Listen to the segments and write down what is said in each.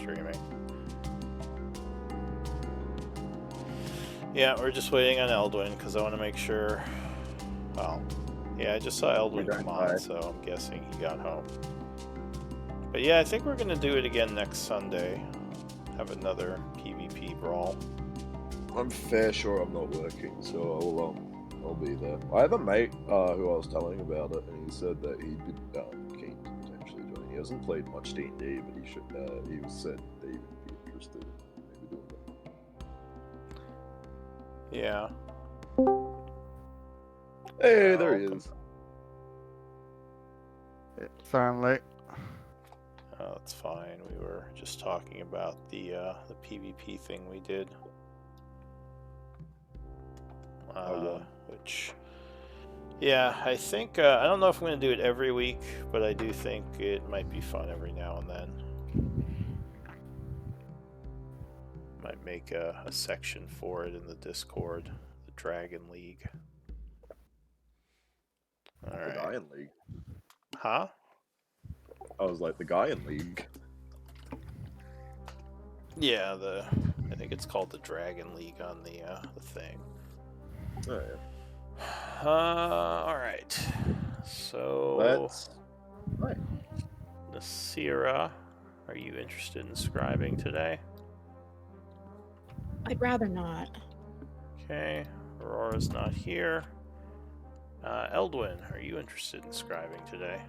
streaming. Yeah, we're just waiting on Eldwin because I want to make sure. Well, yeah, I just saw Eldwin come on, so I'm guessing he got home. But yeah, I think we're gonna do it again next Sunday. Have another PvP brawl. I'm fair sure I'm not working, so I'll be there. I have a mate who I was telling about it, and he said that he'd be keen to potentially join. He hasn't played much D&D, but he should. He said that he would be interested in maybe doing that. Yeah. Hey, there he is. Sorry, I'm late. Oh, that's fine. We were just talking about the PvP thing we did. Which, yeah, I think, I don't know if I'm going to do it every week, but I do think it might be fun every now and then. Might make a section for it in the Discord, the Dragon League. Alright. The Guyan League. Huh? I was like, the Guyan League. Yeah, I think it's called the Dragon League on the thing. Oh, yeah. Alright. So... That's... Right. Nasira, are you interested in scribing today? I'd rather not. Okay, Aurora's not here. Eldwin, are you interested in scribing today?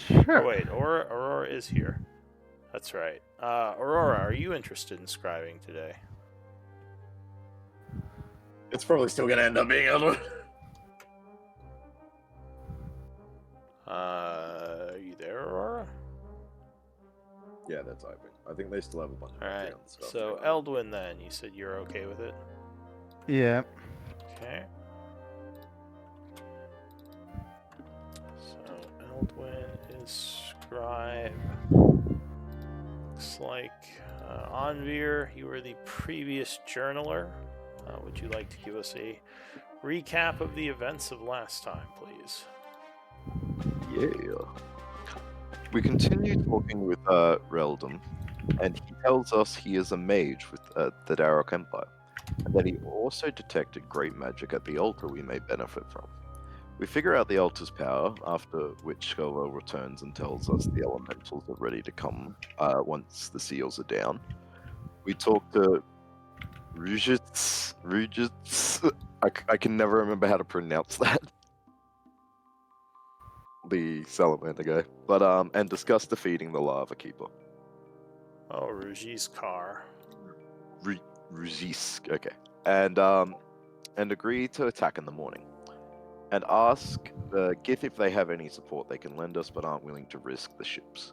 Sure. Oh wait, Aurora is here. That's right. Aurora, are you interested in scribing today? It's probably still gonna end up being Eldwin. Are you there, Aurora? Yeah, that's typing. I think they still have a bunch of Alright, stuff. so Eldwin then, you said you're okay with it? Yeah. Okay. So Eldwin is scribe. Looks like Anvir, you were the previous journaler. Would you like to give us a recap of the events of last time, please? Yeah. We continue talking with Reldum, and he tells us he is a mage with the Darok Empire, and that he also detected great magic at the altar we may benefit from. We figure out the altar's power, after which Skelvo returns and tells us the elementals are ready to come once the seals are down. We talk to Rujits. I can never remember how to pronounce that. The salamander guy. But and discuss defeating the lava keeper. Oh, Ruji's car. Rujisk, okay. And agree to attack in the morning. And ask Gith if they have any support they can lend us but aren't willing to risk the ships.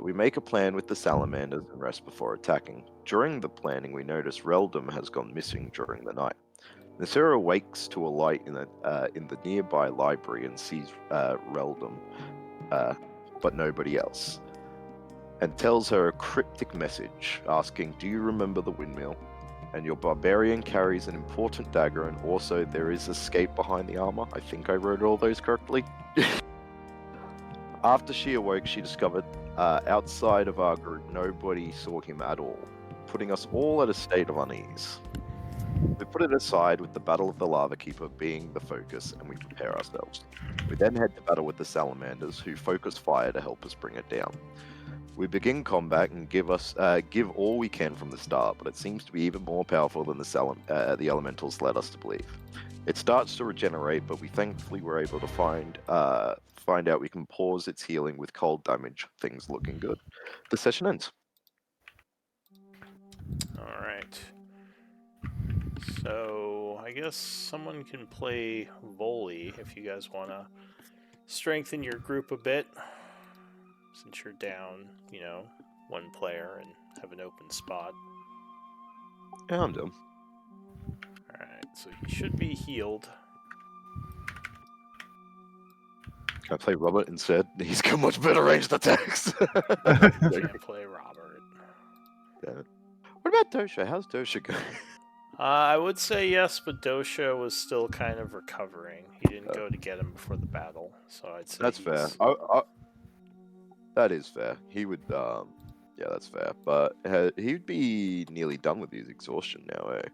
We make a plan with the salamanders and rest before attacking. During the planning, we notice Reldum has gone missing during the night. Nasira wakes to a light in the nearby library and sees Reldum, but nobody else, and tells her a cryptic message asking, "Do you remember the windmill? And your barbarian carries an important dagger, and also there is escape behind the armor." I think I wrote all those correctly. After she awoke, she discovered outside of our group nobody saw him at all, putting us all at a state of unease. We put it aside with the Battle of the Lava Keeper being the focus, and we prepare ourselves. We then head to battle with the salamanders, who focus fire to help us bring it down. We begin combat and give all we can from the start, but it seems to be even more powerful than the elementals led us to believe. It starts to regenerate, but we thankfully were able to find out we can pause its healing with cold damage. Things looking good. The session ends. All right. So I guess someone can play Volley if you guys want to strengthen your group a bit, since you're down, one player and have an open spot. Yeah, I'm done. Alright, so he should be healed. Can I play Robert instead? He's got much better ranged attacks. Can't play Robert. Yeah. What about Dosha? How's Dosha going? I would say yes, but Dosha was still kind of recovering. He didn't go to get him before the battle, so I'd say That's fair. That is fair. He would, yeah, that's fair. But he'd be nearly done with his exhaustion now, eh?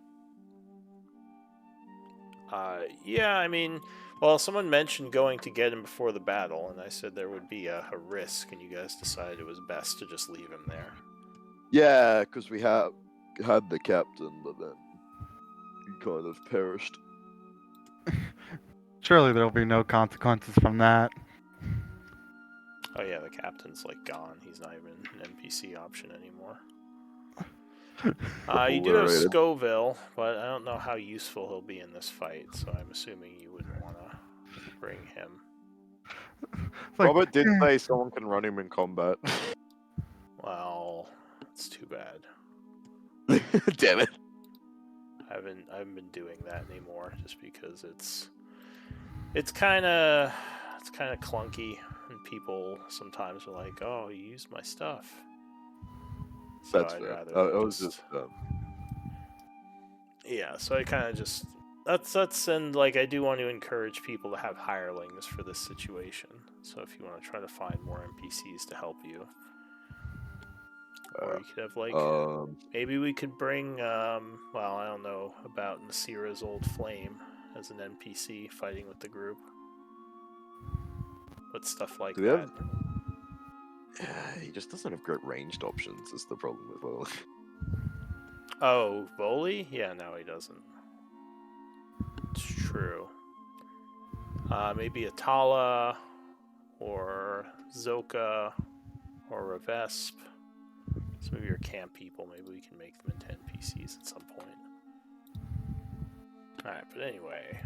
Yeah, I mean, well, someone mentioned going to get him before the battle, and I said there would be a risk, and you guys decided it was best to just leave him there. Yeah, because we had the captain, but then he kind of perished. Surely there'll be no consequences from that. Oh yeah, the captain's like gone. He's not even an NPC option anymore. You do have Obliterated. Scoville, but I don't know how useful he'll be in this fight, so I'm assuming you wouldn't want to bring him. It's like, Robert did say someone can run him in combat. Well, it's too bad. Damn it. I haven't been doing that anymore, just because it's kind of clunky, and people sometimes are like, "Oh, you used my stuff." So That's I'd fair. rather I was just. Yeah, so I kind of just that's and like I do want to encourage people to have hirelings for this situation. So if you want to try to find more NPCs to help you, or you could have like maybe we could bring well, I don't know about Nasira's old flame as an NPC fighting with the group, but stuff like Do we that. have? He just doesn't have great ranged options. Is the problem with Will. Oh, Voli? Yeah, no, he doesn't. It's true. Maybe Atala, or Zoka, or Revesp. Some of your camp people, maybe we can make them into NPCs at some point. Alright, but anyway.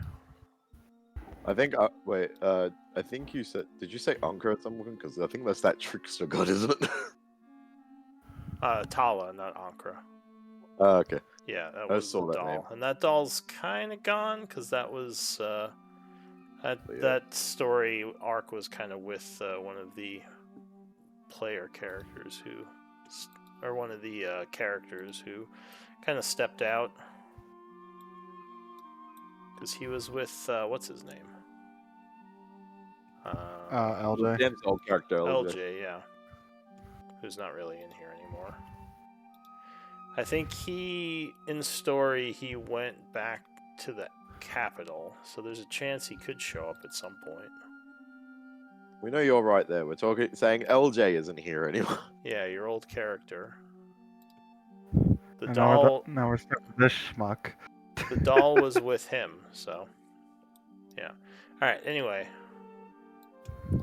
I think. Wait. I think you said. Did you say Ankh at some point? Because I think that's that trickster god, isn't it? Tala, not Ankra. Okay. Yeah, that I was saw the that doll. name. And that doll's kind of gone, because that was, that story arc was kind of with one of the player characters who, or one of the characters who kind of stepped out. Because he was with, what's his name? LJ. Dan's old character. LJ, yeah. Who's not really in here anymore. I think in story, he went back to the capital, so there's a chance he could show up at some point. We know you're right there. We're saying LJ isn't here anymore. Yeah, your old character. The And doll, now we're stuck with this schmuck. the doll was with him, so yeah. All right. Anyway,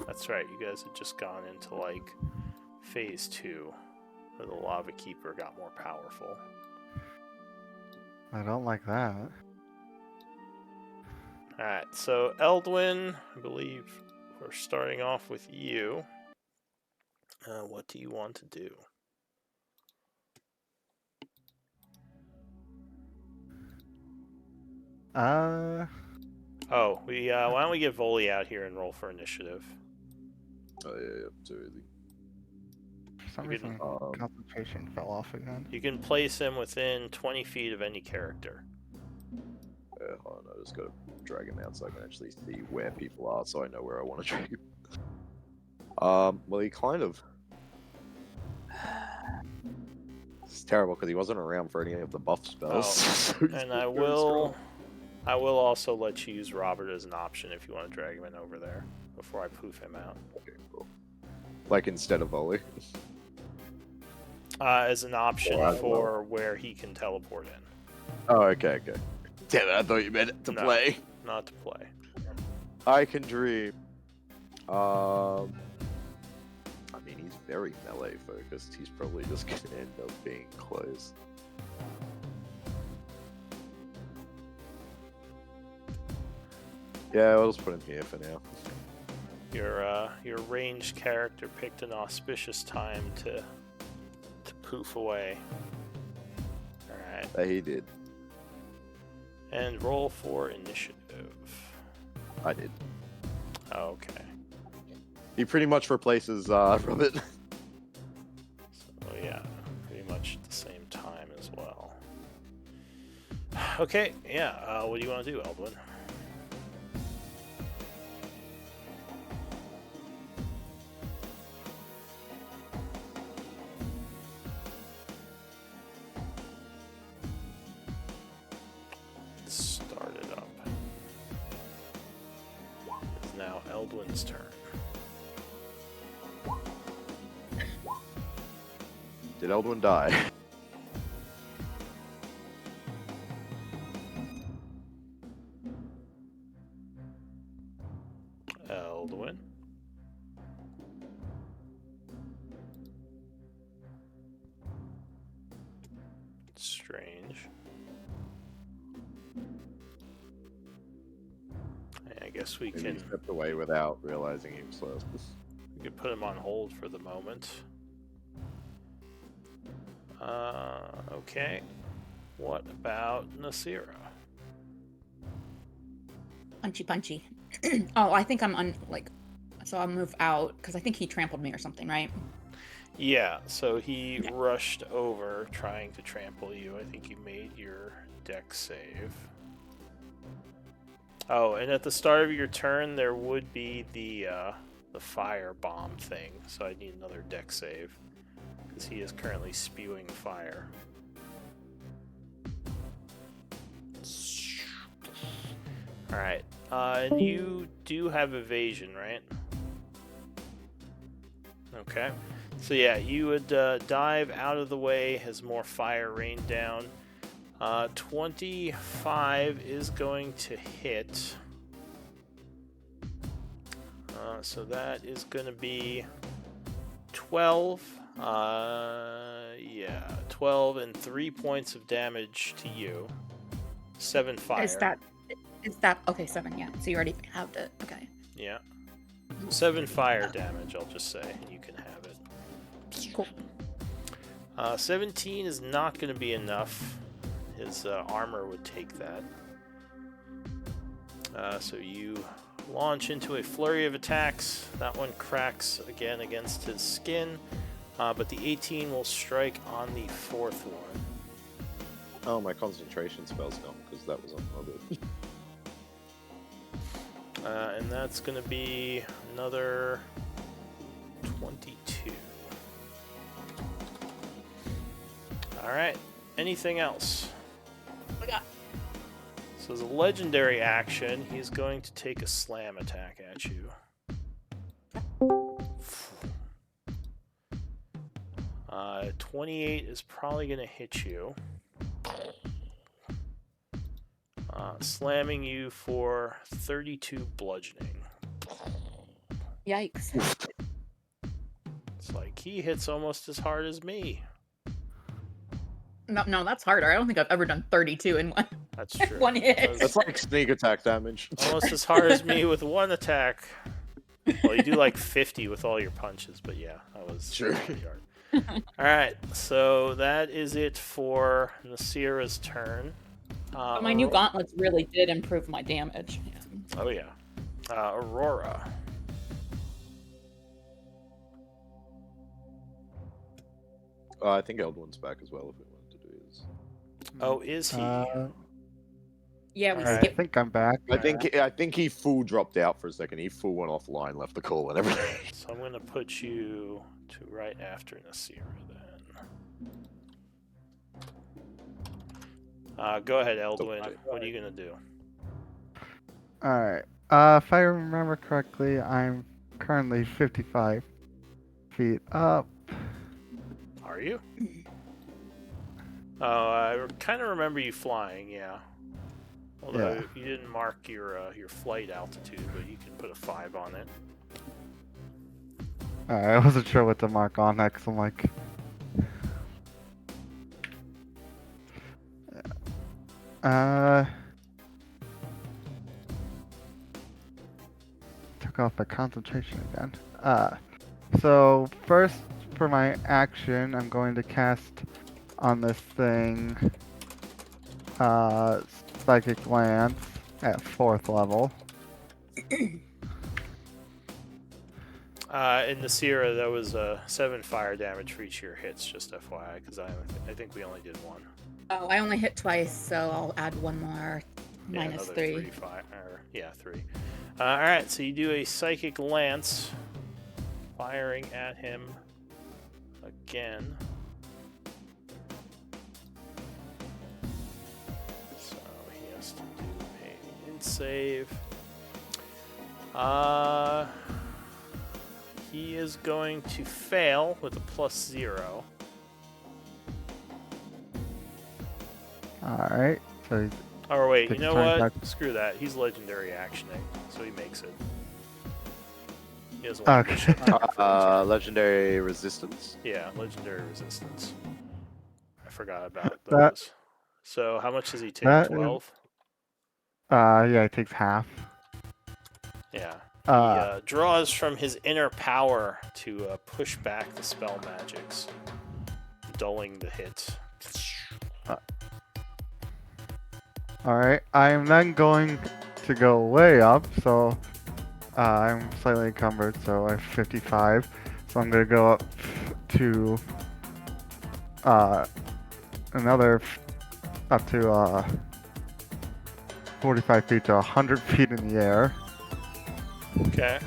that's right. You guys had just gone into like phase 2, where the Lava Keeper got more powerful. I don't like that. All right. So Eldwin, I believe we're starting off with you. What do you want to do? Oh, we why don't we get Voli out here and roll for initiative? Oh yeah, too easy. For some You reason, can, concentration fell off again. You can place him within 20 feet of any character. Yeah, hold on, I just gotta drag him out so I can actually see where people are, so I know where I want to drag him. Well, he kind of. It's terrible because he wasn't around for any of the buff spells. So he's And very I will also let you use Robert as an option if you want to drag him in over there before I poof him out. Okay, cool. Like instead of volley. As an option Alright, for where he can teleport in. Oh, okay. Damn it, I thought you meant to No. play. Not to play. I can dream. I mean, he's very melee focused. He's probably just gonna end up being close. Yeah, I'll just put him here for now. Your ranged character picked an auspicious time to poof away. Alright. He did. And roll for initiative. I did. Oh, okay. He pretty much replaces Robert. So yeah, pretty much at the same time as well. Okay, yeah. What do you want to do, Eldwin? Eldwin's turn. Did Eldwin die? Eldwin. Strange. I guess we Maybe can he stepped away without realizing he was last. we can put him on hold for the moment. Okay. What about Nasira? Punchy, punchy. Oh, I think I'm so I'll move out because I think he trampled me or something, right? Yeah, so he Yeah. rushed over trying to trample you. I think you made your deck save. Oh, and at the start of your turn, there would be the fire bomb thing, so I need another deck save because he is currently spewing fire. All right, and you do have evasion, right? Okay. So yeah, you would dive out of the way as more fire rained down. 25 is going to hit. So that is going to be 12. Yeah, 12 and 3 points of damage to you. 7 fire. Is that okay? 7, yeah. So you already have it. Okay. Yeah. 7 fire damage, I'll just say, and you can have it. Cool. 17 is not going to be enough. His armor would take that. So you launch into a flurry of attacks. That one cracks again against his skin, but the 18 will strike on the 4th one. Oh, my concentration spell's gone because that was on Robert. And that's going to be another 22. Alright, anything else? We got So as a legendary action, he's going to take a slam attack at you. 28 is probably going to hit you. Slamming you for 32 bludgeoning. yikes. It's like he hits almost as hard as me. No, that's harder. I don't think I've ever done 32 in one. That's true. One hit. That's That's like sneak attack damage. almost as hard as me with one attack. Well, you do like 50 with all your punches, but yeah, that was Sure. pretty hard. Alright, so that is it for Nasira's turn. But my new gauntlets really did improve my damage. Yeah. Oh yeah. Aurora. I think Eldwin's back as well if we wanted to do his. Oh, is he? Yeah, we Alright. I skipped. think I'm back. I think he full dropped out for a second. He full went offline, left the call and everything. So I'm gonna put you to right after Nasira then. Go ahead, Eldwin. What are you gonna do? Alright. If I remember correctly, I'm currently 55 feet up. Are you? Oh, I kind of remember you flying, yeah. Although Yeah. you didn't mark your flight altitude, but you can put a 5 on it. Alright, I wasn't sure what to mark on that because I'm like. Took off the concentration again. So first for my action, I'm going to cast on this thing, Psychic Lance at 4th level. In Nasira, that was 7 fire damage for each of your hits, just FYI, because I think we only did 1. Oh, I only hit twice, so I'll add one more. Yeah, Minus another 3. 3 fire, yeah, 3. Alright, so you do a Psychic Lance, firing at him again. So he has to do a int save. He is going to fail with a +0. Alright, so he's Or wait, you Take know your time what? back. Screw that. He's legendary actioning, so he makes it. He doesn't want to Okay. shut down for Legendary resistance. Yeah, legendary resistance. I forgot about That- those. So how much does he take? that is- 12? yeah, it takes half. Yeah. He Uh, draws from his inner power to push back the spell magics, dulling the hit. Alright, I am then going to go way up, so I'm slightly encumbered, so I have 55. So I'm going to go up to up to 45 feet to 100 feet in the air. Okay.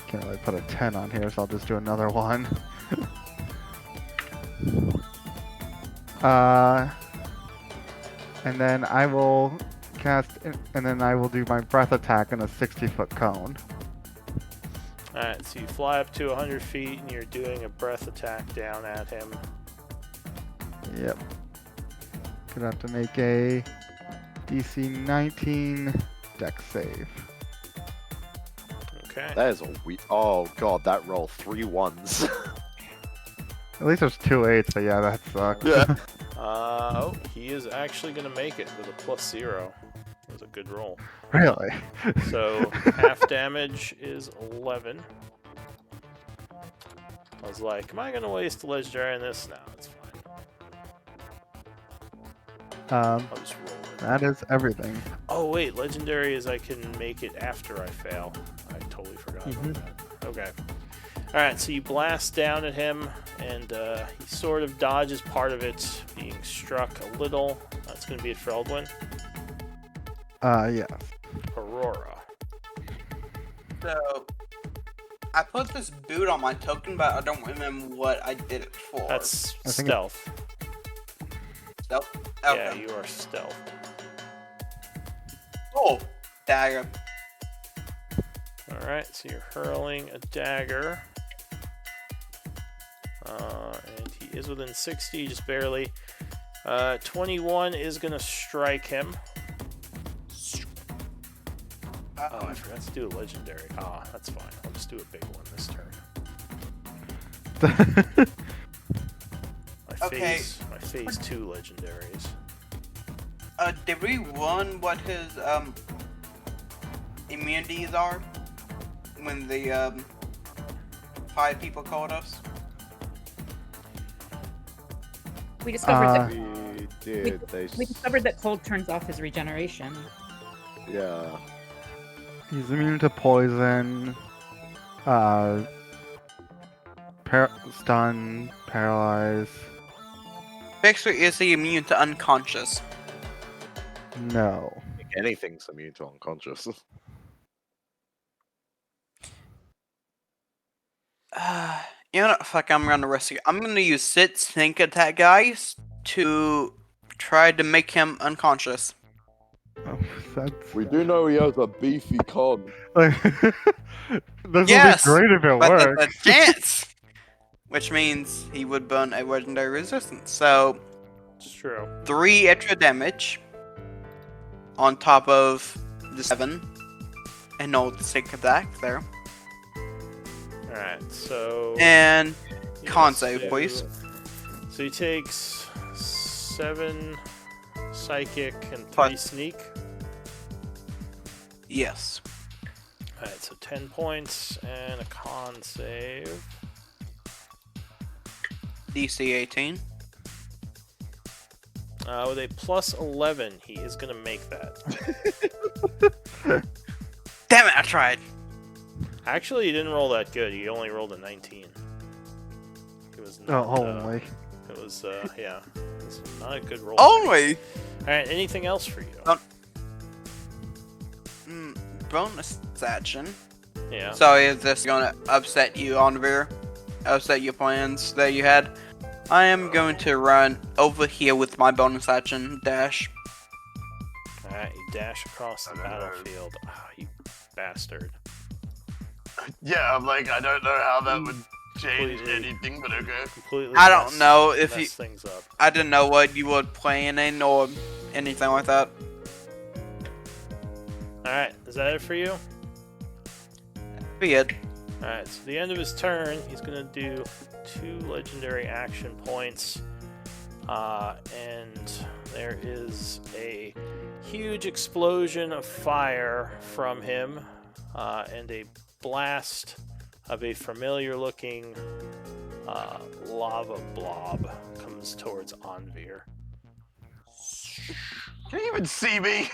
Can't really put a 10 on here, so I'll just do another one. And then I will cast, and then I will do my breath attack in a 60-foot cone. Alright, so you fly up to 100 feet and you're doing a breath attack down at him. Yep. Gonna have to make a DC 19 dex save. Okay. That is a Oh god, that roll 3 ones. At least there's 2 8s, but yeah, that sucks. Yeah. Oh, he is actually going to make it with a +0. That was a good roll. Really? So half damage is 11. I was like, am I going to waste a legendary on this? No, it's fine. I'll just roll it. That is everything. Oh wait, legendary is I can make it after I fail. I totally forgot about that. Okay. Alright, so you blast down at him, and he sort of dodges part of it, being struck a little. That's going to be it for Eldwin. Yeah. Aurora. So, I put this boot on my token, but I don't remember what I did it for. That's I think stealth. Stealth? Yeah, Okay. you are stealth. Oh, dagger. Alright, so you're hurling a dagger. And he is within 60, just barely. 21 is going to strike him. Oh, I forgot to do a legendary. Ah, that's fine. I'll just do a big one this turn. Okay. My phase 2 legendaries. Did we run what his, immunities are? When the, 5 people called us? We discovered that We did. we discovered that cold turns off his regeneration. Yeah. He's immune to poison, stun, paralyze. Basically, is he immune to unconscious? No. Anything's immune to unconscious. You know what? Fuck, I'm gonna risk it. I'm gonna use Sit's Sneak Attack, guys, to try to make him unconscious. Oh, that's... We do know he has a beefy con. this Yes, would be great if it But worked. there's a chance! Which means he would burn a legendary resistance. So, It's true. 3 extra damage on top of the 7. And no Sneak Attack there. Alright, so. And he con has save, to- please. So he takes 7 psychic and 3 Plus- sneak. yes. Alright, so 10 points and a con save. DC 18. With a plus 11, he is going to make that. Damn it, I tried. Actually, he didn't roll that good. He only rolled a 19. It was Oh, not, holy. it was, yeah. It was not a good roll. Only! Alright, anything else for you? Bonus action. Yeah. So is this gonna upset you, Onvir? Upset your plans that you had? I am going to run over here with my bonus action dash. Alright, you dash across the battlefield. Oh, you bastard. Yeah, I'm like, I don't know how that would change Completely- anything, but okay. Completely I don't know if mess you. things up. I didn't know what you were planning or anything like that. Alright, is that it for you? Be it. Alright, so the end of his turn, he's gonna do 2 legendary action points. And there is a huge explosion of fire from him, and a blast of a familiar looking lava blob comes towards Anvir. Can you even see me?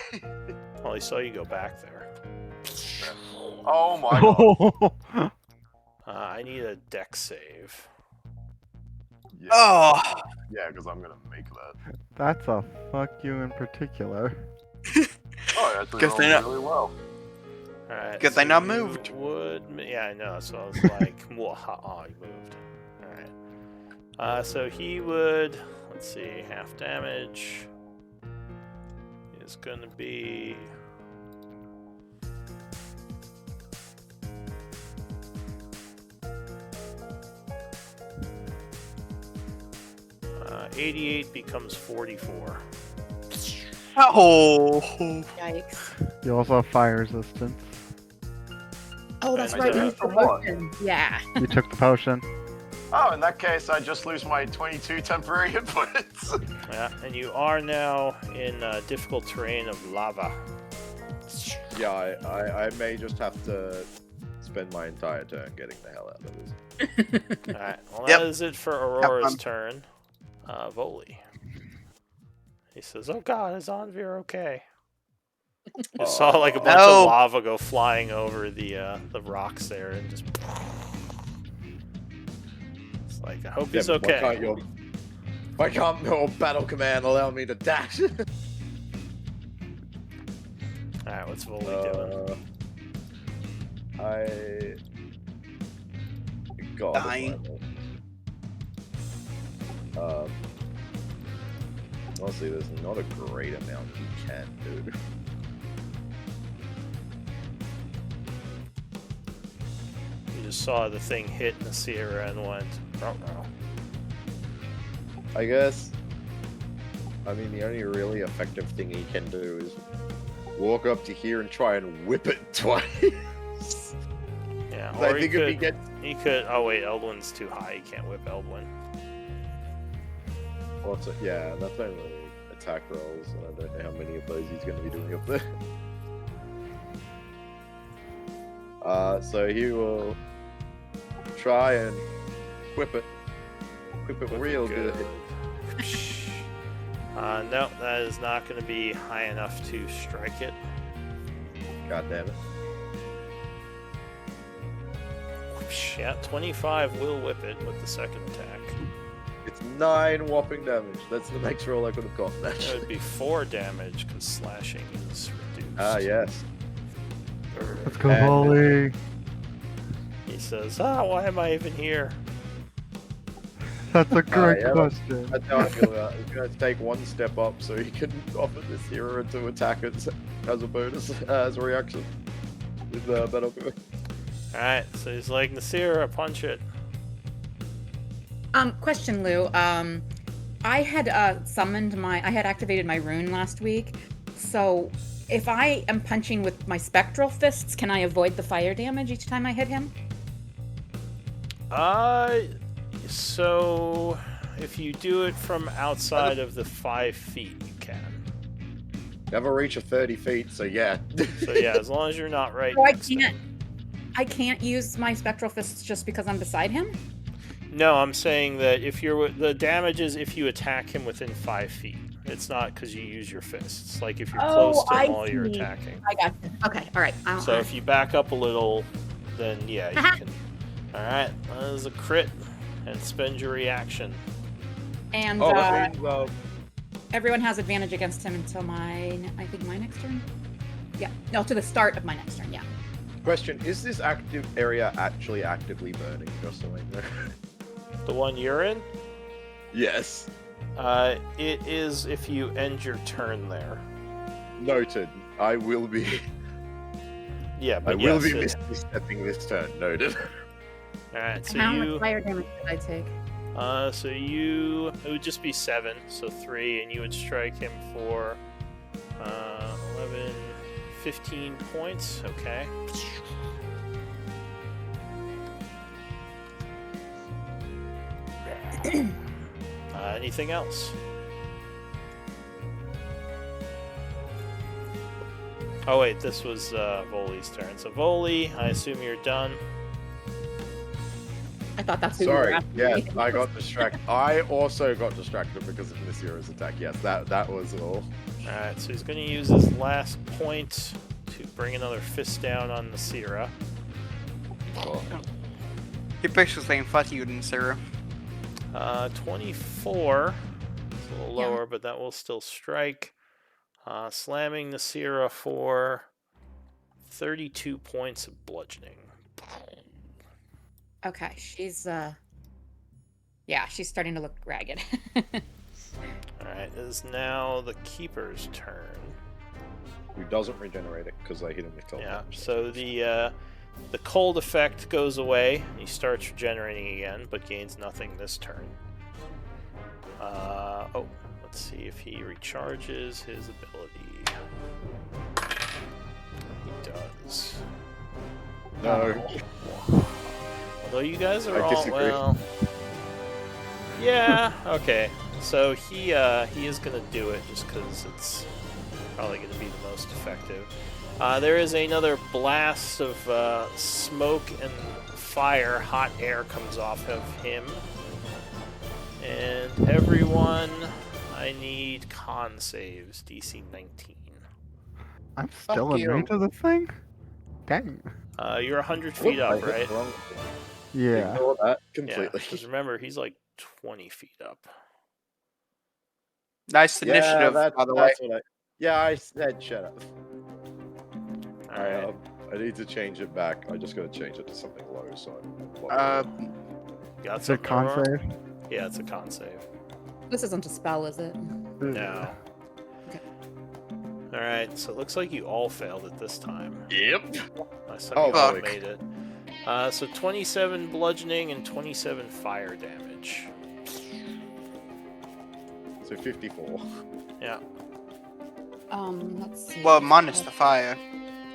Well, he saw you go back there. Oh my god. I need a dex save. Yeah, Oh, yeah, because I'm gonna make that. That's a fuck you in particular. Oh, actually Good thing rolled I- really well. Alright. Good thing I you moved. Yeah, I know. So I was like, oh, he moved. Alright. So he would, let's see, half damage is going to be. 88 becomes 44. oh. Yikes. You also have fire resistance. Oh, that's And, right. uh, we used the what? potion. Yeah. You took the potion. Oh, in that case, I just lose my 22 temporary hit points. Yeah, and you are now in difficult terrain of lava. Yeah, I may just have to spend my entire turn getting the hell out of this. Alright, well, Yep. that is it for Aurora's I'm- turn. Voli. He says, oh god, is Anvir okay? You saw like a bunch No. of lava go flying over the rocks there and just. It's like, I hope he's Yeah, but okay. Why can't your battle command allow me to dash? Alright, what's Voli doing? I got Dying. Honestly, there's not a great amount you can do. You just saw the thing hit Nasira and went, oh no. I guess. I mean, the only really effective thing he can do is walk up to here and try and whip it twice. Yeah, I or think if he gets. he could. Oh wait, Eldwin's too high. He can't whip Eldwin. Yeah, that's only attack rolls, and I don't know how many of those he's going to be doing up there. So he will try and whip it. Whip it real good. No, that is not going to be high enough to strike it. God damn it. Yeah, 25 will whip it with the second attack. It's 9 whopping damage. That's the next roll I could have gotten, It actually. would be 4 damage because slashing is reduced. Ah, yes. Let's go, And- Volley. He says, why am I even here? That's a great yeah, question. That's how I feel about it. He's going to take one step up so he can offer this hero to attack it as a bonus, as a reaction. With the battle. Alright, so he's like, Nasira, punch it. Question, Lou. I had I had activated my rune last week. So if I am punching with my spectral fists, can I avoid the fire damage each time I hit him? So if you do it from outside of the 5 feet, you can. Never reach a 30 feet, so yeah. So yeah, as long as you're not right So next to him. I can't use my spectral fists just because I'm beside him? No, I'm saying that if you're the damage is if you attack him within 5 feet. It's not because you use your fists. Like if you're close to him I while you're see. attacking. I got you. Okay, all right. So if you back up a little, then yeah, you can. All right, that is a crit, and spend your reaction. and Oh, that means, everyone has advantage against him until my next turn. Yeah, no, to the start of my next turn. Yeah. question, is this active area actually actively burning? Just so I know. The one you're in, Yes. it is if you end your turn there. Noted. I will be. Yeah, I but will be yes, misstepping this turn. Noted. Alright, so How you... much fire damage did I take? So you... It would just be 7, so 3, and you would strike him for 11, 15 points. Okay. Anything else? Oh wait, this was Voli's turn. So Voli, I assume you're done. I thought that's who you were Sorry. asking Yeah, me. I got distracted. I also got distracted because of Nasira's attack. Yes, that was all. Alright, so he's going to use his last point to bring another fist down on Nasira. You're basically saying fuck you, Sarah. 24. It's a little Yeah. lower, but that will still strike. Slamming Nasira for 32 points of bludgeoning. Okay, she's yeah, she's starting to look ragged. Alright, it is now the Keeper's turn. Who doesn't regenerate it because I hit him with Yeah, teleport. so the cold effect goes away. He starts regenerating again, but gains nothing this turn. Oh, let's see if he recharges his ability. He does. No. Although you guys are I all disagree. well. Yeah. Okay. So he is gonna do it just because it's probably gonna be the most effective. There is another blast of smoke and fire. Hot air comes off of him. And everyone, I need con saves. DC 19. I'm still in you. range of this thing? Dang. You're 100 feet I up, hit right? wrong. Yeah. Ignore that Yeah. completely. Because remember, he's like 20 feet up. Nice Yeah, initiative, that's by the way. what I. Yeah, I said shut up. All right. I need to change it back. I just gotta change it to something low. So. Got Is it something, con Aurora? save? Yeah, it's a con save. This isn't a spell, is it? No. Okay. All right, so it looks like you all failed it this time. Yep. Last time Oh, you all fuck. made it. So 27 bludgeoning and 27 fire damage. So 54. Yeah. Let's see. Well, minus the fire.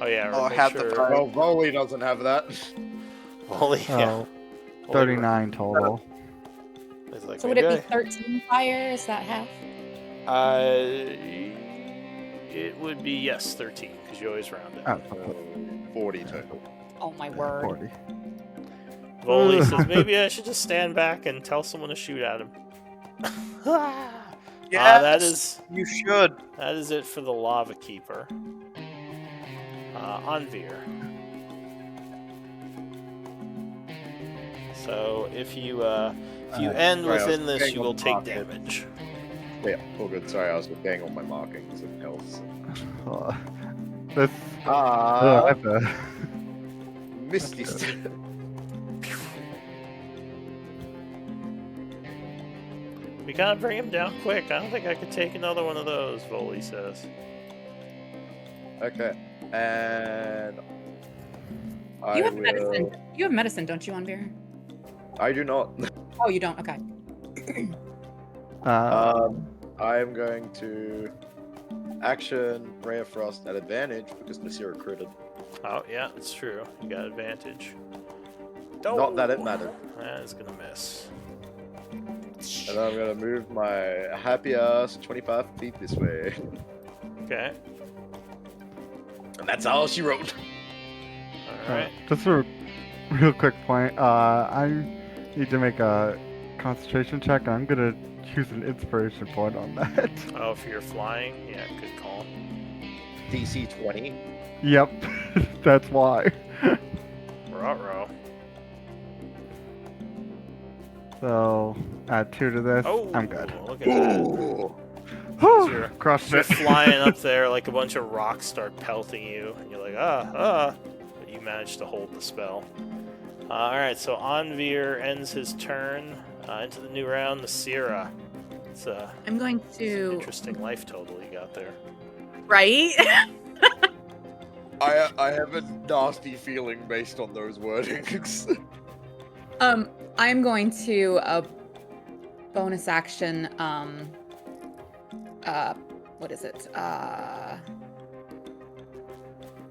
Oh yeah. Oh, make half the sure fire. Well, Volley doesn't have that. Wally, yeah. Oh, Wally 39 total. is like, So would it maybe be 13 fire? Is that half? it would be, yes, 13, because you always round it. Oh, 40 total. Oh my word. 40. Volley says, maybe I should just stand back and tell someone to shoot at him. That is You should. that is it for the Lava Keeper. Anvir. So if you end sorry, I was within this, getting you will on take market. damage. Yeah, all good. Sorry, I was getting on my markings and health. Oh, this. Ah, that's a- Misty Step. We gotta bring him down quick. I don't think I could take another one of those, Volley says. Okay, and You I have will. medicine. You have medicine, don't you, Anvir? I do not. Oh, you don't. Okay. I am going to action Ray of Frost at advantage because Nasira critted. Oh, yeah, it's true. You got advantage. Not that it mattered. That's gonna miss. And I'm gonna move my happy ass 25 feet this way. Okay. And that's all she wrote. Alright. Just a real quick point. I need to make a concentration check. I'm gonna use an inspiration point on that. Oh, if you're flying, yeah, good call. DC 20. Yep, that's why. Ruh-roh. So add 2 to this. Oh, I'm good. Look at that. Ooh. You're- Crushed You're it. flying up there, like a bunch of rocks start pelting you, and you're like, but you manage to hold the spell. Alright, so Anvir ends his turn. Into the new round, Nasira. It's I'm going an to. interesting life total you got there. Right? I have a nasty feeling based on those wordings. I'm going to bonus action. What is it?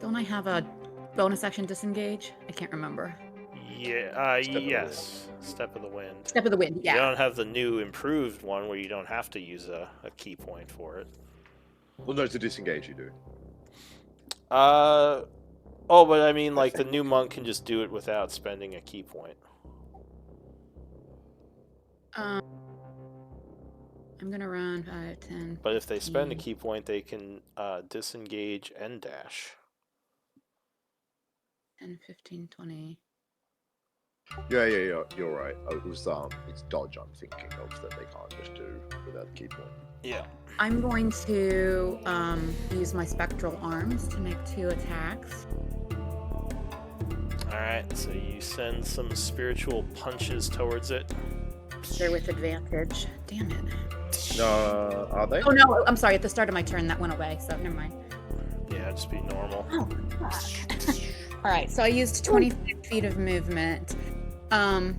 Don't I have a bonus action disengage? I can't remember. Yeah. Yes. Step of the Wind. Step of the Wind. You Yeah. don't have the new improved one where you don't have to use a key point for it. Well, no, to disengage you do. Oh, but I mean, like, the new monk can just do it without spending a key point. I'm gonna run 5, 10. But if they spend a 15. key point, they can disengage and dash. 10, 15, 20. Yeah, you're right. It was it's dodge I'm thinking of that they can't just do without a key point. Yeah. I'm going to use my spectral arms to make 2 attacks. Alright, so you send some spiritual punches towards it. They're with advantage. Damn it. No, are they? Oh no, I'm sorry. At the start of my turn, that went away, so never mind. Yeah, just be normal. Oh, all right, so I used 25 feet of movement. I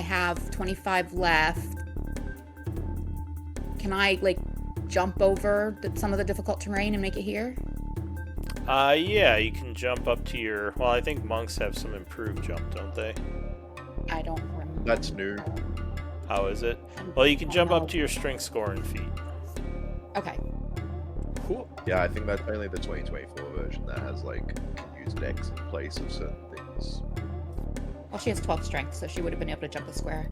have 25 left. Can I like jump over some of the difficult terrain and make it here? Yeah, you can jump up to your. Well, I think monks have some improved jump, don't they? I don't remember. That's new. How is it? Well, you can jump up to your strength score in feet. Okay. Cool. Yeah, I think that's only the 2024 version that has like can use dex in place of certain things. Well, she has 12 strength, so she would have been able to jump the square.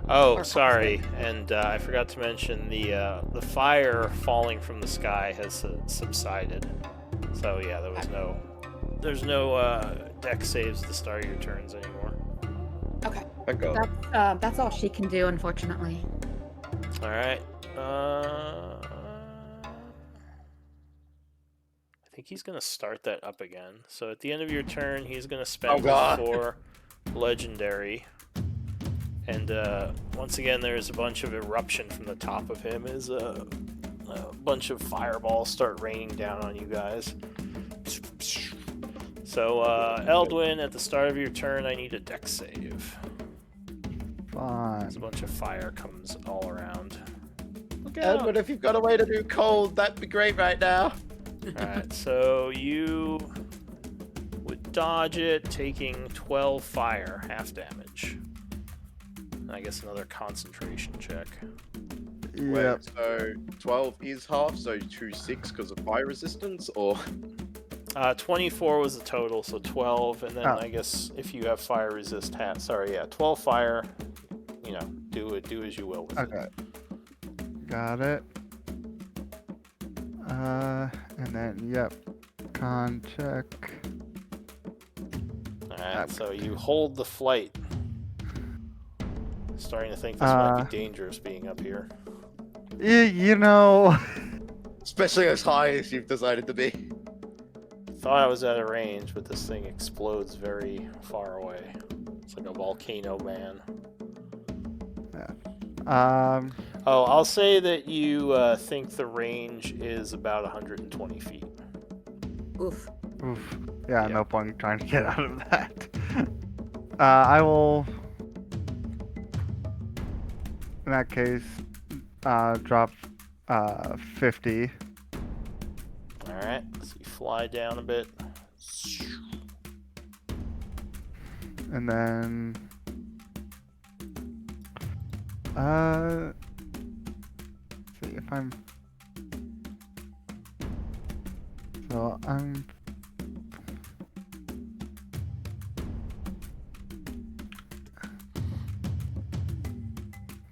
Oh, Or sorry, and I forgot to mention the fire falling from the sky has subsided. So yeah, there's no dex saves at the start of your turns anymore. Okay. Thank God. That's all she can do, unfortunately. All right. I think he's gonna start that up again. So at the end of your turn, he's gonna spend Oh, God. 4 legendary. And once again, there's a bunch of eruption from the top of him as a bunch of fireballs start raining down on you guys. So, Eldwin, at the start of your turn, I need a dex save. Fine. As a bunch of fire comes all around. Look Edward, out! if you've got a way to do cold, that'd be great right now. Alright, so you would dodge it, taking 12 fire, half damage. And I guess another concentration check. Yep. Wait, so 12 is half, so 2/6 because of fire resistance, or 24 was the total, so 12, and then Oh. I guess if you have fire resist half. Sorry, yeah, 12 fire. You know, do as you will with it. Okay. Got it. And then, yep. Con check. Alright, so you hold the flight. Starting to think this might be dangerous being up here. You know, especially as high as you've decided to be. Thought I was at a range, but this thing explodes very far away. It's like a volcano man. Oh, I'll say that you think the range is about 120 feet. Oof. oof. Yeah, Yeah. no point trying to get out of that. I will, in that case, drop 50. Alright, so you fly down a bit. And then, see if I'm, so I'm,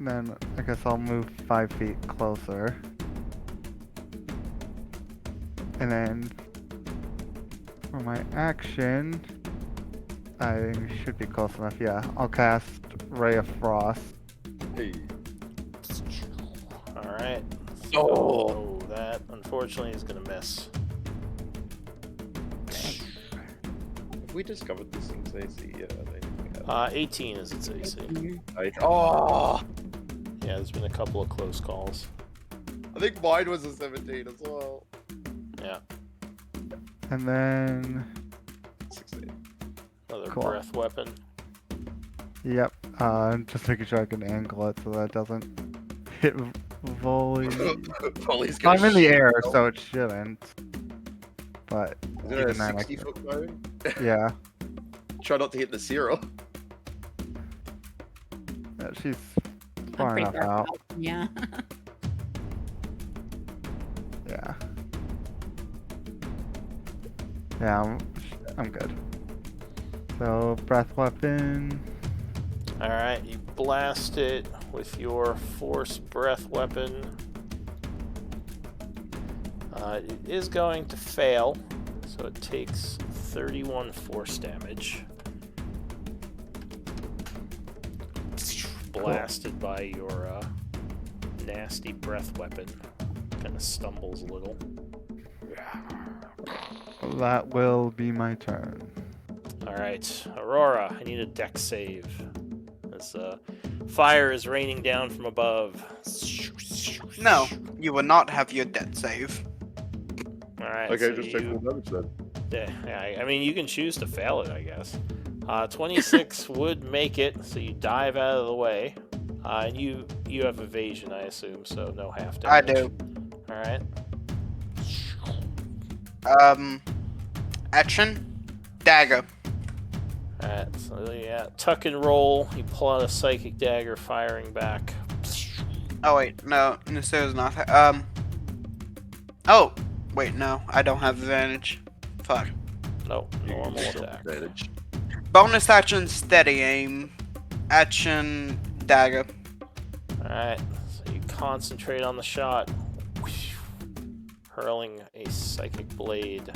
then I guess I'll move 5 feet closer. And then for my action, I should be close enough, yeah. I'll cast Ray of Frost. Hey. Alright. Oh. So that unfortunately is gonna miss. Have we discovered this thing's AC yet? I don't think we have. 18 is its AC. Oh! Yeah, there's been a couple of close calls. I think mine was a 17 as well. Yeah. And then, 16. Another Cool. breath weapon. yep. Just making sure I can angle it so that it doesn't hit volley. Polly's gonna I'm in the shoot air, himself. so it shouldn't. But Is it a even then, I 60-foot cone? yeah, Try not to hit the Cyril. she's I'm far pretty enough far out. Yeah. Yeah. Yeah, I'm good. So breath weapon. All right, you blast it with your force breath weapon. It is going to fail, so it takes 31 force damage. Blasted by your nasty breath weapon. Kind of stumbles a little. That will be my turn. All right, Aurora, I need a dex save. As fire is raining down from above. No, you will not have your death save. All right. Okay, so just take you, full damage then. yeah, I mean, you can choose to fail it, I guess. 26 would make it, so you dive out of the way. And you have evasion, I assume, so no half I damage. do. All right. Action, dagger. All right. So yeah, tuck and roll. You pull out a psychic dagger, firing back. Oh wait, no, this is not. Oh, wait, no, I don't have advantage. Fuck. Nope, normal attack. Advantage. Bonus action, steady aim. Action, dagger. All right. So you concentrate on the shot, hurling a psychic blade.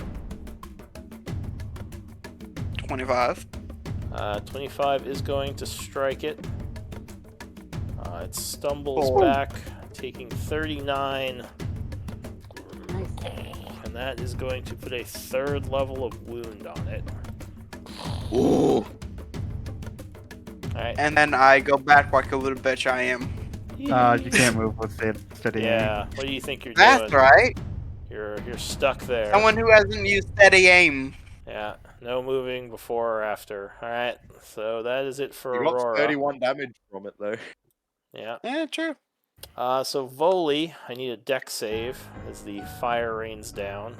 25. 25 is going to strike it. It stumbles Oh. back, taking 39, Nice. and that is going to put a 3rd level of wound on it. Ooh. Alright. And then I go back like a little bitch I am. You can't move with steady aim. Yeah, what do you think you're That's doing? right. You're stuck there. Someone who hasn't used steady aim. Yeah, no moving before or after. Alright, so that is it for You got Aurora. 31 damage from it though. Yeah. Yeah, true. So Voli, I need a dex save as the fire rains down.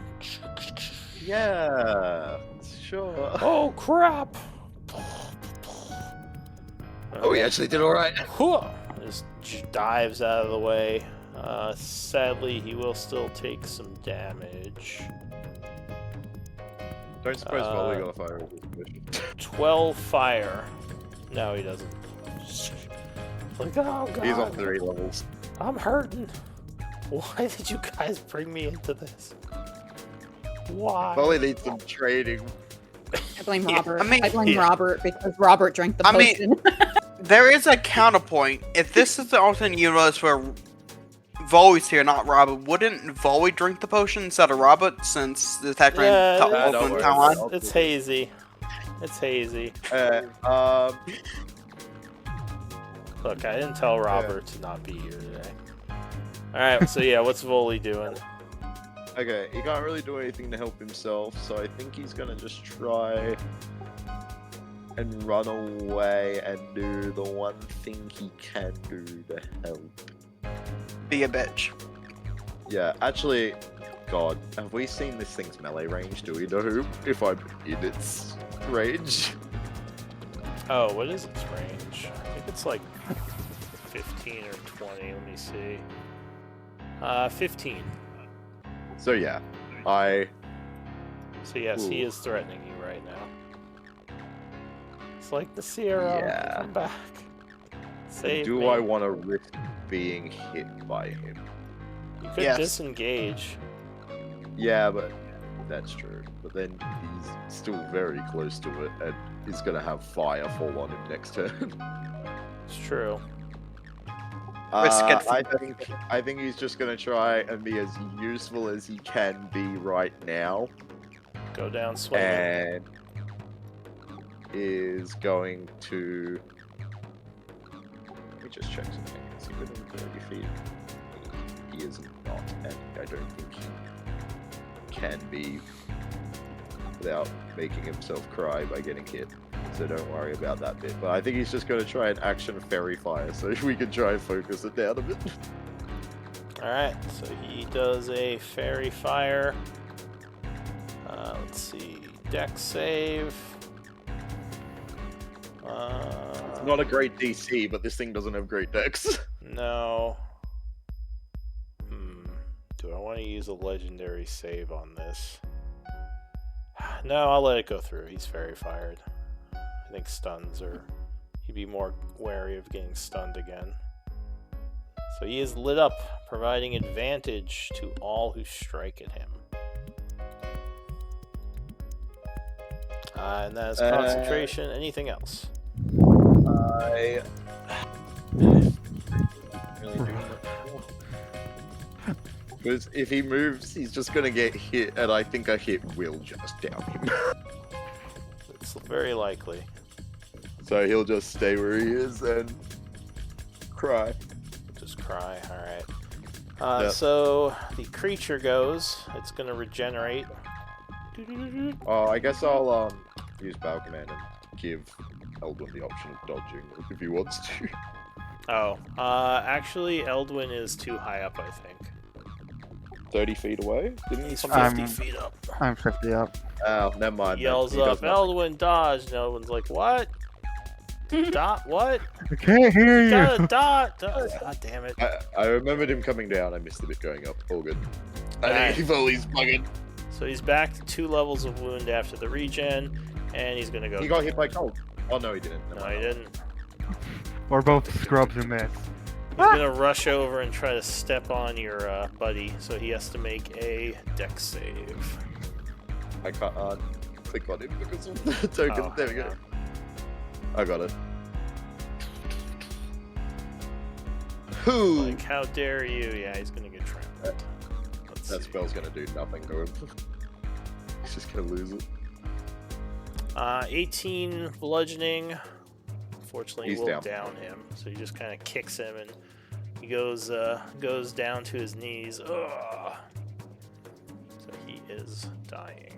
Yeah, sure. Oh crap! Oh, he actually did alright. Just dives out of the way. Sadly, he will still take some damage. Don't suppose Volley got a fire resist. 12 fire. No, he doesn't. Like, oh god. He's on 3 levels. I'm hurting. Why did you guys bring me into this? Why? Volley needs some training. I blame Yeah, Robert. I mean- I blame Yeah. Robert because Robert drank the I mean- potion. There is a counterpoint. If this is the alternate universe where Volley's here, not Robert, wouldn't Volley drink the potion instead of Robert since the technically Yeah, top it's- alternate worry. timeline? It's hazy. It's hazy. Look, I didn't tell Robert to not be here today. Alright, so yeah, what's Voli doing? Okay, he can't really do anything to help himself, so I think he's gonna just try and run away and do the one thing he can do to help. Be a bitch. Yeah, actually, God, have we seen this thing's melee range? Do we know if I'm in its range? Oh, what is its range? I think it's like 15 or 20, let me see. 15. So yeah, So yes, he Ooh. is threatening you right now. It's like the Sierra, Yeah. come back. Save do me. I want to risk being hit by him? You could Yes. disengage. Yeah, but that's true. But then he's still very close to it, and he's gonna have fire fall on him next turn. It's true. Risk it. I think he's just gonna try and be as useful as he can be right now, Go down swinging. and is going to. Let me just check something. Is he within 30 feet? he is not, and I don't think he can be without making himself cry by getting hit. So don't worry about that bit. But I think he's just going to try and action Fairy Fire so we can try and focus it down a bit. Alright, so he does a Fairy Fire. Let's see, Dex save. Not a great DC, but this thing doesn't have great Dex. No. Do I want to use a legendary save on this? No, I'll let it go through. He's Fairy Fired. I think stuns are... He'd be more wary of getting stunned again. So he is lit up, providing advantage to all who strike at him. And that is concentration. Anything else? I really do because if he moves, he's just gonna get hit, and I think a hit will just down him. It's very likely. So he'll just stay where he is and cry. Just cry. Alright. Yep. So the creature goes. It's going to regenerate. Oh, I guess I'll use Battle Command and give Eldwin the option of dodging if he wants to. Oh, actually, Eldwin is too high up, I think. 30 feet away? Didn't he? He's come 50 feet up. I'm 50 up. Oh, never mind. He yells He up, does nothing. Eldwin, dodge. And Eldwin's like, what? Dot? What? I can't hear you. Got a dot. God damn it. I remembered him coming down. I missed the bit going up. All good. I Alright. think he's bugging. So he's back to 2 levels of wound after the regen, and he's gonna go. He got hit by cold. Oh no, he didn't. No, he didn't. We're both scrubs who miss. He's gonna rush over and try to step on your buddy, so he has to make a Dex save. I can't click on him because of the token. Oh, There we hang go. on. I got it. Who? Like, how dare you? Yeah, he's gonna get trampled. Let's That see. spell's gonna do nothing to him. He's just gonna lose it. 18 bludgeoning. Unfortunately, He's will down. down him, so he just kind of kicks him, and he goes down to his knees. Ugh. So he is dying.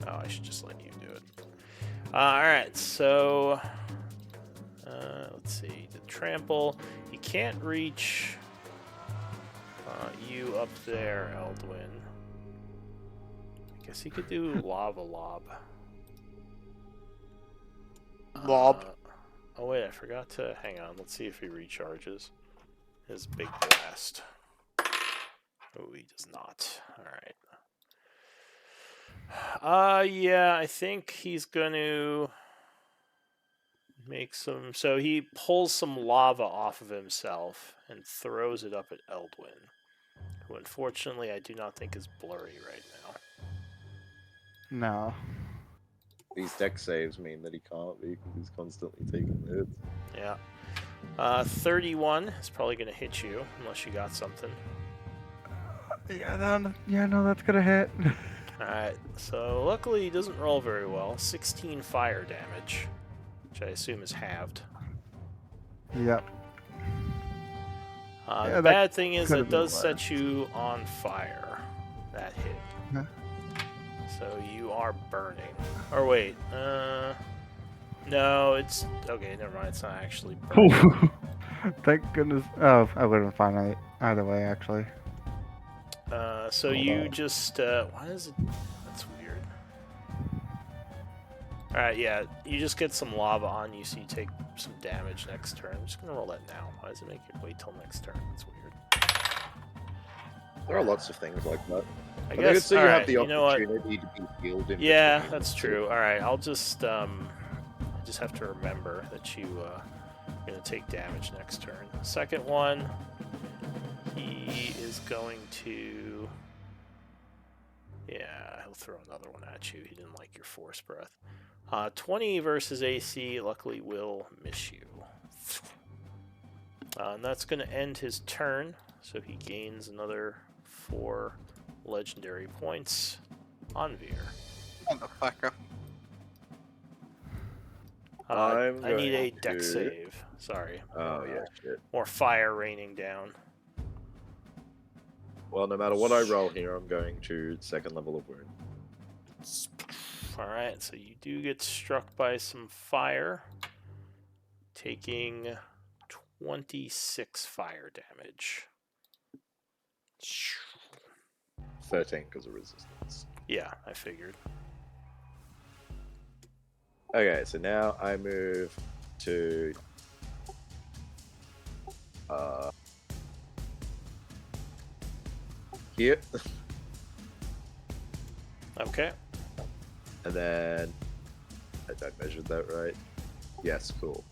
Oh, I should just let you do it. Alright, so... let's see. The trample. He can't reach you up there, Eldwin. I guess he could do Lava Lob. Lob. Oh wait, I forgot to... Hang on, let's see if he recharges his big blast. Oh, he does not. Alright. Yeah, I think he's gonna make some... So he pulls some lava off of himself and throws it up at Eldwin, who unfortunately I do not think is blurry right now. No. These deck saves mean that he can't be because he's constantly taking hits. Yeah. 31 is probably going to hit you, unless you got something. Yeah, no, that's gonna hit. Alright, so luckily he doesn't roll very well. 16 fire damage, which I assume is halved. Yep. The Yeah, that bad thing is could've it been does worse. set you on fire, that hit. Huh? So you are burning. Or wait, no, it's... Okay, never mind, it's not actually burning. Thank goodness. Oh, I would have been fine either way, actually. So you just, why is it... That's weird. Alright, yeah, you just get some lava on you, so you take some damage next turn. I'm just gonna roll that now. Why does it make you wait till next turn? That's weird. There are lots of things like that. I think it's guess, so you alright, have the you know what? opportunity to be healed in Yeah, between. that's true. Alright, I'll just, I just have to remember that you're gonna take damage next turn. Second one, he is going to... Yeah, he'll throw another one at you. He didn't like your force breath. 20 versus AC, luckily will miss you. And that's going to end his turn, so he gains another 4 legendary points on Veer. Motherfucker. I'm I need a going deck to- save. Sorry. Oh yeah, shit. More fire raining down. Well, no matter what I roll here, I'm going to second level of wound. Alright, so you do get struck by some fire, taking 26 fire damage. 13 because of resistance. Yeah, I figured. Okay, so now I move to here, Okay. and then I measured that right. Yes, cool.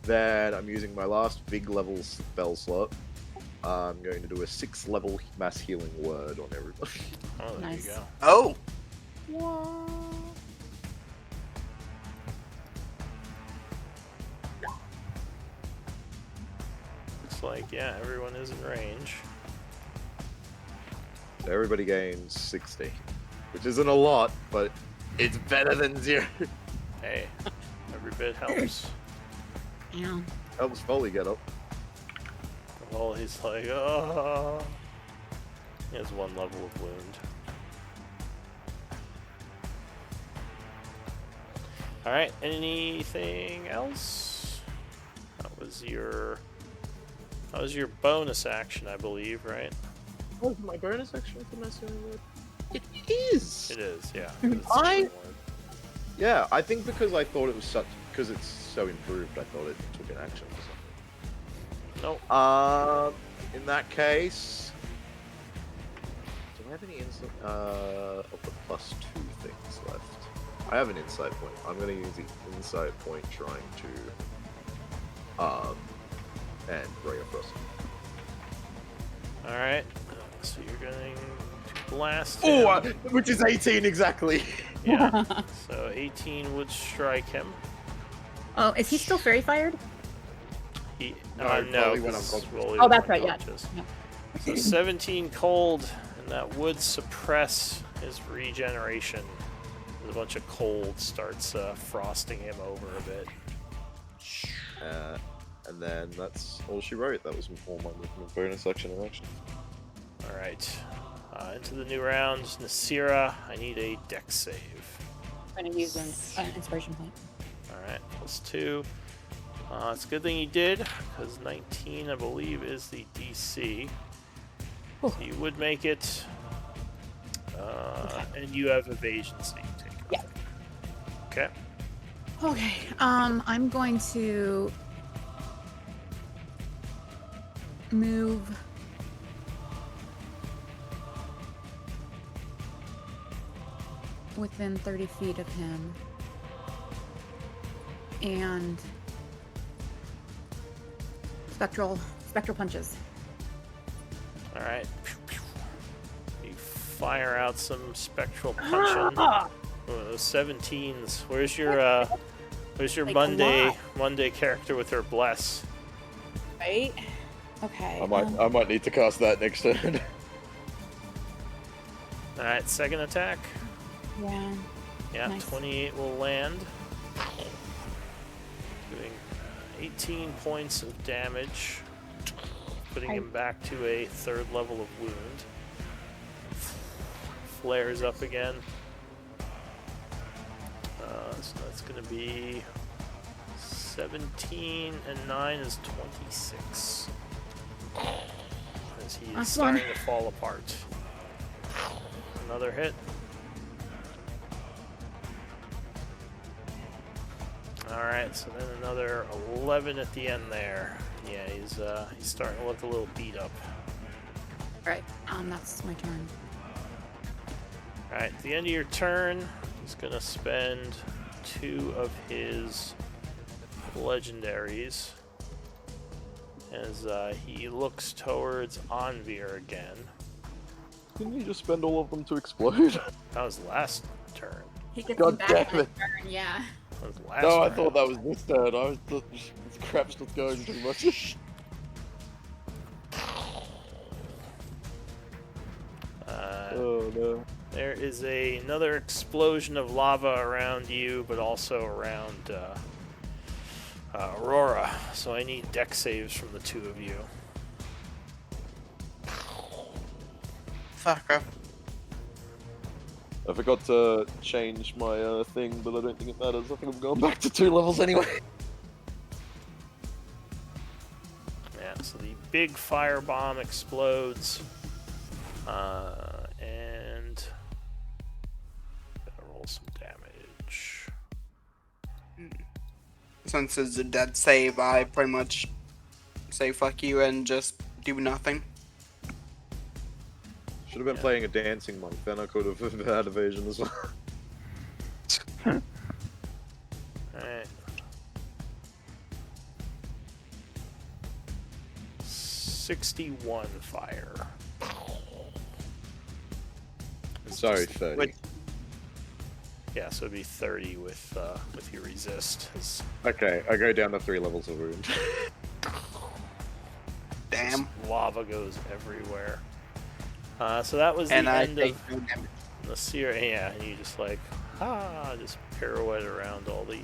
Then I'm using my last big level spell slot. I'm going to do a 6th level mass healing word on everybody. Oh, there Nice. you go. Oh, Looks like, yeah, everyone is in range. Everybody gains 60, which isn't a lot, but it's better than 0. Hey, every bit helps. Yeah. Helps Foley get up. Well, he's like, oh. He has 1 level of wound. Alright, anything else? That was your bonus action, I believe, right? Oh, my bonus action for mass healing word? It is! It is, yeah. I- It's a good one. Yeah, I think because I thought it was because it's so improved, I thought it took an action or something. Nope. In that case, do I have any insight? Of the +2 things left. I have an insight point. I'm going to use the insight point trying to, and Ray of Frost. Alright, so you're going to blast Oh, him. which is 18 exactly. Yeah, so 18 would strike him. Oh, is he still fairy fired? He, No, no, Rolly went 'cause unconscious. Rolly Oh, was that's right, yeah. unconscious. Yeah. So 17 cold, and that would suppress his regeneration. A bunch of cold starts frosting him over a bit. And then that's all she wrote. That was all my movement bonus action and action. Alright, into the new round. Nasira, I need a dex save. I'm going to use an inspiration point. Alright, +2. It's a good thing you did, because 19, I believe, is the DC. Whew. So you would make it. And you have evasion, so you take it. Yeah. Okay. Okay, I'm going to move within 30 feet of him and spectral punches. Alright. You fire out some spectral punching. Oh, those 17s. Where's your Like a Monday lot. character with her bless? Right? Okay. I might need to cast that next turn. Alright, second attack. Yeah. Yeah, Nice. 28 will land. Doing 18 points of damage. Putting him back to a 3rd level of wound. Flares up again. So that's going to be 17 and 9 is 26. As he is Last starting one. to fall apart. Another hit. Alright, so then another 11 at the end there. Yeah, he's starting to look a little beat up. Alright, that's my turn. Alright, at the end of your turn, he's gonna spend 2 of his legendaries as he looks towards Anvir again. Didn't you just spend all of them to explode? That was last turn. He gets God him back damn in it. turn, yeah. That was last No, I round. thought that was this turn. I was this crap's not going too much. Uh, Oh no. there is another explosion of lava around you, but also around Aurora. So I need deck saves from the two of you. Fucker. I forgot to change my thing, but I don't think it matters. I think I'm going back to 2 levels anyway. Yeah, so the big firebomb explodes. And gotta roll some damage. Since it's a dead save, I pretty much say fuck you and just do nothing. Should have been playing a dancing monk, then I could have had evasion as well. Alright. 61 fire. Sorry, 30. Wait. Yeah, so it'd be 30 with your resist. Okay, I go down to 3 levels of wound. Damn. Lava goes everywhere. So that was the And I end take of no damage. the Sierra. Yeah, and you just like, just pirouette around all the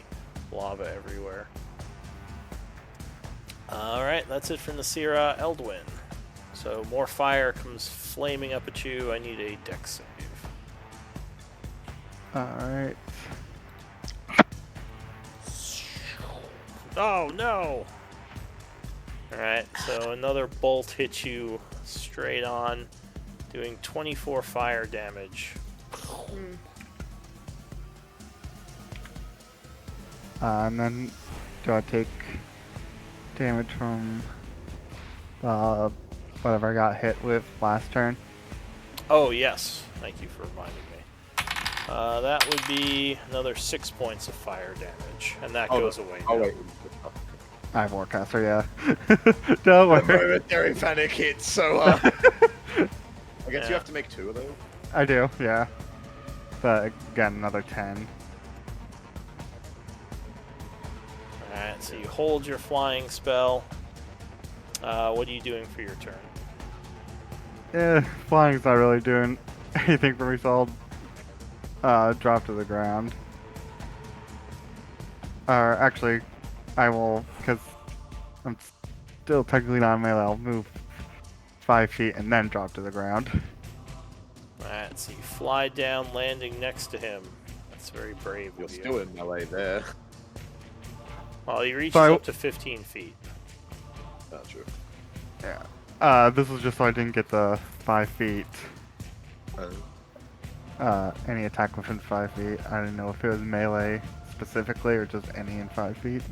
lava everywhere. Alright, that's it from the Sierra Eldwin. So more fire comes flaming up at you. I need a deck save. Alright. Oh no! Alright, so another bolt hits you straight on, doing 24 fire damage. And then do I take damage from whatever I got hit with last turn? Oh yes, thank you for reminding me. That would be another 6 points of fire damage, and that goes away. Oh now. wait. I have Warcaster, yeah. Don't worry. Momentary panic hits, so I guess Yeah. you have to make 2 of those. I do, yeah. But again, another 10. Alright, so you hold your flying spell. What are you doing for your turn? Flying's not really doing anything for me, so I'll drop to the ground. Or actually, I will, because I'm still technically not in melee, I'll move 5 feet and then drop to the ground. Alright, so you fly down, landing next to him. That's very brave You're of you. still in melee there. Well, he reaches So up to 15 feet. Not true. Yeah. This was just so I didn't get the 5 feet. Any attack within 5 feet. I didn't know if it was melee specifically or just any in 5 feet.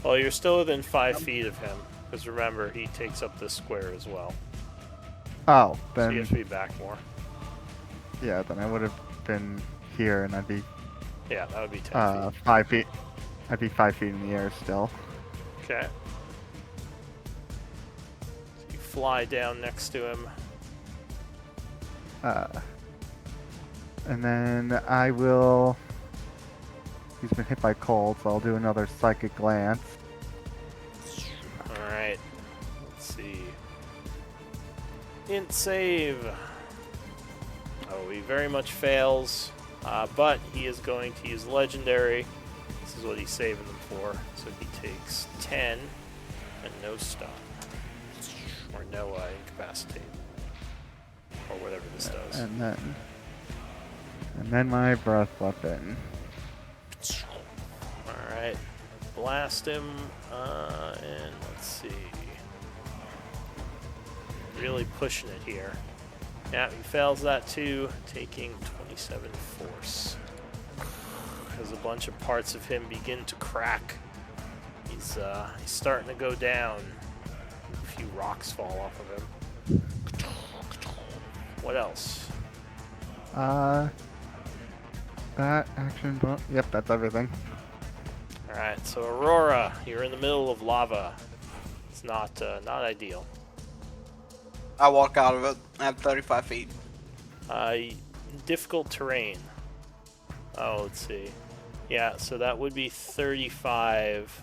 Well, you're still within 5 feet of him, because remember, he takes up this square as well. Oh, So you then have to be back more. yeah, then I would have been here and I'd be Yeah, that would be 10 feet. 5 feet. I'd be 5 feet in the air still. Okay. So you fly down next to him. And then I will. He's been hit by cold, so I'll do another psychic glance. Alright. Let's see. Int save. Oh, he very much fails. But he is going to use legendary. This is what he's saving them for. So he takes 10 and no stun. Or no incapacitate. Or whatever this does. And then my breath weapon. Alright. Blast him. And let's see. Really pushing it here. Yeah, he fails that too, taking 27 force. As a bunch of parts of him begin to crack. He's starting to go down. A few rocks fall off of him. What else? That action bonus. Yep, that's everything. Alright, so Aurora, you're in the middle of lava. It's not ideal. I walk out of it. I have 35 feet. Difficult terrain. Oh, let's see. Yeah, so that would be 35.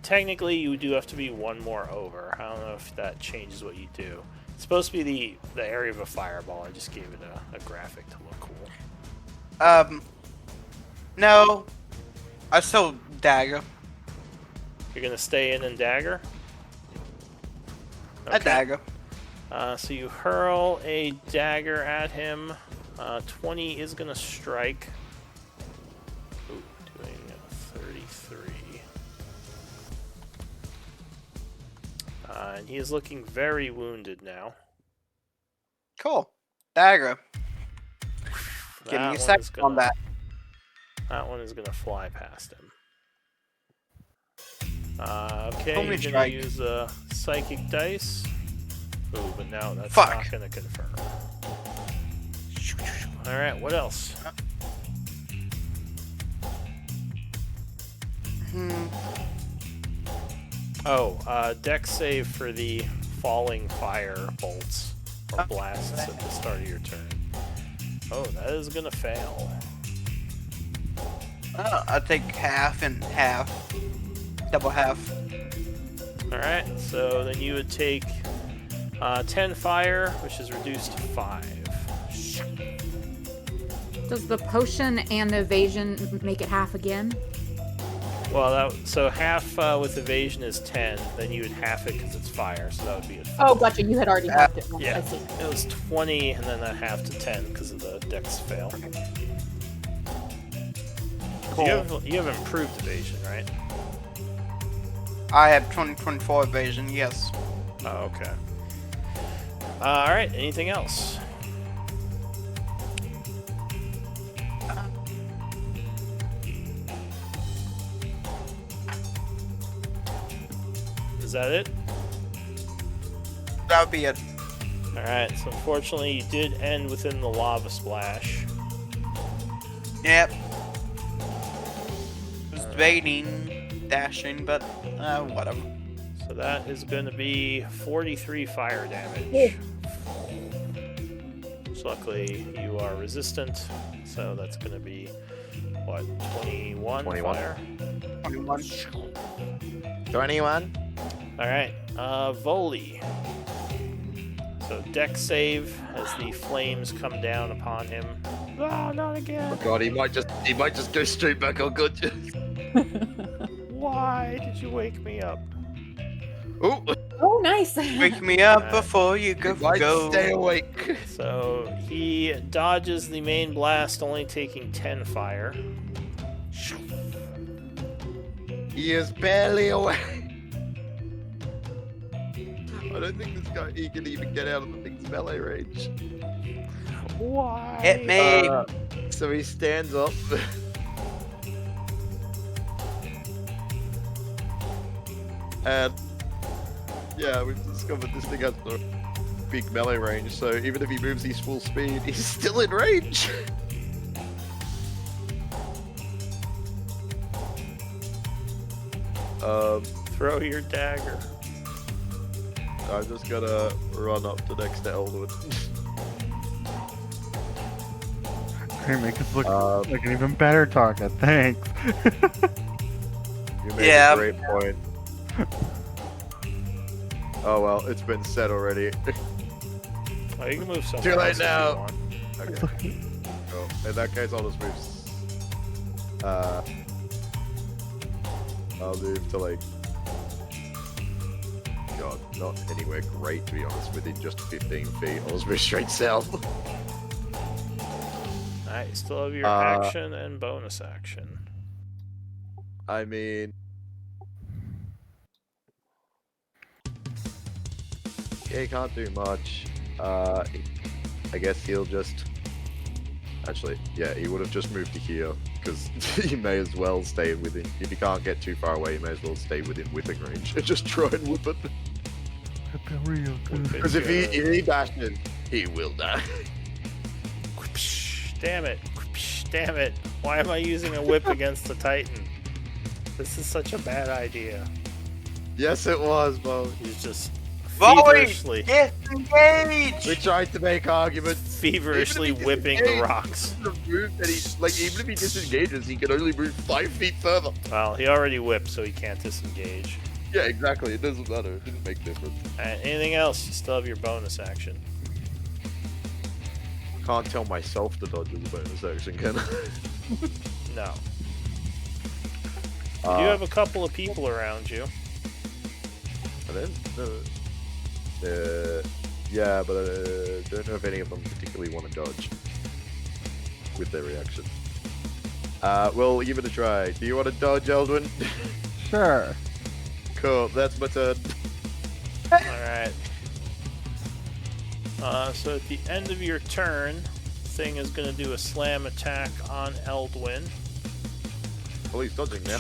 Technically, you do have to be one more over. I don't know if that changes what you do. It's supposed to be the area of a fireball. I just gave it a graphic to look cool. No. I still dagger. You're gonna stay in and dagger? A dagger. So you hurl a dagger at him. 20 is gonna strike. Ooh, doing 33. And he is looking very wounded now. Cool. Dagger. Give me That a one second is on that. That one is gonna fly past him. Okay, Only you're gonna strike. use psychic dice. Ooh, but no, that's Fuck. not gonna confirm. Alright, what else? Oh, dex save for the falling fire bolts or blasts at the start of your turn. Oh, that is gonna fail. I take half and half. Double half. Alright, so then you would take 10 fire, which is reduced to 5. Does the potion and the evasion make it half again? Well, so half with evasion is 10, then you would half it because it's fire, so that would be a 5. Oh, gotcha. You had already halved it once. Yeah, I see. it was 20, and then that half to 10 because of the dex fail. Cool. You have improved evasion, right? I have 2024 evasion, yes. Oh, okay. Alright, anything else? Is that it? That would be it. Alright, so unfortunately you did end within the lava splash. Yep. Was debating dashing, but whatever. So that is going to be 43 fire damage. So luckily you are resistant, so that's going to be, what, 21 fire? 21. 21. Alright, Voli. So dex save as the flames come down upon him. Oh, not again! Oh god, he might just go straight back on good. Why did you wake me up? Oh, Oh, nice. Wake me up before you go. stay awake. So he dodges the main blast, only taking 10 fire. He is barely awake. I don't think this guy he can even get out of the thing's melee range. Why? Hit me. So he stands up. And yeah, we've discovered this thing has a big melee range, so even if he moves his full speed, he's still in range. Throw your dagger. I'm just gonna run up to next to Eldwood. Hey, make us look like an even better target. Thanks. You made Yeah. a great point. Oh well, it's been said already. Oh, you can move somewhere Too late else if you now. want. Okay. Well, in that case, I'll just move. I'll move to like. God, not anywhere great to be honest. Within just 15 feet, I'll just move straight south. Alright, you still have your Uh, action and bonus action. I mean, yeah, he can't do much. I guess he'll just. Actually, yeah, he would have just moved to here because he may as well stay within. If he can't get too far away, he may as well stay within whipping range and just try and whip it. Because if he dashes, he will die. Damn it. Damn it. Why am I using a whip against the Titan? This is such a bad idea. Yes, it was, Bo. He's just Volley! feverishly, Get engaged! We tried to make arguments. feverishly Even if he whipping the disengaged, rocks. he could've moved and he, like, even if he disengages, he can only move 5 feet further. Well, he already whipped, so he can't disengage. Yeah, exactly. It doesn't matter. It didn't make difference. Alright, anything else? You still have your bonus action. Can't tell myself to dodge as a bonus action, can I? No. You do have a couple of people around you. I don't know. Yeah, but I don't know if any of them particularly want to dodge with their reaction. We'll give it a try. Do you want to dodge, Eldwin? Sure. Cool, that's my turn. Alright. So at the end of your turn, Thing is going to do a slam attack on Eldwin. Well, he's dodging now.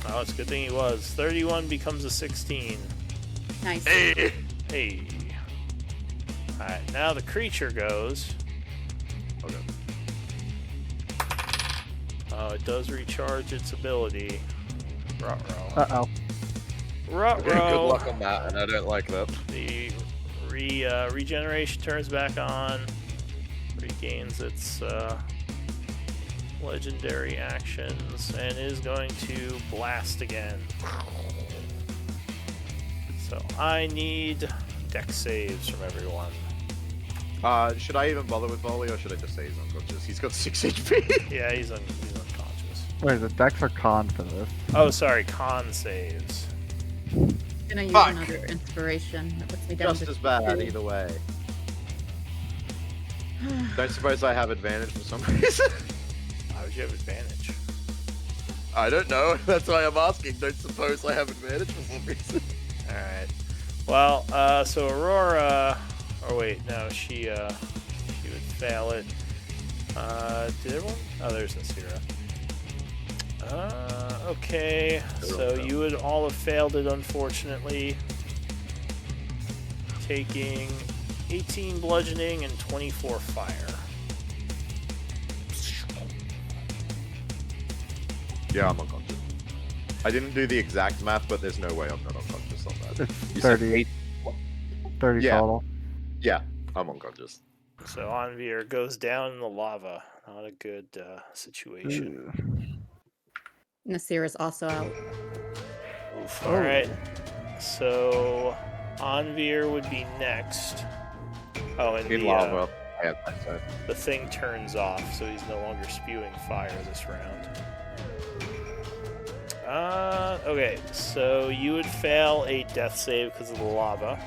Oh, it's a good thing he was. 31 becomes a 16. Nice. Hey! Alright, now the creature goes. Okay. Oh, it does recharge its ability. Ruh-roh. Uh-oh. Ruh-roh! Okay, good luck on that, and I don't like that. The regeneration turns back on. Regains its legendary actions and is going to blast again. So I need dex saves from everyone. Should I even bother with volley, or should I just say he's unconscious? He's got 6 HP. Yeah, he's unconscious. Wait, is it dex or con for this? Oh, sorry, con saves. Gonna use Fuck. another inspiration. That puts me down Just to as bad, 2. either way. Don't suppose I have advantage for some reason? How would you have advantage? I don't know. That's why I'm asking. Don't suppose I have advantage for some reason? Alright. Well, so Aurora... Or wait, no, she would fail it. Did everyone? Oh, there's Nasira. Okay, so you would all have failed it, unfortunately. Taking 18 bludgeoning and 24 fire. Yeah, I'm unconscious. I didn't do the exact math, but there's no way I'm not unconscious on that. It's You said 30, 30 Yeah. total. Yeah, I'm unconscious. So Anvir goes down in the lava. Not a good situation. Nasir is also out. Oof. Alright. So Anvir would be next. Oh, and In lava. I have that, so. the thing turns off, so he's no longer spewing fire this round. Okay, so you would fail a death save because of the lava,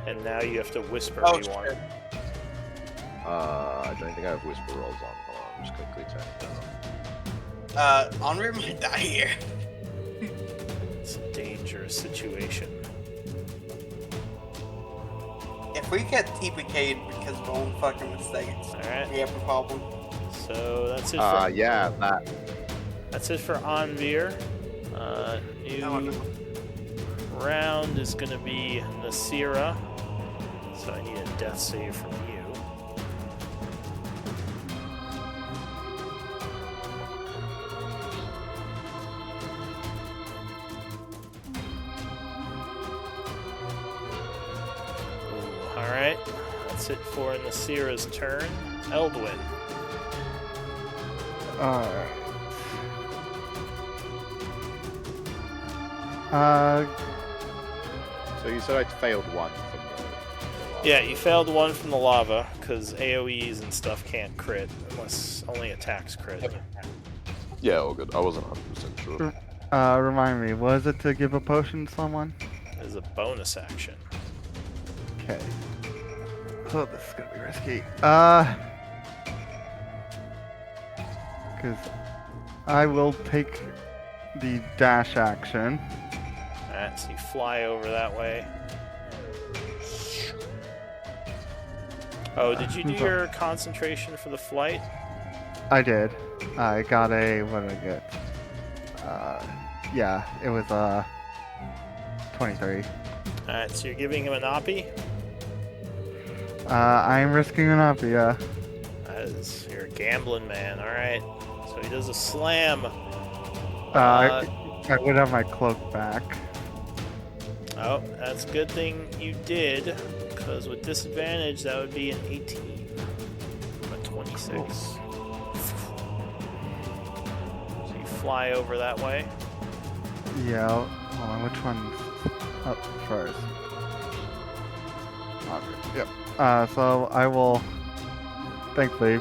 and now you have to whisper Oh, me one. shit. I don't think I have whisper rolls on. Hold on, I'm just quickly checking that. Henri might die here. It's a dangerous situation. If we get TPK'd because of our own fucking mistakes, Alright, we have a problem. so that's it for Yeah, that. that's it for Anvir. New round is gonna be Nasira. So I need a death save from you. Alright, that's it for Nasira's turn. Eldwin. Alright. So you said I failed one from the Yeah, you failed one from the lava, because AoEs and stuff can't crit, unless only attacks crit. Yeah, all good. I wasn't 100% sure. Remind me, was it to give a potion to someone? As a bonus action. Okay. Oh, this is gonna be risky. Because I will take the dash action. Alright, so you fly over that way. Oh, did you do your concentration for the flight? I did. I got a, what did I get? Yeah, it was 23. Alright, so you're giving him an Oppie? I'm risking an up, yeah. That is, you're a gambling man, alright. So he does a slam. I would have my cloak back. Oh, that's a good thing you did, because with disadvantage, that would be an 18. A 26. So you fly over that way. Yeah, Hold on, which one's up first? Okay, yep. So I will, thankfully,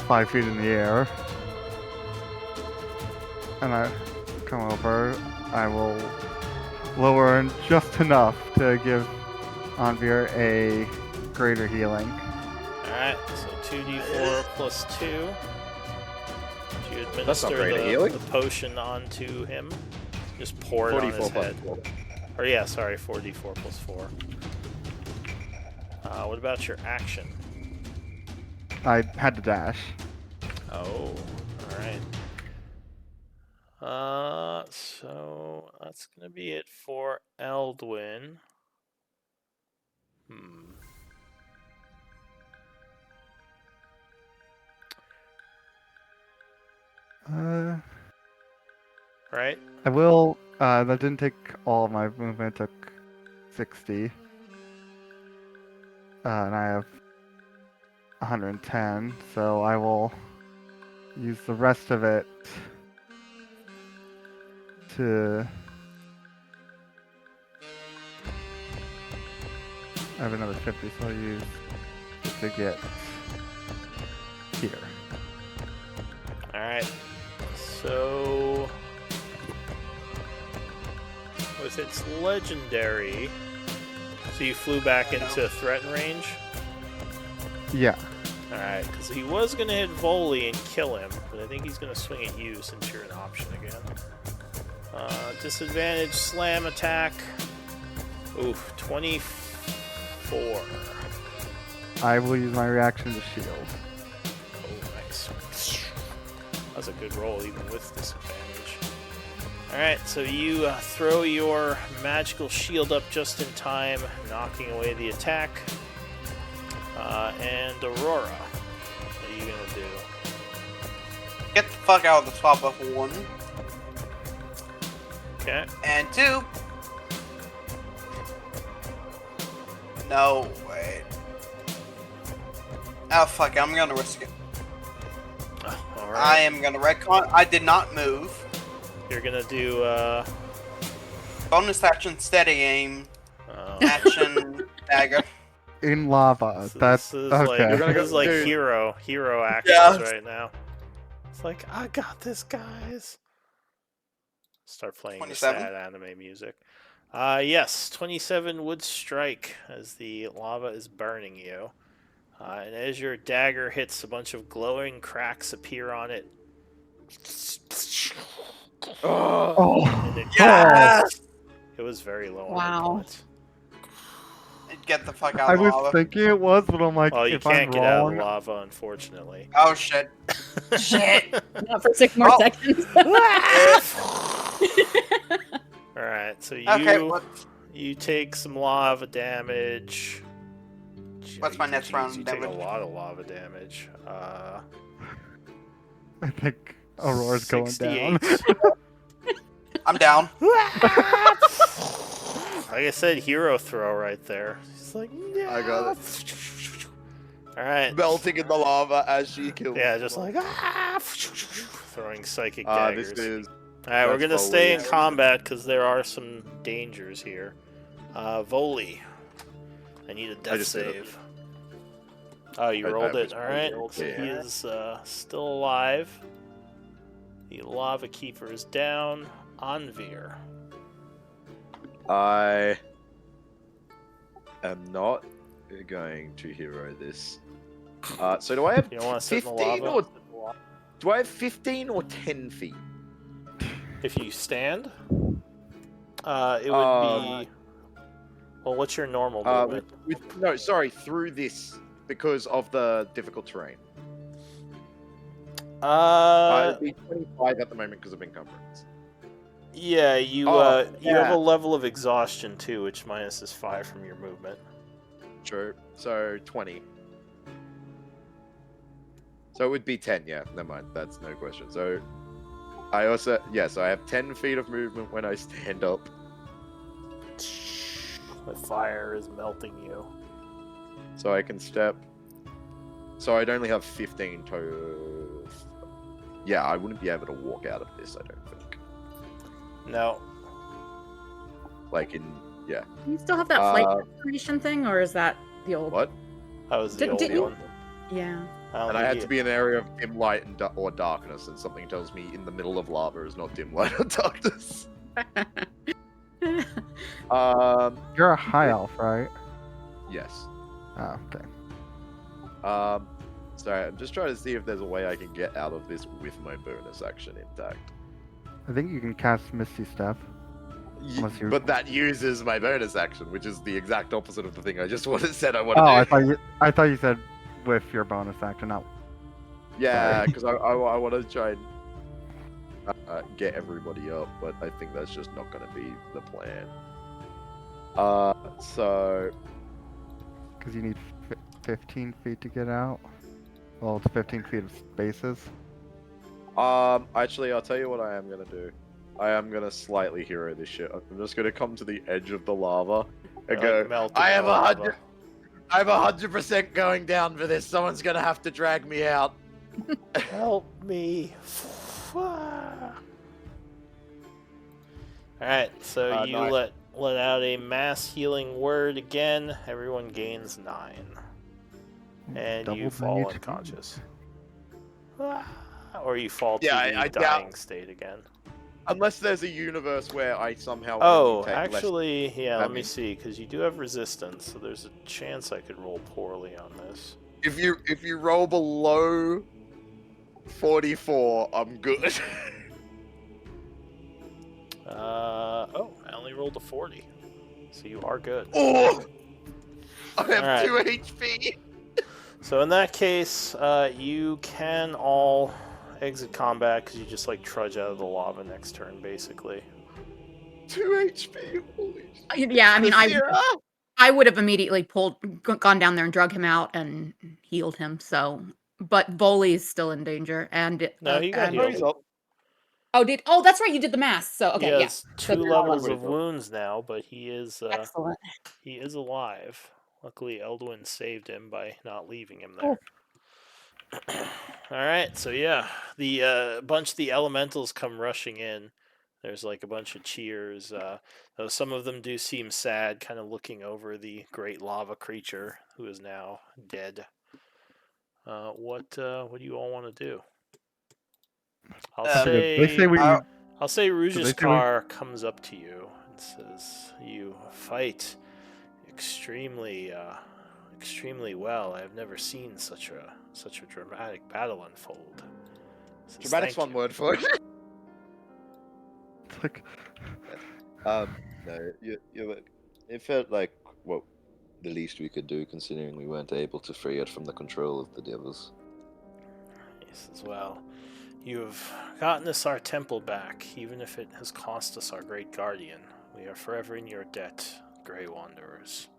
5 feet in the air. And I come over. I will lower in just enough to give Anvir a greater healing. Alright, so 2d4 plus 2. You That's not administer greater healing. the potion onto him. Just pour it on his 44 plus head. 4. Or yeah, sorry, 4d4 plus 4. What about your action? I had to dash. Oh, alright. So that's gonna be it for Eldwin. Right? I will. That didn't take all of my movement. It took 60. And I have 110, so I will use the rest of it to. I have another 50, so I'll use it to get here. Alright. So with its legendary, so you flew back into threat range? Yeah. Alright, because he was going to hit Volley and kill him, but I think he's going to swing at you since you're an option again. Disadvantage slam attack. Oof, 24. I will use my reaction to shield. Oh, nice. That was a good roll, even with disadvantage. Alright, so you throw your magical shield up just in time, knocking away the attack. And Aurora, what are you gonna do? Get the fuck out of the swap for 1. Okay. And 2. No, wait. Oh, fuck it, I'm gonna risk it. Oh, I alright. am gonna retcon. I did not move. You're gonna do, Bonus action, steady aim. oh. Action, dagger. In lava. So That's this is okay. like, gonna this is go- like dude. hero actions Yeah. right now. It's like, I got this, guys. Start playing the 27? sad anime music. Yes, 27 would strike as the lava is burning you. And as your dagger hits, a bunch of glowing cracks appear on it. Oh. And it, Yes! it was very low on Wow. the points. Get the fuck out I of the was lava. thinking it was, but I'm like, Well, you if can't I'm get out of the wrong, lava, unfortunately. Oh shit. Shit. Not for 6 more Oh. seconds. Alright, so you Okay, what? you take some lava damage. What's my next round You damage? take a lot of lava damage. I think Aurora's going down. 68. I'm down. Like I said, hero throw right there. She's like, yeah. I got Alright. Melting in the lava as she kills. Yeah, just like throwing psychic This daggers. is Alright, we're that's gonna stay in Volley. combat because there are some dangers here. Volley. I need a death just did it. save. Oh, you I rolled it. was Alright, rolled, so he yeah. is still alive. The lava keeper is down. Anvir. I am not going to hero this. So do I have You don't want to sit in the 15 lava? or do I have 15 or 10 feet? If you stand, it would be. Well, what's your normal movement? No, sorry, through this because of the difficult terrain. It'd be 25 at the moment because of encumbrance. Yeah, you Oh, you have yeah. a level of exhaustion too, which minuses 5 from your movement. True. So 20. So it would be 10, yeah. Never mind. That's no question. So I also, so I have 10 feet of movement when I stand up. The fire is melting you. So I can step. So I'd only have 15 to. Yeah, I wouldn't be able to walk out of this, I don't think. No. Like in Do you still have that flight Uh, restoration thing, or is that the old? what? That was the Didn't old you- one. Yeah. don't And I think had he- to be in an area of dim light and or darkness, and something tells me in the middle of lava is not dim light or darkness. You're a high elf, right? Yes. Oh, okay. Sorry, I'm just trying to see if there's a way I can get out of this with my bonus action intact. I think you can cast Misty Step. Unless you- But that uses my bonus action, which is the exact opposite of the thing I just said I want to Oh, do. I thought you said with your bonus action, not. Yeah, Sorry. because I want to try and get everybody up, but I think that's just not going to be the plan. So Because you need 15 feet to get out. Well, it's 15 feet of spaces. actually, I'll tell you what I am gonna do. I am gonna slightly hero this shit. I'm just gonna come to the edge of the lava and You're, go. like, melting I am the lava. I'm 100% going down for this. Someone's gonna have to drag me out. Help me. Alright, so you no, let out a mass healing word again. Everyone gains 9. And you Double fall HP. unconscious. Or you fall to Yeah, the I dying doubt- state again. Unless there's a universe where I somehow. Oh, only take less- actually, yeah, let me damage. see, because you do have resistance, so there's a chance I could roll poorly on this. if you roll below 44, I'm good. Oh, I only rolled a 40. So you are good. Oh, I have Alright. 2 HP. So in that case, you can all exit combat because you just like trudge out of the lava next turn, basically. 2 HP. Holy shit. Yeah, I mean, Zira? I would have immediately gone down there and drug him out and healed him. So, but Volley's still in danger, and No, he got and- healed. He's up. Oh, that's right, you did the math. So okay, he yeah, has 2 So- levels of Everybody's up. wounds now, but he is excellent. alive. Luckily, Eldwin saved him by not leaving him there. All right, so yeah, the bunch of the elementals come rushing in. There's like a bunch of cheers. Though some of them do seem sad, kind of looking over the great lava creature who is now dead. What do you all want to do? I'll They say we. I'll say they Rujiskar comes up to you and says, "You fight extremely well. I've never seen such a dramatic battle unfold." Says, Dramatic's "Thank one you." word for it. It's like, No, it felt like what the least we could do, considering we weren't able to free it from the control of the devils. He says, "Well, you have gotten us our temple back, even if it has cost us our great guardian. We are forever in your debt, Grey Wanderers."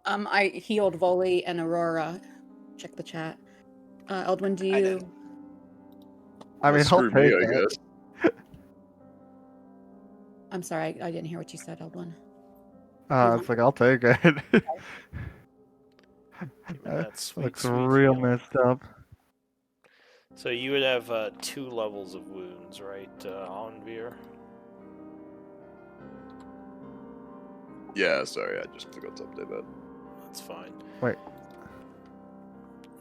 I healed Volley and Aurora. Check the chat. Eldwin, do you? I mean, I'll Screw take me, I it. guess. I'm sorry, I didn't hear what you said, Eldwin. It's like I'll take it. Give me That that sweet, looks sweet real heal. messed up. So you would have 2 levels of wounds, right, Onvir? Yeah, sorry, I just forgot to update that. That's fine. Wait.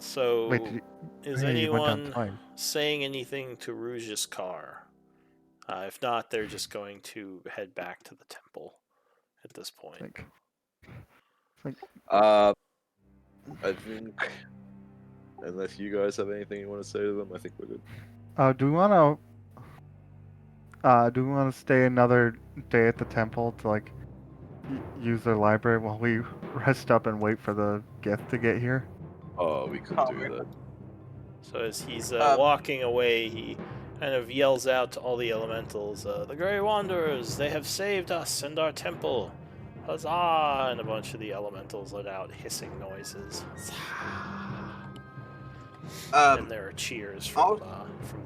So, Wait, did you, is yeah, you went down anyone twice. saying anything to Rujiskar? If not, they're just going to head back to the temple at this point. I think, unless you guys have anything you want to say to them, I think we're good. Do we want to stay another day at the temple to like use their library while we rest up and wait for the gift to get here? Oh, we could do that. So as he's walking away, he kind of yells out to all the elementals, "The Grey Wanderers, they have saved us and our temple! Huzzah!" And a bunch of the elementals let out hissing noises. And there are cheers from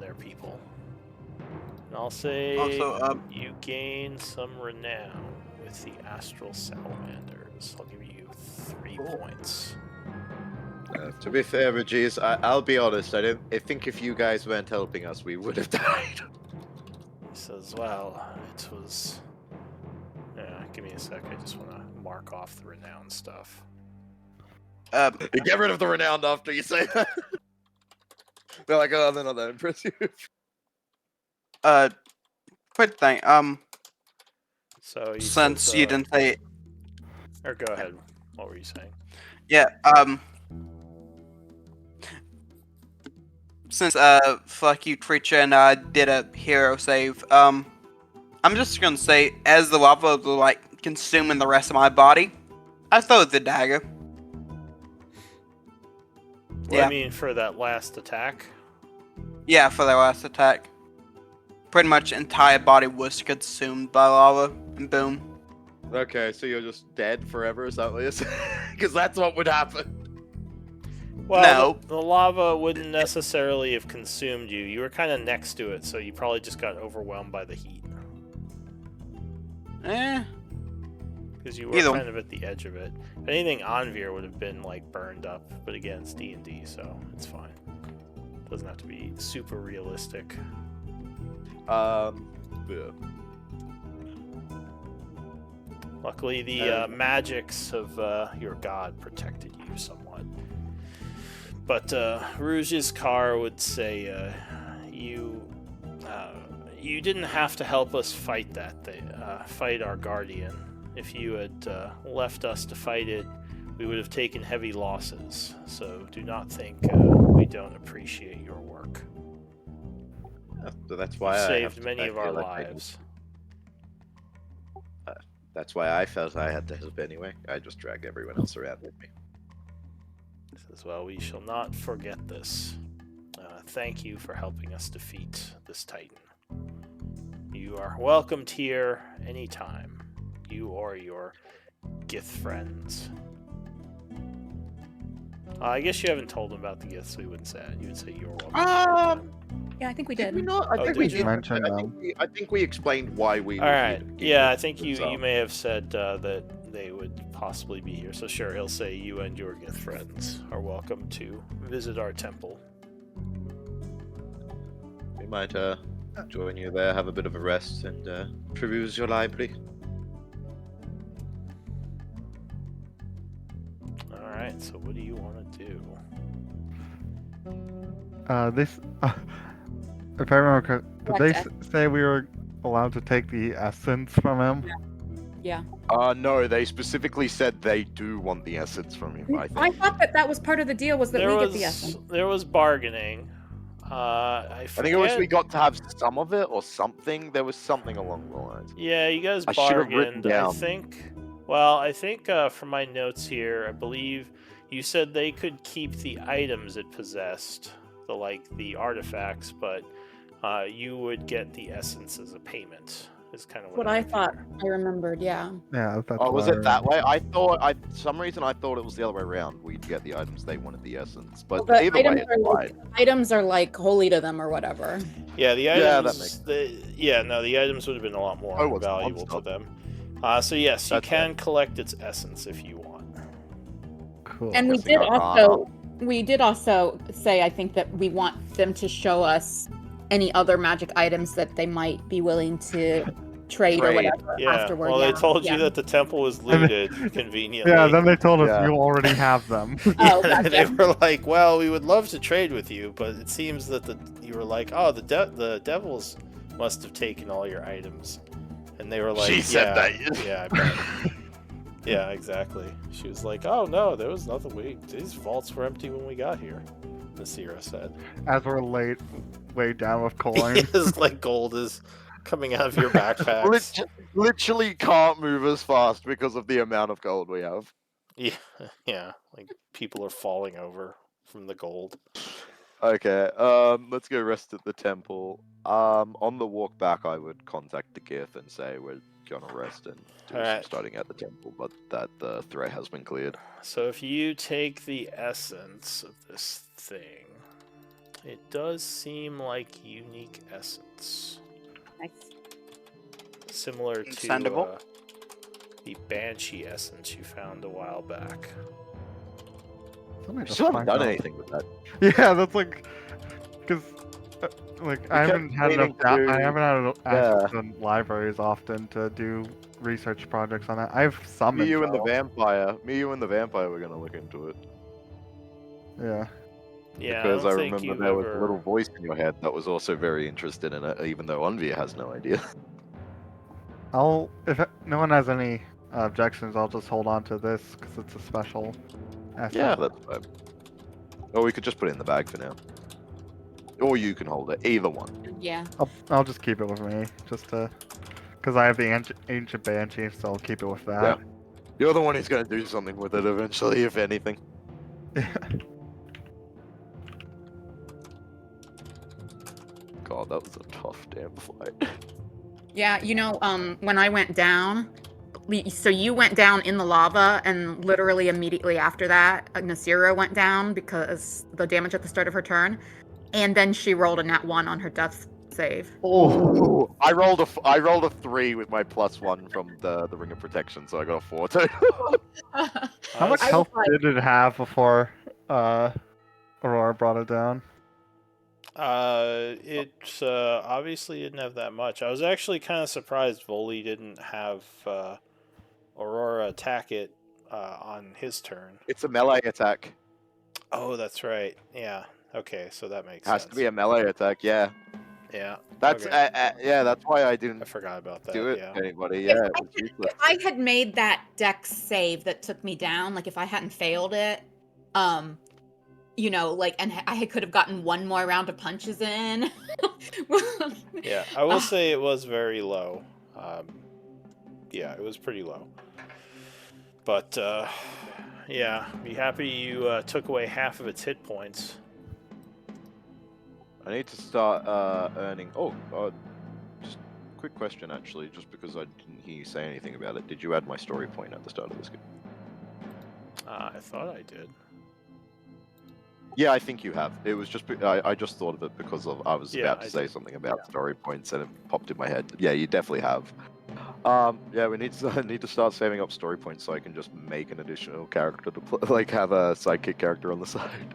their people. And I'll say Also, you gain some renown with the Astral Salamanders. I'll give you 3 points. To be fair, Regis, I'll be honest. I think if you guys weren't helping us, we would have died. He says, well, it was... Yeah, give me a sec. I just want to mark off the renown stuff. Get rid of the renowned after you say that. They're like, oh, they're not that impressive. Quick thing. So he Since says, you didn't say, Or go ahead. What were you saying? yeah. Since fuck you, creature, and I did a hero save. I'm just gonna say, as the lava was like consuming the rest of my body, I throw the dagger. Well, Yeah. I mean, for that last attack. Yeah, for the last attack. Pretty much entire body was consumed by lava, and boom. Okay, so you're just dead forever, is that what you're saying? Because that's what would happen. Well, No. the lava wouldn't necessarily have consumed you. You were kind of next to it, so you probably just got overwhelmed by the heat. Because you were Either kind of at the edge of it. If anything, Anvir would have been like burned up, but again, it's D&D, so it's fine. Doesn't have to be super realistic. Yeah. Luckily, the magics of your god protected you somewhat. But Rouge's car would say, you didn't have to help us fight that. Fight our guardian. If you had left us to fight it, we would have taken heavy losses. So do not think we don't appreciate your work. So that's You why I saved many of our lives. That's why I felt I had to help anyway. I just dragged everyone else around with me. Says, well, we shall not forget this. Thank you for helping us defeat this Titan. You are welcomed here anytime. You or your Gith friends. I guess you haven't told them about the Giths, so we wouldn't say it. You would say you're welcome. Yeah, I think we Did did. we not? I Oh, think we did you? did. Mention I think we explained why we. All were right. here to give Yeah, I you think the you result. may have said that they would possibly be here. So sure, he'll say you and your Gith friends are welcome to visit our temple. We might join you there, have a bit of a rest, and peruse your library. All right. So what do you want to do? This, if I remember correctly, did they Correct. say we were allowed to take the essence from him? Yeah. No, they specifically said they do want the essence from him, I think. I thought that was part of the deal was that we get the essence. There was bargaining. I I think it was forget- we got to have some of it or something. There was something along the lines. Yeah, you guys I should have written bargained. I down. think. Well, I think from my notes here, I believe you said they could keep the items it possessed, the artifacts, but you would get the essence as a payment. Is kind of What I thought I remembered, yeah. Yeah, that's Oh, was what I it that way? remember. For some reason I thought it was the other way around. We'd get the items, they wanted the essence. But The either items way, are it's like, fine. items are like holy to them or whatever. Yeah, the Yeah, that items. The items would have been a lot more Oh, it's valuable to non-stop. them. So yes, you That's can collect its essence if you want. Cool. And we Guessing did our also say, I think, that we want them to show us any other magic items that they might be willing to trade or Trade. whatever Yeah. afterward. Well, yeah. they told yeah. you that the temple was looted conveniently. Yeah, then they told us Yeah. you already have them. Oh, Yeah, gotcha. they were like, "Well, we would love to trade with you, but it seems that you were like, oh, the devils must have taken all your items," and they were like, She said "Yeah, that. yeah, I bet." Yeah, exactly. She was like, "Oh no, there was nothing. These vaults were empty when we got here." Nasira said. As we're laid down with coins. It's like gold is coming out of your backpacks. Literally can't move as fast because of the amount of gold we have. Yeah, like people are falling over from the gold. Okay, let's go rest at the temple. On the walk back, I would contact the Gith and say we're gonna rest and do some Alright. studying at the temple, but that the threat has been cleared. So if you take the essence of this thing, it does seem like unique essence. Nice. Similar to Understandable. the Banshee essence you found a while back. Let me We just still haven't find done out. anything with that. Yeah, that's like, because like I haven't had meaning enough. to I do- haven't had enough yeah. access to libraries often to do research projects on that. I've summoned. Me, you, and the though. vampire. Me, you, and the vampire were gonna look into it. Yeah. Yeah, Because I I don't think remember you've there was ever... a little voice in your head that was also very interested in it, even though Unvia has no idea. If no one has any objections, I'll just hold on to this because it's a special asset. Yeah, that's fine. Or we could just put it in the bag for now. Or you can hold it. Either one. Yeah. I'll just keep it with me, just to, because I have the ancient banshee, so I'll keep it with that. You're the one who's going to do something with it eventually, if anything. God, that was a tough damn fight. Yeah, you know, when I went down, so you went down in the lava, and literally immediately after that, Nasira went down because the damage at the start of her turn, and then she rolled a nat 1 on her death save. Oh, I rolled a 3 with my +1 from the Ring of Protection, so I got a 4 too. How much I was health like- did it have before Aurora brought it down? It obviously didn't have that much. I was actually kind of surprised Voli didn't have Aurora attack it on his turn. It's a melee attack. Oh, that's right. Yeah. Okay, so that makes It has sense. to be a melee attack, yeah. Yeah. That's Okay. yeah, that's why I I didn't forgot about that. do it Yeah. to anybody. If Yeah, I it was had- useless. If I had made that dex save that took me down, like if I hadn't failed it, you know, like, and I could have gotten one more round of punches in. Yeah, I will say it was very low. Yeah, it was pretty low. But yeah, be happy you took away half of its hit points. I need to start earning. Oh, just a quick question actually, just because I didn't hear you say anything about it. Did you add my story point at the start of this game? I thought I did. Yeah, I think you have. It was just I just thought of it because I was Yeah, about to I say did. something about story points and it popped in my head. Yeah, you definitely have. Yeah, we need to start saving up story points so I can just make an additional character to like have a sidekick character on the side.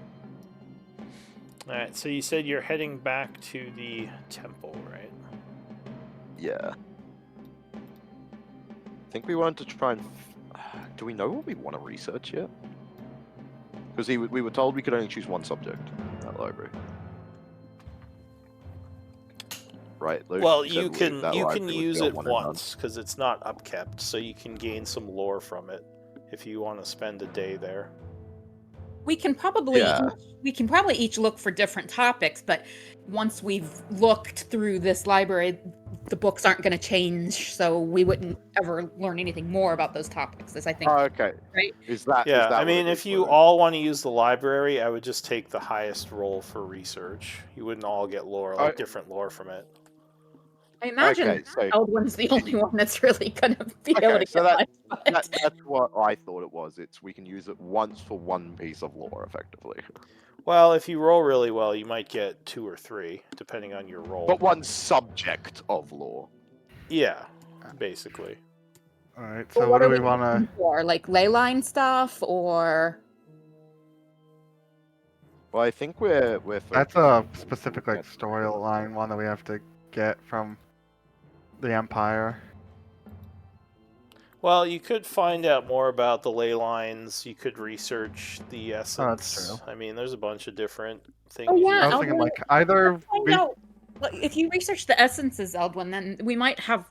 All right, so you said you're heading back to the temple, right? Yeah. I think we wanted to try and. Do we know what we want to research yet? Because we were told we could only choose one subject in that library. Right. Luke Well, said you Luke, can that library would use be a it one and done. once because it's not upkept, so you can gain some lore from it if you want to spend a day there. We can probably Yeah. each look for different topics, but once we've looked through this library, the books aren't going to change, so we wouldn't ever learn anything more about those topics. As I think, Oh, okay. right? Is that? Yeah, is that I what mean, it if is, you Luke? all want to use the library, I would just take the highest roll for research. You wouldn't all get lore, like different lore from it. I imagine Okay, so Eldwin's the only one that's really going to be Okay, able to so get life, but- that's what I thought it was. It's we can use it once for one piece of lore, effectively. Well, if you roll really well, you might get 2 or 3, depending on your roll. But one subject of lore. Yeah, basically. All right. Well, So what do are we want looking to? for? Like ley line stuff, or Well, I think we're That's a focusing- specific like storyline one that we have to get from the Empire. Well, you could find out more about the ley lines. You could research the essence. that's true. I mean, there's a bunch of different things. Oh, you yeah, I was can- thinking Eldwin, like either find we out. Like, if you research the essences, Eldwin, then we might have,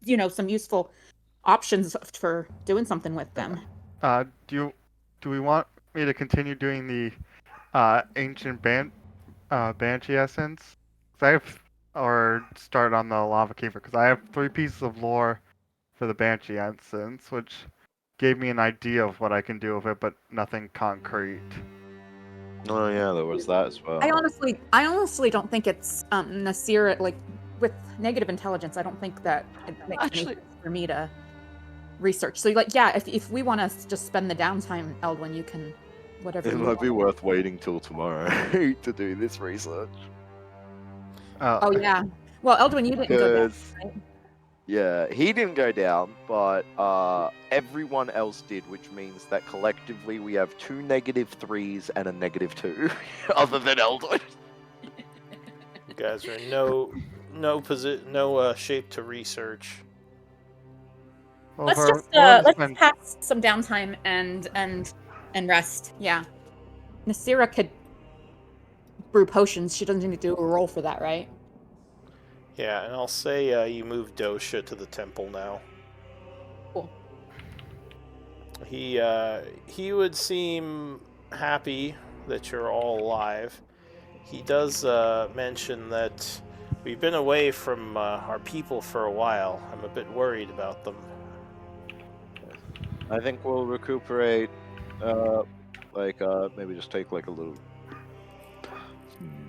you know, some useful options for doing something with them. do we want me to continue doing the ancient banshee essence? 'Cause I have, or start on the lava keeper because I have 3 pieces of lore for the banshee essence, which gave me an idea of what I can do with it, but nothing concrete. Oh yeah, there was that as well. I honestly don't think it's Nasir, like with negative intelligence. I don't think that it makes any Actually- sense for me to research. So like, yeah, if we want to just spend the downtime, Eldwin, you can whatever. It you might want. be worth waiting till tomorrow to do this research. Oh yeah. Well, Eldwin, you didn't go down, Because right? yeah, he didn't go down, but everyone else did, which means that collectively we have 2 -3s and a -2, other than Eldon. guys are in no shape to research. Well, Let's for- just we'll let's spend- pass some downtime and rest. Yeah, Nasira could brew potions. She doesn't need to do a roll for that, right? Yeah, and I'll say you move Dosha to the temple now. Cool. He would seem happy that you're all alive. He does mention that we've been away from our people for a while. I'm a bit worried about them. I think we'll recuperate. Maybe just take like a little.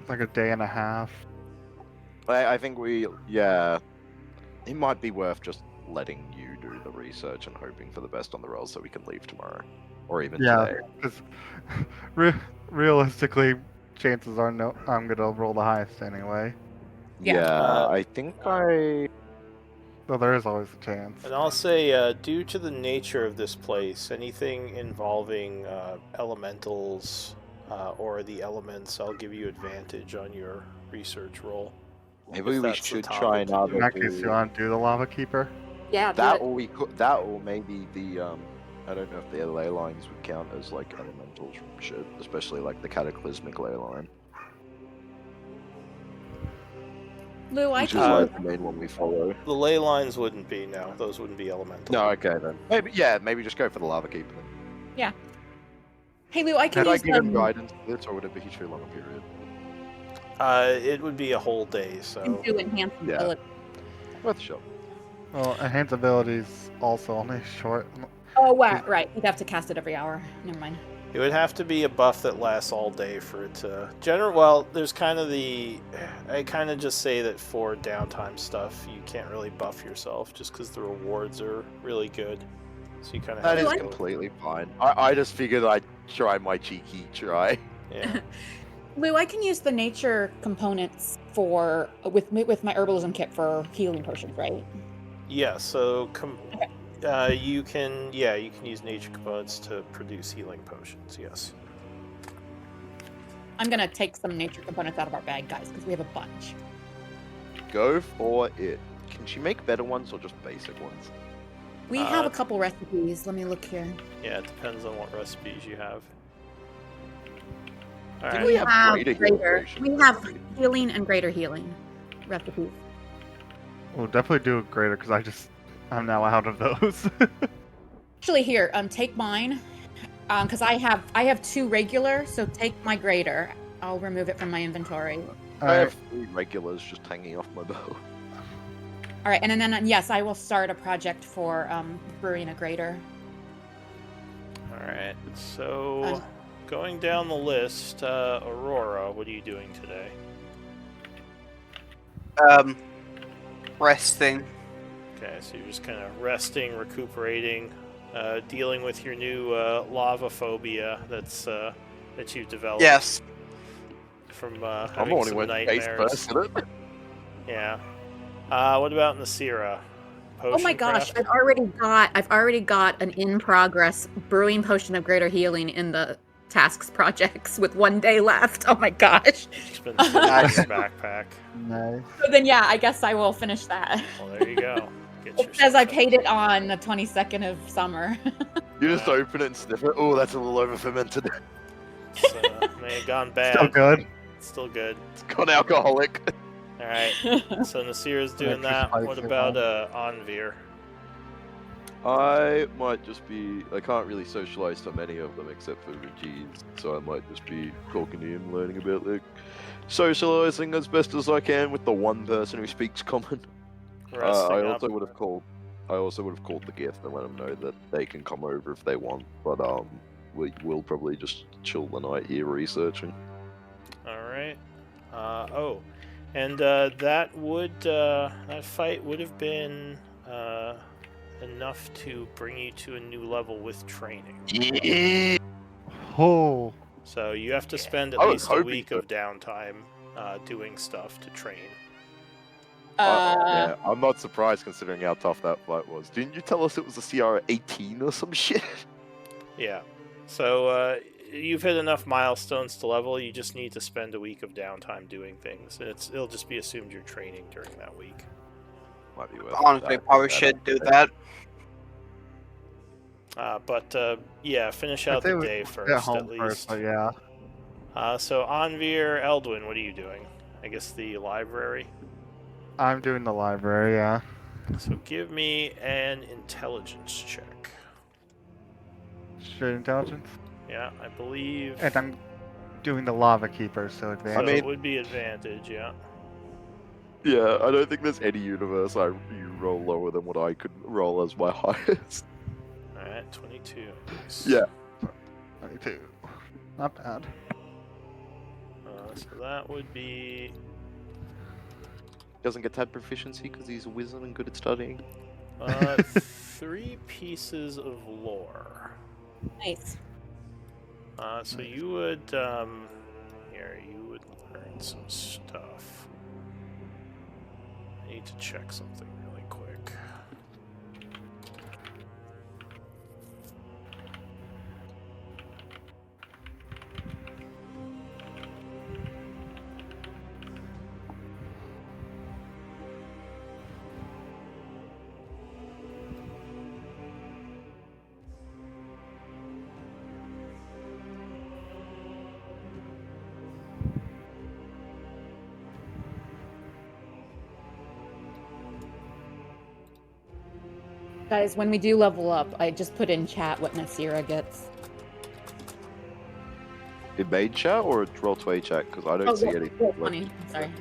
like a day and a half. I think it might be worth just letting you do the research and hoping for the best on the roll so we can leave tomorrow. Or even Yeah, today. because realistically, chances are no, I'm gonna roll the highest anyway. Yeah. I think I... So there is always a chance. And I'll say, due to the nature of this place, anything involving elementals or the elements, I'll give you advantage on your research roll. Maybe If we that's the should topic try to do. another... In that case, you want to do the Lava Keeper? Yeah. do That it. or we could... That or maybe the, I don't know if the ley lines would count as, like, elementals from shit. Especially, like, the cataclysmic ley line. Lou, I Which is can. like the main one we follow. The ley lines wouldn't be, no. Those wouldn't be elemental. No, okay then. Maybe just go for the lava keeper then. Hey Lou, I can Can I use give him guidance for this, or would it be too long a period? It would be a whole day, so... do enhance Yeah. ability. Worth a shot. Well, enhance abilities also only short. Oh, right. You'd have to cast it every hour. Never mind. It would have to be a buff that lasts all day for it to... Well, there's kind of I kind of just say that for downtime stuff, you can't really buff yourself, just because the rewards are really good. So you kind of That have is to... completely fine. I just figured I'd try my cheeky try. Yeah. Lou, I can use the nature components for with my herbalism kit for healing potions, right? Yeah, so you can use nature components to produce healing potions, yes. I'm gonna take some nature components out of our bag, guys, because we have a bunch. Go for it. Can she make better ones or just basic ones? We have a couple recipes. Let me look here. Yeah, it depends on what recipes you have. I think Alright, we have greater healing greater. potions, We don't have we? healing and greater healing recipes. We'll definitely do it greater because I'm now out of those. Actually, here, take mine, because I have 2 regular. So take my greater. I'll remove it from my inventory. I have 3 regulars just hanging off my bow. All right, and then yes, I will start a project for brewing a greater. alright. So, going down the list, Aurora, what are you doing today? Resting. Okay, so you're just kind of resting, recuperating, dealing with your new lava phobia that you've developed. Yes. From I'm the having one who some went face nightmares. first, isn't it? Yeah. What about Nasira? Oh my Potion gosh, craft? I've already got an in progress brewing potion of greater healing in the tasks projects with 1 day left. Oh my gosh. Just been sitting in Nice. your backpack. Nice. So then yeah, I guess I will finish that. Well, there you go. Get It your says I stuff. paid it on the 22nd of summer. You just open it and sniff it. Oh, that's a little over fermented. It's, may have gone bad. Still good. It's still good. It's gone alcoholic. All right. So Nasira's doing Extra that. What spicy about one. Anvir? I might just be... I can't really socialize to many of them except for Rajiv, so I might just be talking to him, learning about, like, socializing as best as I can with the one person who speaks common. Resting I up. also would have called the gift and let them know that they can come over if they want, but we'll probably just chill the night here researching. All right. And that fight would have been enough to bring you to a new level with training. Yeah. Oh, So you have to spend at I was least a hoping week so. of downtime doing stuff to train. Yeah, I'm not surprised considering how tough that fight was. Didn't you tell us it was a CR 18 or some shit? Yeah. So you've hit enough milestones to level. You just need to spend a week of downtime doing things. It'll just be assumed you're training during that week. Might be worth Honestly, that. probably Pick that should up do today. that. But yeah, finish out I'd say the we day get first home at least. first, but yeah. So Anvir, Eldwin, what are you doing? I guess the library. I'm doing the library, yeah. So give me an intelligence check. Straight intelligence. Yeah, I believe. And I'm doing the lava keeper, so So advantage. mean- it would be advantage, yeah. Yeah, I don't think there's any universe you roll lower than what I could roll as my highest. Alright, 22. Nice. Yeah. 22. Not bad. So that would be Doesn't get that proficiency because he's a wizard and good at studying. 3 pieces of lore. Nice. So you would here you would learn some stuff. I need to check something really quick. Guys, when we do level up, I just put in chat what Nasira gets. In main chat or Roll20 chat? Because I don't see anything. Roll 20. Sorry.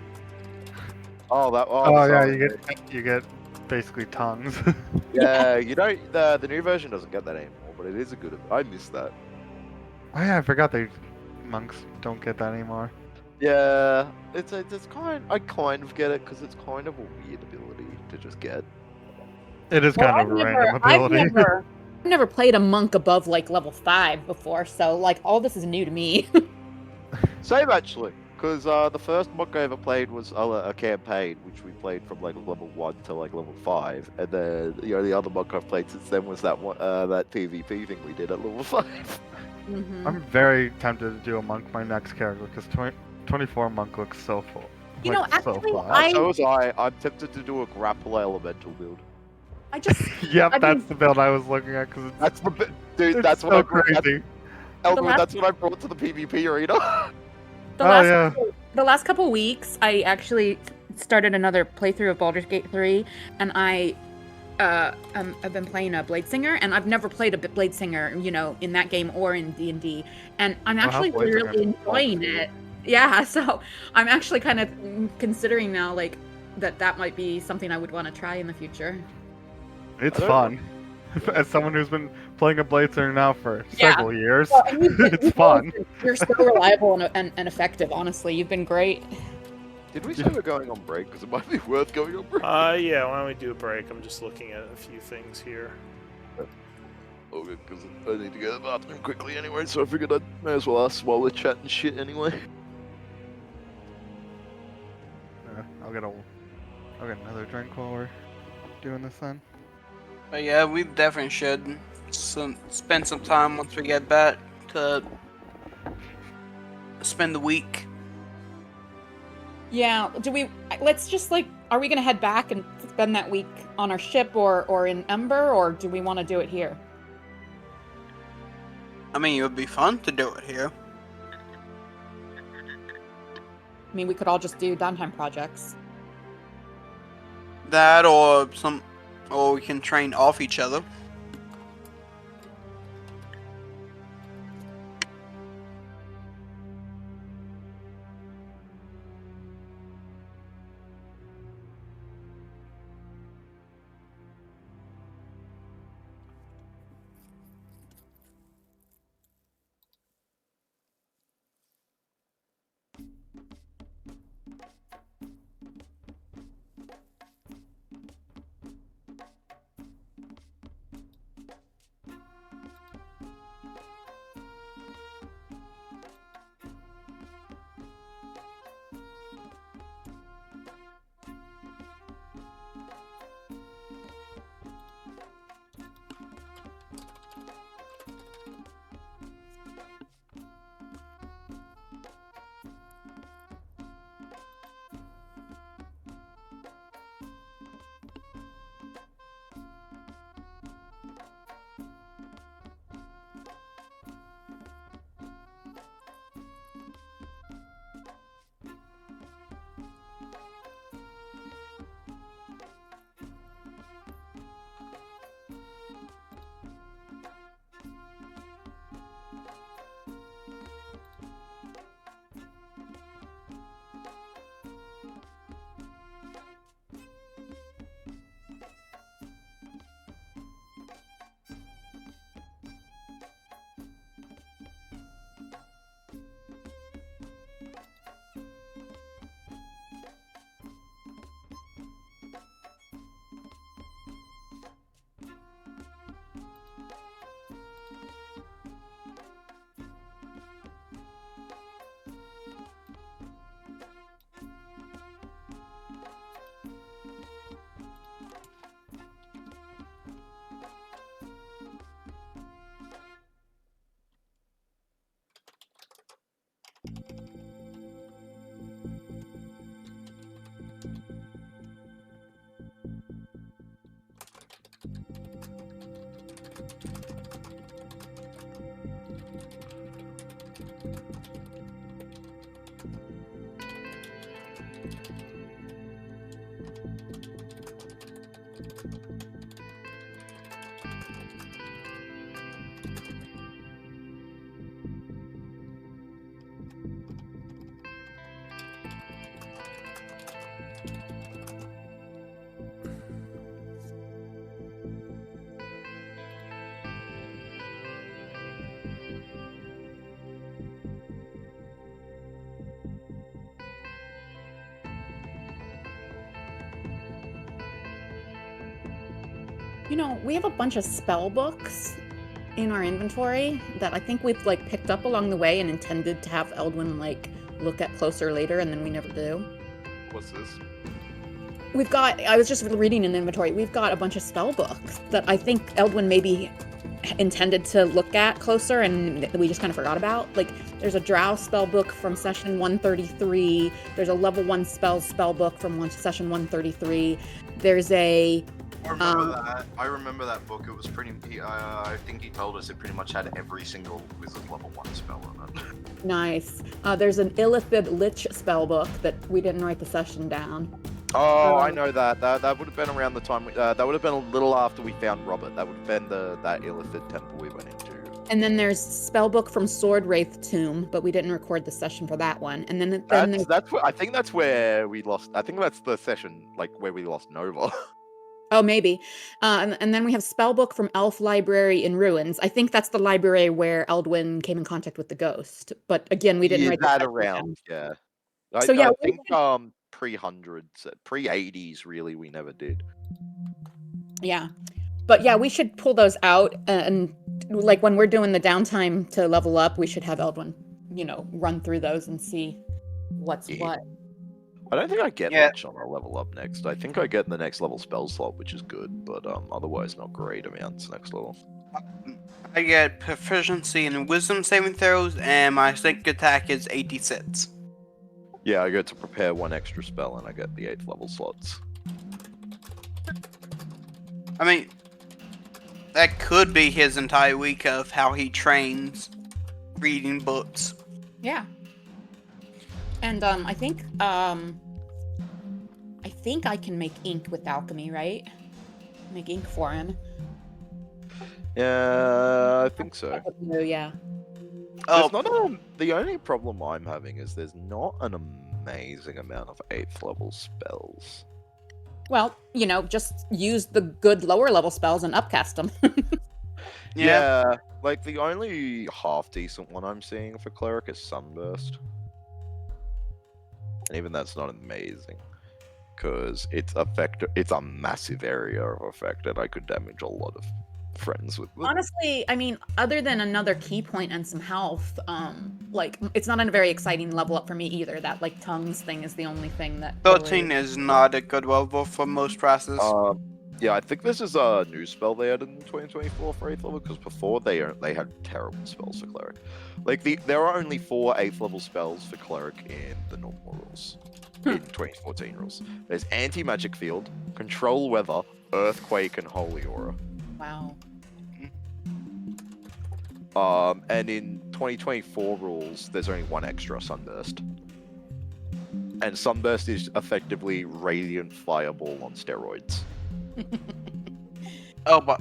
Oh, that. Oh, yeah, sorry. you get basically tongues. Yeah, you don't. The new version doesn't get that anymore, but it is a good. I miss that. Oh yeah, I forgot they monks don't get that anymore. Yeah, it's kind. I kind of get it because it's kind of a weird ability to just get. It is kind of a random ability. I've never played a monk above like level 5 before, so like all this is new to me. Same actually, because the first monk I ever played was a campaign, which we played from like level 1 to like level 5, and then the other monk I've played since then was that one that PvP thing we did at level 5. Mhm. I'm very tempted to do a monk my next character because 24 monk looks so full. You know, like, so actually, fun. So was I. I'm tempted to do a grapple elemental build. I just Yep, I that's mean- the build I was looking at because That's the dude. it's That's so what I brought. crazy. Eldwood, last- that's what I brought to the PvP arena. the Oh, last yeah. the last couple weeks, I actually started another playthrough of Baldur's Gate 3, and I've been playing a Blade Singer, and I've never played a Blade Singer, you know, in that game or in D&D, and I'm Wow, actually Blade Singer really is enjoying awesome. it. Yeah, so I'm actually kind of considering now, like, that might be something I would want to try in the future. It's I don't fun. As someone who's been playing a Blade Singer now for Yeah. several years, Well, and it's fun. You're so reliable and effective, honestly. You've been great. Did we say we're going on break? Because it might be worth going on break. Yeah, why don't we do a break? I'm just looking at a few things here. Okay, because I need to go to the bathroom quickly anyway, so I figured I may as well ask while we're chatting shit anyway. I'll get another drink while we're doing this then. But yeah, we definitely should spend some time once we get back to spend the week. Yeah, let's just like, are we gonna head back and spend that week on our ship or in Ember, or do we want to do it here? I mean, it would be fun to do it here. I mean, we could all just do downtime projects. That or we can train off each other. You know, we have a bunch of spell books in our inventory that I think we've like picked up along the way and intended to have Eldwin like look at closer later, and then we never do. What's this? We've got, I was just reading in the inventory, we've got a bunch of spell books that I think Eldwin maybe intended to look at closer and we just kind of forgot about. Like, there's a Drow spell book from session 133, there's a level 1 spell book from session 133, there's a I remember that book. It was pretty. I think he told us it pretty much had every single wizard level 1 spell in it. Nice. There's an Illithid Lich spell book that we didn't write the session down. Oh, I know that. That would have been around the time. That would have been a little after we found Robert. That would have been that Illithid temple we went into. And then there's spellbook from Sword Wraith Tomb, but we didn't record the session for that one. And then That's where, I think that's where we lost. I think that's the session like where we lost Nova. Oh, maybe. And then we have spellbook from Elf Library in Ruins. I think that's the library where Eldwin came in contact with the ghost. But again, we didn't write that the around. down. Yeah. So, yeah, I think pre-hundreds, pre-80s, really, we never did. Yeah. But yeah, we should pull those out. And like when we're doing the downtime to level up, we should have Eldwin, run through those and see what's what. I don't think I get much on a level up next. I think I get the next level spell slot, which is good, but otherwise not great amounts next level. I get proficiency in wisdom saving throws, and my sneak attack is 86. Yeah, I get to prepare 1 extra spell, and I get the 8th level slots. I mean, that could be his entire week of how he trains reading books. Yeah. And I think I can make ink with alchemy, right? Make ink for him. Yeah, I think so. Yeah. There's not the only problem I'm having is there's not an amazing amount of 8th level spells. Well, just use the good lower level spells and upcast them. Yeah, like the only half decent one I'm seeing for cleric is Sunburst. And even that's not amazing, because it's a massive area of effect, and I could damage a lot of friends with it. Honestly, I mean, other than another key point and some health, it's not a very exciting level up for me either. That tongues thing is the only thing that 13 is not a good level for most classes. Yeah, I think this is a new spell they added in 2024 for 8th level, because before they had terrible spells for cleric. There are only 4 8th level spells for cleric in the normal rules, in 2014 rules. There's Anti-Magic Field, Control Weather, Earthquake, and Holy Aura. Wow. And in 2024 rules, there's only 1 extra, Sunburst. And Sunburst is effectively Radiant Fireball on steroids. Oh, but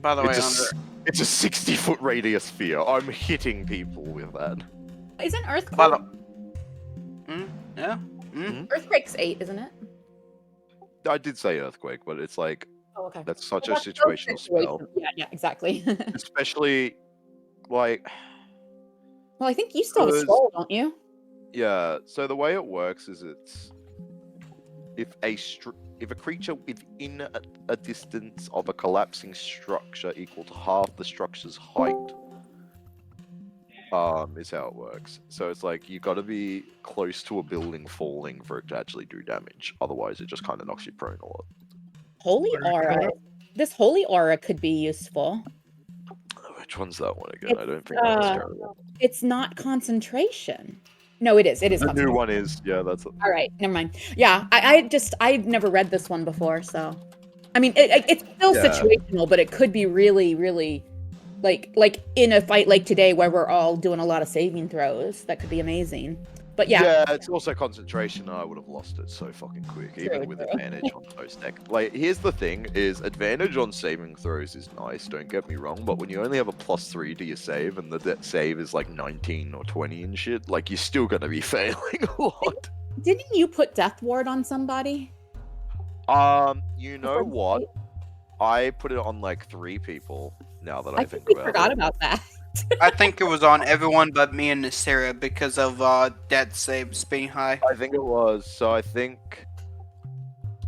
by the way, it's a 60-foot radius sphere. I'm hitting people with that. Isn't Earthquake? Yeah. Earthquake's 8, isn't it? I did say Earthquake, but it's like Oh, okay. that's such Well, a that's so situational spell. Yeah, exactly. Especially, like... Well, I think you still have a scroll, don't you? Yeah, so the way it works is it's... If a creature within a distance of a collapsing structure equal to half the structure's height, is how it works. So it's like you got to be close to a building falling for it to actually do damage. Otherwise, it just kind of knocks you prone a lot. Holy Aura. This Holy Aura could be useful. Which one's that one again? I don't think that was terrible. It's not concentration. No, it is. It is. The new one is. Yeah, that's it. All right, never mind. Yeah, I've never read this one before, so I mean, it's still situational, but it could be really, really, like in a fight like today where we're all doing a lot of saving throws. That could be amazing. But yeah, it's also concentration. I would have lost it so fucking quick, even True, with true. advantage on post deck. Like, here's the thing: is advantage on saving throws is nice. Don't get me wrong, but when you only have a +3 to your save, and the save is like 19 or 20 and shit, like you're still gonna be failing a lot. didn't you put Death Ward on somebody? You know what? I put it on like 3 people. Now that I think we about forgot it. about that. I think it was on everyone but me and Nasira because of death saves being high. I think it was. So I think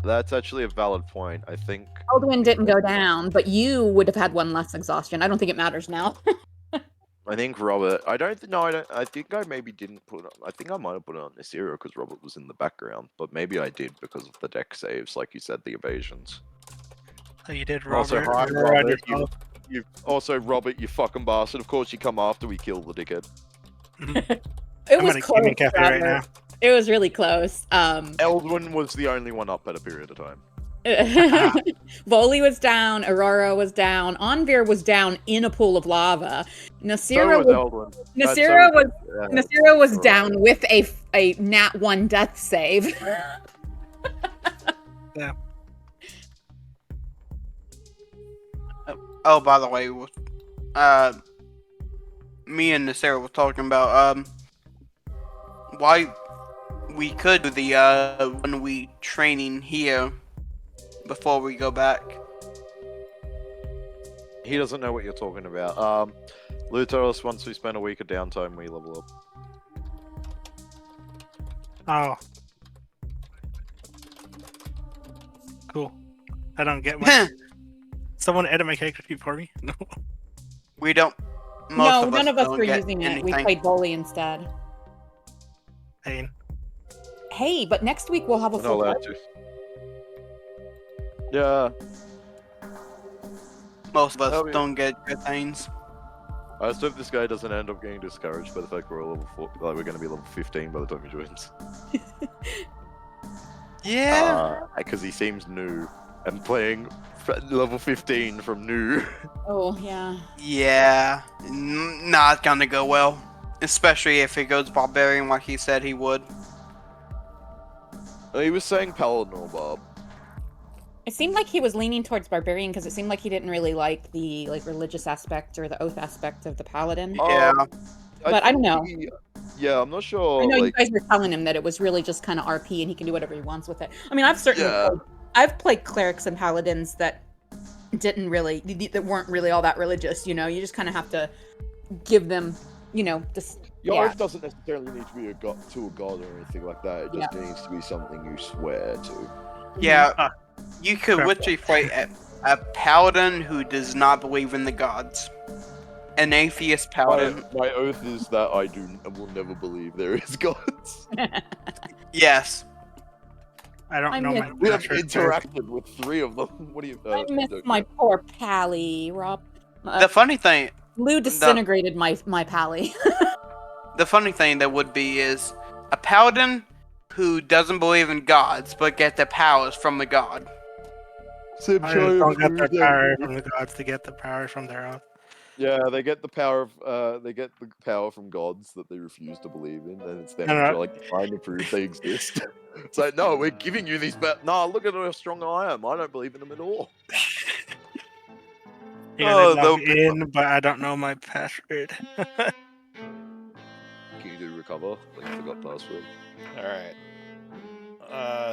that's actually a valid point. I think Aldwin didn't go down, but you would have had one less exhaustion. I don't think it matters now. Robert. I don't. No, I don't. I think I maybe didn't put it on. I think I might have put it on this era because Robert was in the background, but maybe I did because of the deck saves, like you said, the evasions. Oh, you did, Also, Robert. hi, You're right Robert. yourself. You also, Robert, you fucking bastard. Of course, you come after we kill the dickhead. It I'm was at a close. gaming cafe right now. Robert. It was really close. Eldwin was the only one up at a period of time. Voli was down, Aurora was down, Anvir was down in a pool of lava. Nasira So was Eldwin. Nasira was down with a nat 1 death save. Yeah. Oh, by the way, me and Nasira were talking about why we could do the 1 week training here before we go back. He doesn't know what you're talking about. Lou told us once we spend a week of downtime, we level up. Oh. Cool. I don't get my. Someone edit my character sheet for me? No. We don't. No, none of us don't were get using it. We anything. played Voli instead. Pain. Hey, but next week we'll have a We're not full allowed to. Yeah. Most of us That'll be- don't get good things. I just hope this guy doesn't end up getting discouraged by the fact we're a level 4, like we're going to be level 15 by the time he joins. Yeah. Because he seems new and playing level 15 from new. Oh, yeah. Yeah. Not gonna go well. Especially if he goes barbarian like he said he would. He was saying paladin or barb. It seemed like he was leaning towards barbarian because it seemed like he didn't really like the religious aspect or the oath aspect of the paladin. Yeah. But I don't know. Yeah, I'm not sure. I know you like, guys were telling him that it was really just kind of RP and he can do whatever he wants with it. I mean, I've certainly Yeah. I've played clerics and paladins that weren't really all that religious. You know, you just kind of have to give them, you know, just Your yeah. oath doesn't necessarily need to be a god or anything like that. It just needs to be something you swear to. Yeah. You could Fair literally fight a paladin who does not believe in the gods. An atheist paladin. My oath is that I will never believe there is gods. Yes. I don't I know miss- my. We have password. interacted with 3 of them. What do you? I miss don't my know. poor pally, Rob. The funny thing, Lou disintegrated my pally. the funny thing that would be is a paladin who doesn't believe in gods but get their powers from the god. Sim I show don't get their everything. power from the gods to get the power from their own. Yeah, they get the power of from gods that they refuse to believe in, and it's them No. like trying to prove they exist. It's like, no, we're giving you these. Nah, look at how strong I am. I don't believe in them at all. Yeah, Oh, they log they'll- in, but I don't know my password. Can you do recover? Like I forgot password. Alright.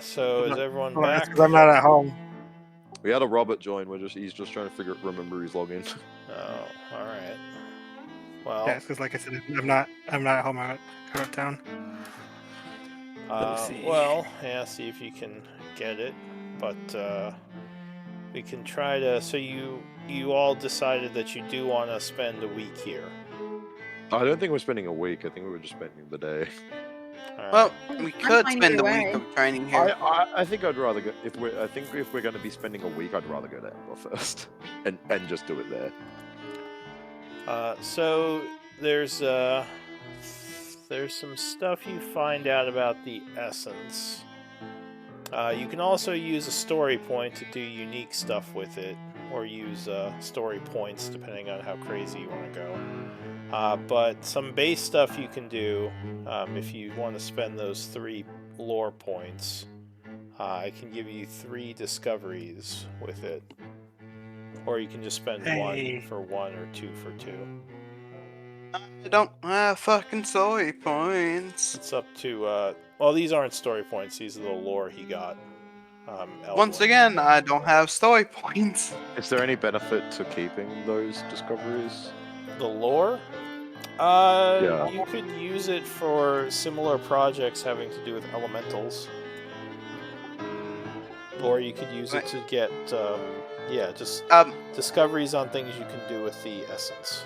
So is everyone Well, that's back? 'cause I'm not at home. We had a Robert join. He's just trying to remember his login. Oh, alright. Well, Yeah, because like I said, I'm not at home. I'm out of town. see. well, yeah, see if you can get it. But we can try to. So you all decided that you do want to spend a week here. I don't think we're spending a week. I think we were just spending the day. All right. Well, we could fine spend either the way. week of training here. I think I'd rather go if we're going to be spending a week, I'd rather go to Ember first and just do it there. So there's some stuff you find out about the essence. You can also use a story point to do unique stuff with it, or use story points depending on how crazy you want to go. But some base stuff you can do if you want to spend those 3 lore points. I can give you 3 discoveries with it. Or you can just spend Hey. 1 for 1 or 2 for 2. I don't have fucking story points. It's up to, well, these aren't story points, these are the lore he got. Once Eldwin. again, I don't have story points. Is there any benefit to keeping those discoveries? The lore? Yeah. You could use it for similar projects having to do with elementals. Or you could use it to get, just discoveries on things you can do with the essence.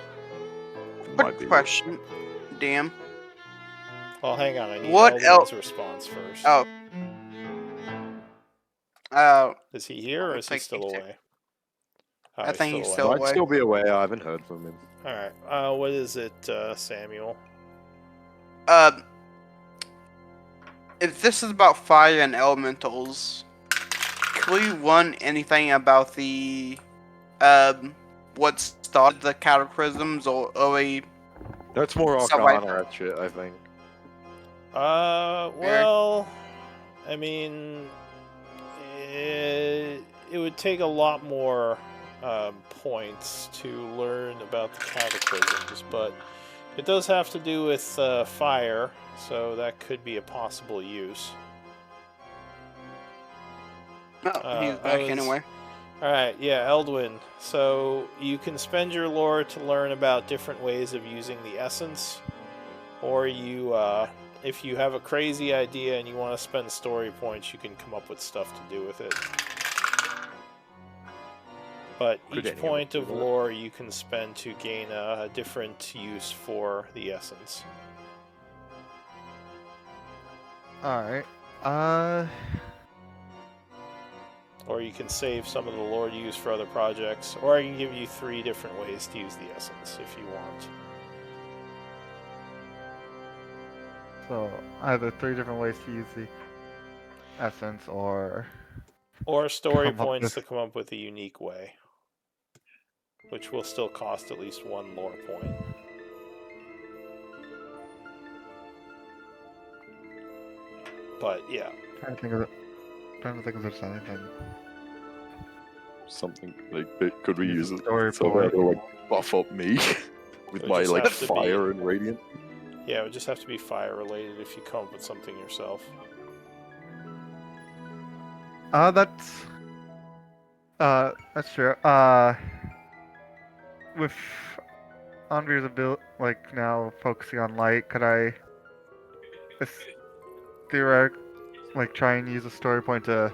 Quick question, damn. Well, hang on, I need What Eldwin's response first. Is he here or is he still away? Oh, I think he's away. still Might still be away. I haven't heard from him. Alright, what is it, Samuel? If this is about fire and elementals, can we run anything about the what started the cataclysms or early? That's more Stuff Arcana shit, I think. Well, I mean, it would take a lot more points to learn about the cataclysms, but it does have to do with fire, so that could be a possible use. No, he's back anyway. Alright, yeah, Eldwin. So you can spend your lore to learn about different ways of using the essence, or you, if you have a crazy idea and you want to spend story points, you can come up with stuff to do with it. But each point of lore you can spend to gain a different use for the essence. Alright. Or you can save some of the lore to use for other projects, or I can give you 3 different ways to use the essence if you want. So, either 3 different ways to use the essence, or story come up points with- to come up with a unique way. Which will still cost at least 1 lore point. But, yeah. Trying to think if there's anything. Something like, could we use it Story so point. that'll like buff up me with It my just like has to be- fire and radiant? Yeah, it would just have to be fire related if you come up with something yourself. That's true. With Andre's ability, like now focusing on light, could I like try and use a story point to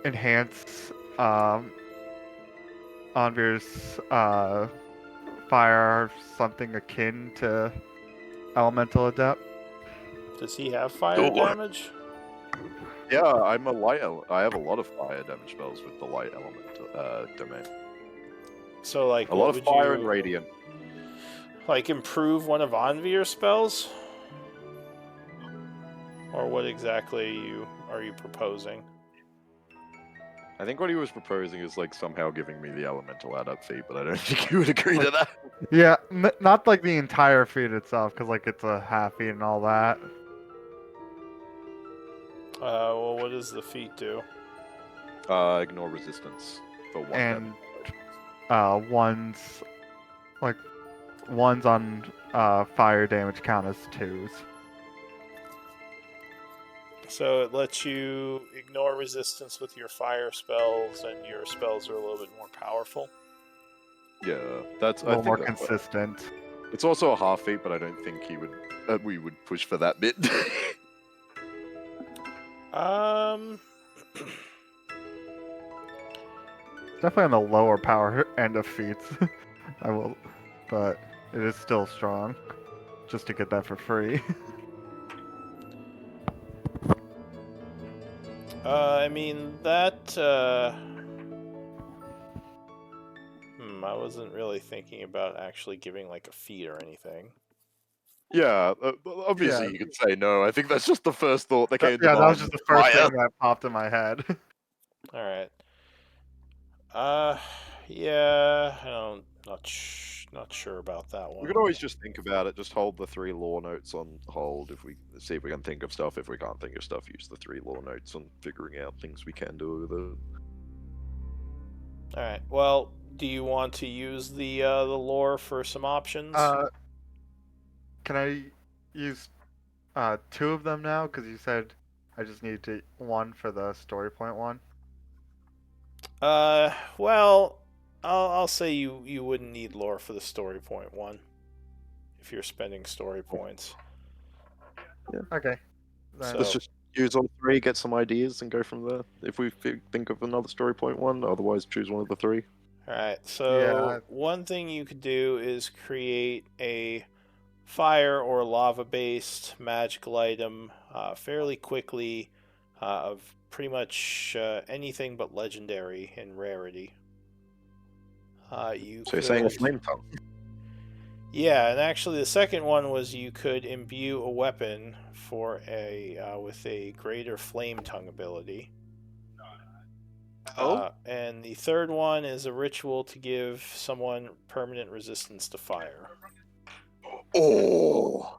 enhance Andre's fire or something akin to elemental adept? Does he have fire Door. damage? Yeah, I'm a light. I have a lot of fire damage spells with the light element domain. So, like, A lot what of would fire you, and radiant. like, improve one of Anvir's spells? Or what exactly are you proposing? I think what he was proposing is like somehow giving me the elemental adept feat, but I don't think he would agree to that. Yeah, not like the entire feat itself, because like it's a half feat and all that. Well, what does the feat do? Ignore resistance for 1 And damage. ones on fire damage count as 2s. So it lets you ignore resistance with your fire spells, and your spells are a little bit more powerful. Yeah, that's A little more that's what- consistent. It's also a half feat, but I don't think he would. We would push for that bit. Definitely on the lower power end of feats. But it is still strong. Just to get that for free. I mean, that, I wasn't really thinking about actually giving, like, a feat or anything. Yeah, obviously Yeah. you could say no. I think that's just the first thought that came to mind. Yeah, that was just the first Fire. thing that popped in my head. Alright. Yeah, not sure about that one. We could always just think about it. Just hold the 3 lore notes on hold if we see if we can think of stuff. If we can't think of stuff, use the 3 lore notes on figuring out things we can do with it. All right. Well, do you want to use the lore for some options? Can I use 2 of them now? Because you said I just need to 1 for the story point one. Well, I'll say you wouldn't need lore for the story point one if you're spending story points. Okay. So- Let's just use all 3, get some ideas, and go from there. If we think of another story point one, otherwise choose one of the 3. Alright, so Yeah. one thing you could do is create a fire or lava-based magical item fairly quickly of pretty much anything but legendary in rarity. So you're saying a flame tongue? Yeah, and actually the second one was you could imbue a weapon for with a greater flame tongue ability. And the third one is a ritual to give someone permanent resistance to fire. Oh,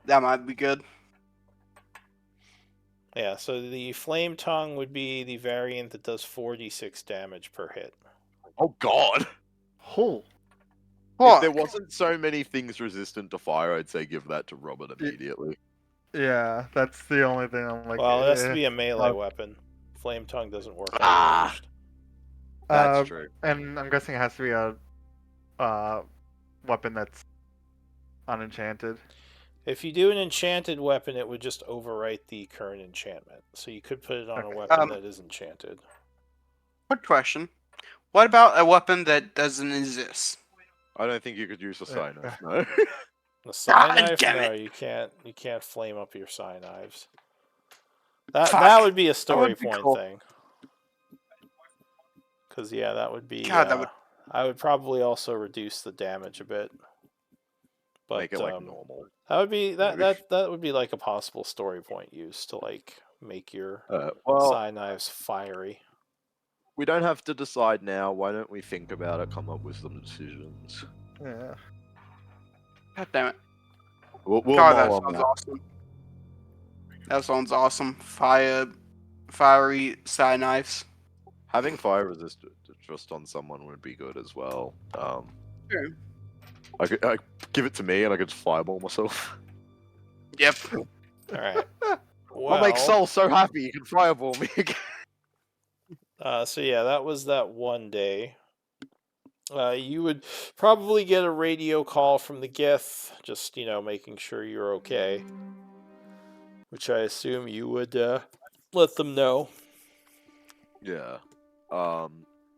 that might be good. Yeah, so the flame tongue would be the variant that does 4d6 damage per hit. Oh god! Oh. If there wasn't so many things resistant to fire, I'd say give that to Robert immediately. Yeah, that's the only thing I'm like. Well, it has to be a melee Uh, weapon. Flame tongue doesn't work. That's Uh, true. And I'm guessing it has to be a weapon that's unenchanted. If you do an enchanted weapon, it would just overwrite the current enchantment. So you could put it on a Okay. weapon that is enchanted. Quick question. What about a weapon that doesn't exist? I don't think you could use a sign knife, no. The psi knife? damn No, it. you can't flame up your psi knives. That Fuck. would be a story would be point cool. thing. Because yeah, that would be. God, that would- I would probably also reduce the damage a bit. But Make it like normal. that would be that would be like a possible story point use to like make your Well, psi knives fiery. we don't have to decide now. Why don't we think about it, come up with some decisions? Yeah. God damn it. We'll God, that mull on sounds that. awesome. That sounds awesome. Fiery side knives. Having fire resist just on someone would be good as well. Sure. I give it to me and I could just fireball myself. Yep. All right. I'll make Sol so happy he can fireball me again. So yeah, that was that one day. You would probably get a radio call from the Gith, just making sure you're okay. Which I assume you would let them know. Yeah.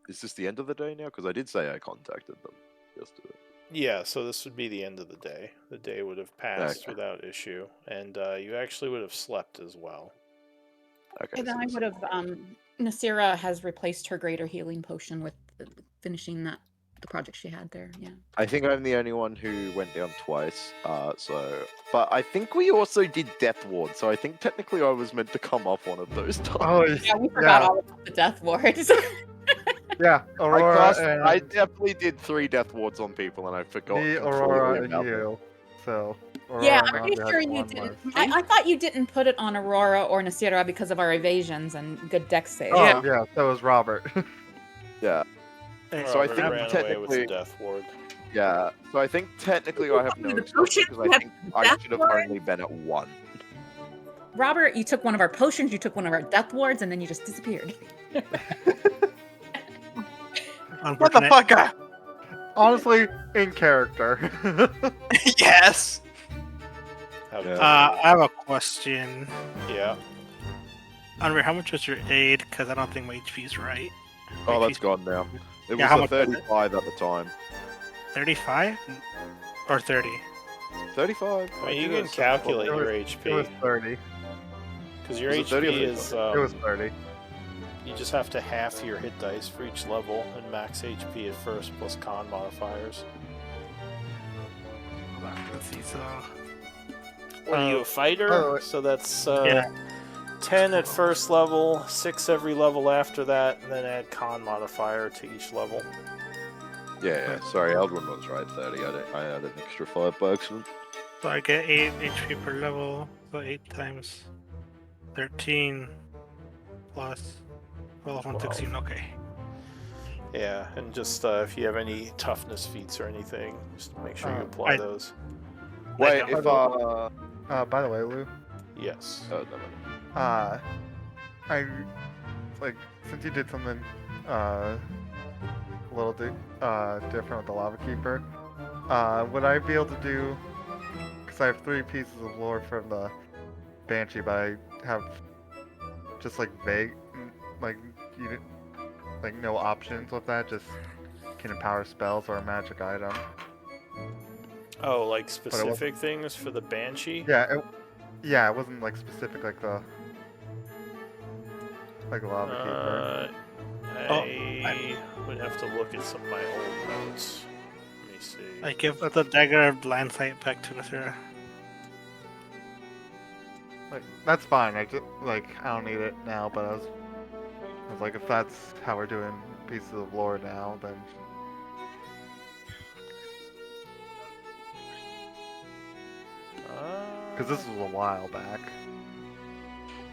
Is this the end of the day now? Because I did say I contacted them yesterday. Yeah, so this would be the end of the day. The day would have passed Okay. without issue, and you actually would have slept as well. Okay. And then so I this- would have. Nasira has replaced her greater healing potion with finishing the project she had there. Yeah. I think I'm the only one who went down twice. But I think we also did Death Ward, so I think technically I was meant to come up one of those times. Oh, Yeah, we forgot all about the death wards. yeah. Aurora and I definitely did 3 Death Wards on people, and I forgot me, completely Aurora, and about them. you. So. Yeah, Aurora I'm and pretty Nadia sure had you one didn't. more. I thought you didn't put it on Aurora or Nasira because of our evasions and good deck saves. Oh, Yeah. yeah. So was Robert. Yeah. Hey, So I Robert think ran away with technically- the Death Ward. Yeah, so I think technically I have no The excuse potion because I had think I Death should have Ward? only been at 1. Robert, you took one of our potions, you took one of our death wards, and then you just disappeared. What the fuck? Honestly, in character. Yes. How Yeah. I have a question. yeah. Andre, how much was your aid? Because I don't think my HP is right. Oh, My that's HP gone now. It Yeah, how was a much was it? 35 at the time. 35 or 30? 35? I mean, you think can that's- calculate It was- your it was HP 30. because your Was it 30 or HP 35? is. It was 30. You just have to half your hit dice for each level and max HP at first plus con modifiers. Hold on, let's see. So, What are you, a fighter? oh, So that's yeah. 10 at first level, 6 every level after that, and then add con modifier to each level. Yeah. Sorry, Eldrin was right. 30. I had an extra 5 by accident. So I get 8 HP per level, so 8 times 13 plus 12 and 16, okay. Yeah, and just if you have any toughness feats or anything, just make sure you apply those. Wait, know. if By the way, Lou, Yes. Oh, no. I like since you did something a little different with the Lava Keeper, would I be able to do? Because I have 3 pieces of lore from the Banshee, but I have just like vague, like no options with that. Just can empower spells or a magic item. Oh, like specific things for the Banshee? Yeah, it wasn't like specific like the Lava Keeper. I would have to look at some of my old notes. Let me see. I give the dagger of blind sight back to Nasira. Like that's fine. I don't need it now, but I was like, if that's how we're doing pieces of lore now, then because this was a while back.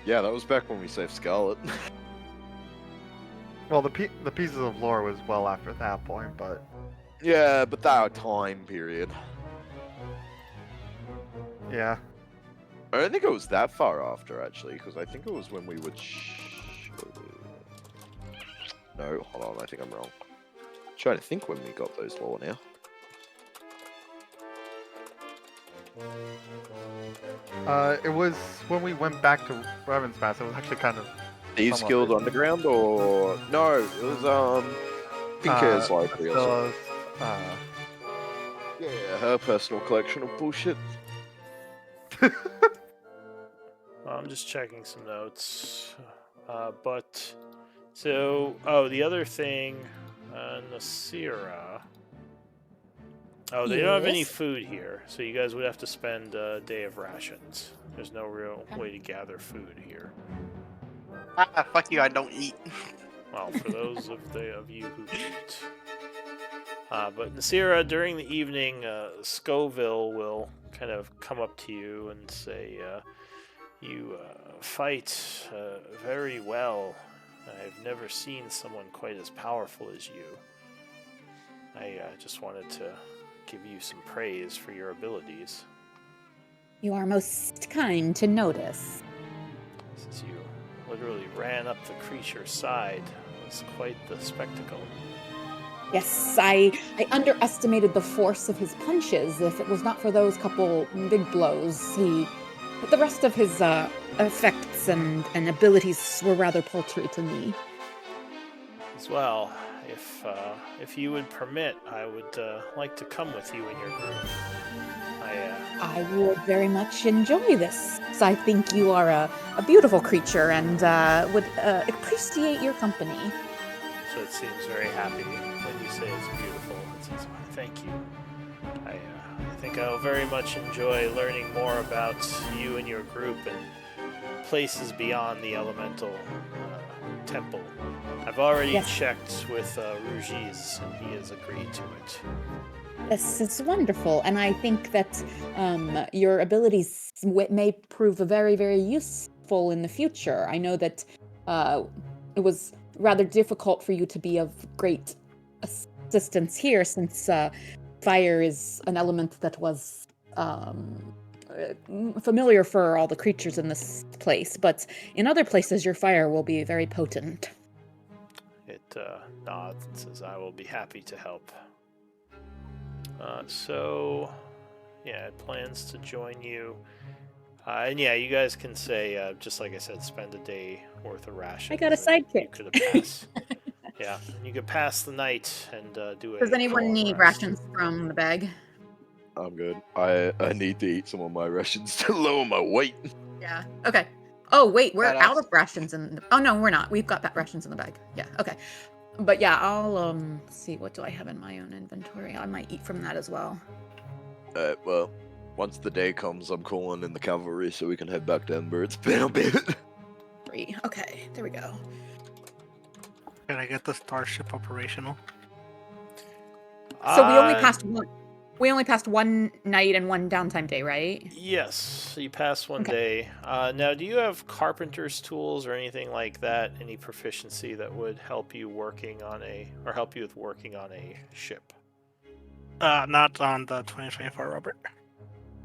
Yeah, that was back when we saved Scarlet. Well, the pieces of lore was well after that point, but Yeah, but that time period. yeah. I don't think it was that far after, actually, because I think it was when we would. No, hold on, I think I'm wrong. Trying to think when we got those lore now. It was when we went back to Revan's Pass. It was actually kind of Thieves somewhat Guild recent. Underground, or no? It was Pinker's library or something. Castella's, Yeah, her personal collection of bullshit. I'm just checking some notes. But so, the other thing, Nasira. Oh, they don't have any Yes? food here, so you guys would have to spend a day of rations. There's no real way to gather food here. Ah, fuck you, I don't eat. Well, for those of you who eat. But Nasira, during the evening, Scoville will kind of come up to you and say, you fight very well. I've never seen someone quite as powerful as you. I just wanted to give you some praise for your abilities. You are most kind to notice. Since you literally ran up the creature's side, it was quite the spectacle. Yes, I underestimated the force of his punches. If it was not for those couple big blows, but the rest of his effects and abilities were rather paltry to me. As well, if you would permit, I would like to come with you in your group. I would very much enjoy this. So I think you are a beautiful creature and would appreciate your company. So it seems very happy when you say it's beautiful. It says, thank you. I think I'll very much enjoy learning more about you and your group and places beyond the elemental temple. I've already checked with Rugiz, and he has agreed to it. This is wonderful, and I think that your abilities may prove very, very useful in the future. I know that it was rather difficult for you to be of great assistance here, since fire is an element that was familiar for all the creatures in this place, but in other places your fire will be very potent. It nods and says, I will be happy to help. So, yeah, it plans to join you. And yeah, you guys can say, just like I said, spend a day worth of rations. I got a sidekick. You could pass. Yeah, you could pass the night and do it. Does anyone need rations from the bag? I'm good. I need to eat some of my rations to lower my weight. Yeah. Okay. Oh wait, we're Badass. out of rations oh no, we're not. We've got rations in the bag. Yeah. Okay. But yeah, I'll see, what do I have in my own inventory? I might eat from that as well. Well, once the day comes, I'm calling in the cavalry so we can head back to Ember. It's been a bit. 3. Okay, there we go. Can I get the starship operational? So we only passed one. We only passed one night and one downtime day, right? Yes, you pass one Okay. day. Now, do you have carpenter's tools or anything like that? Any proficiency that would help you working on help you with working on a ship? Not on the 2024, Robert.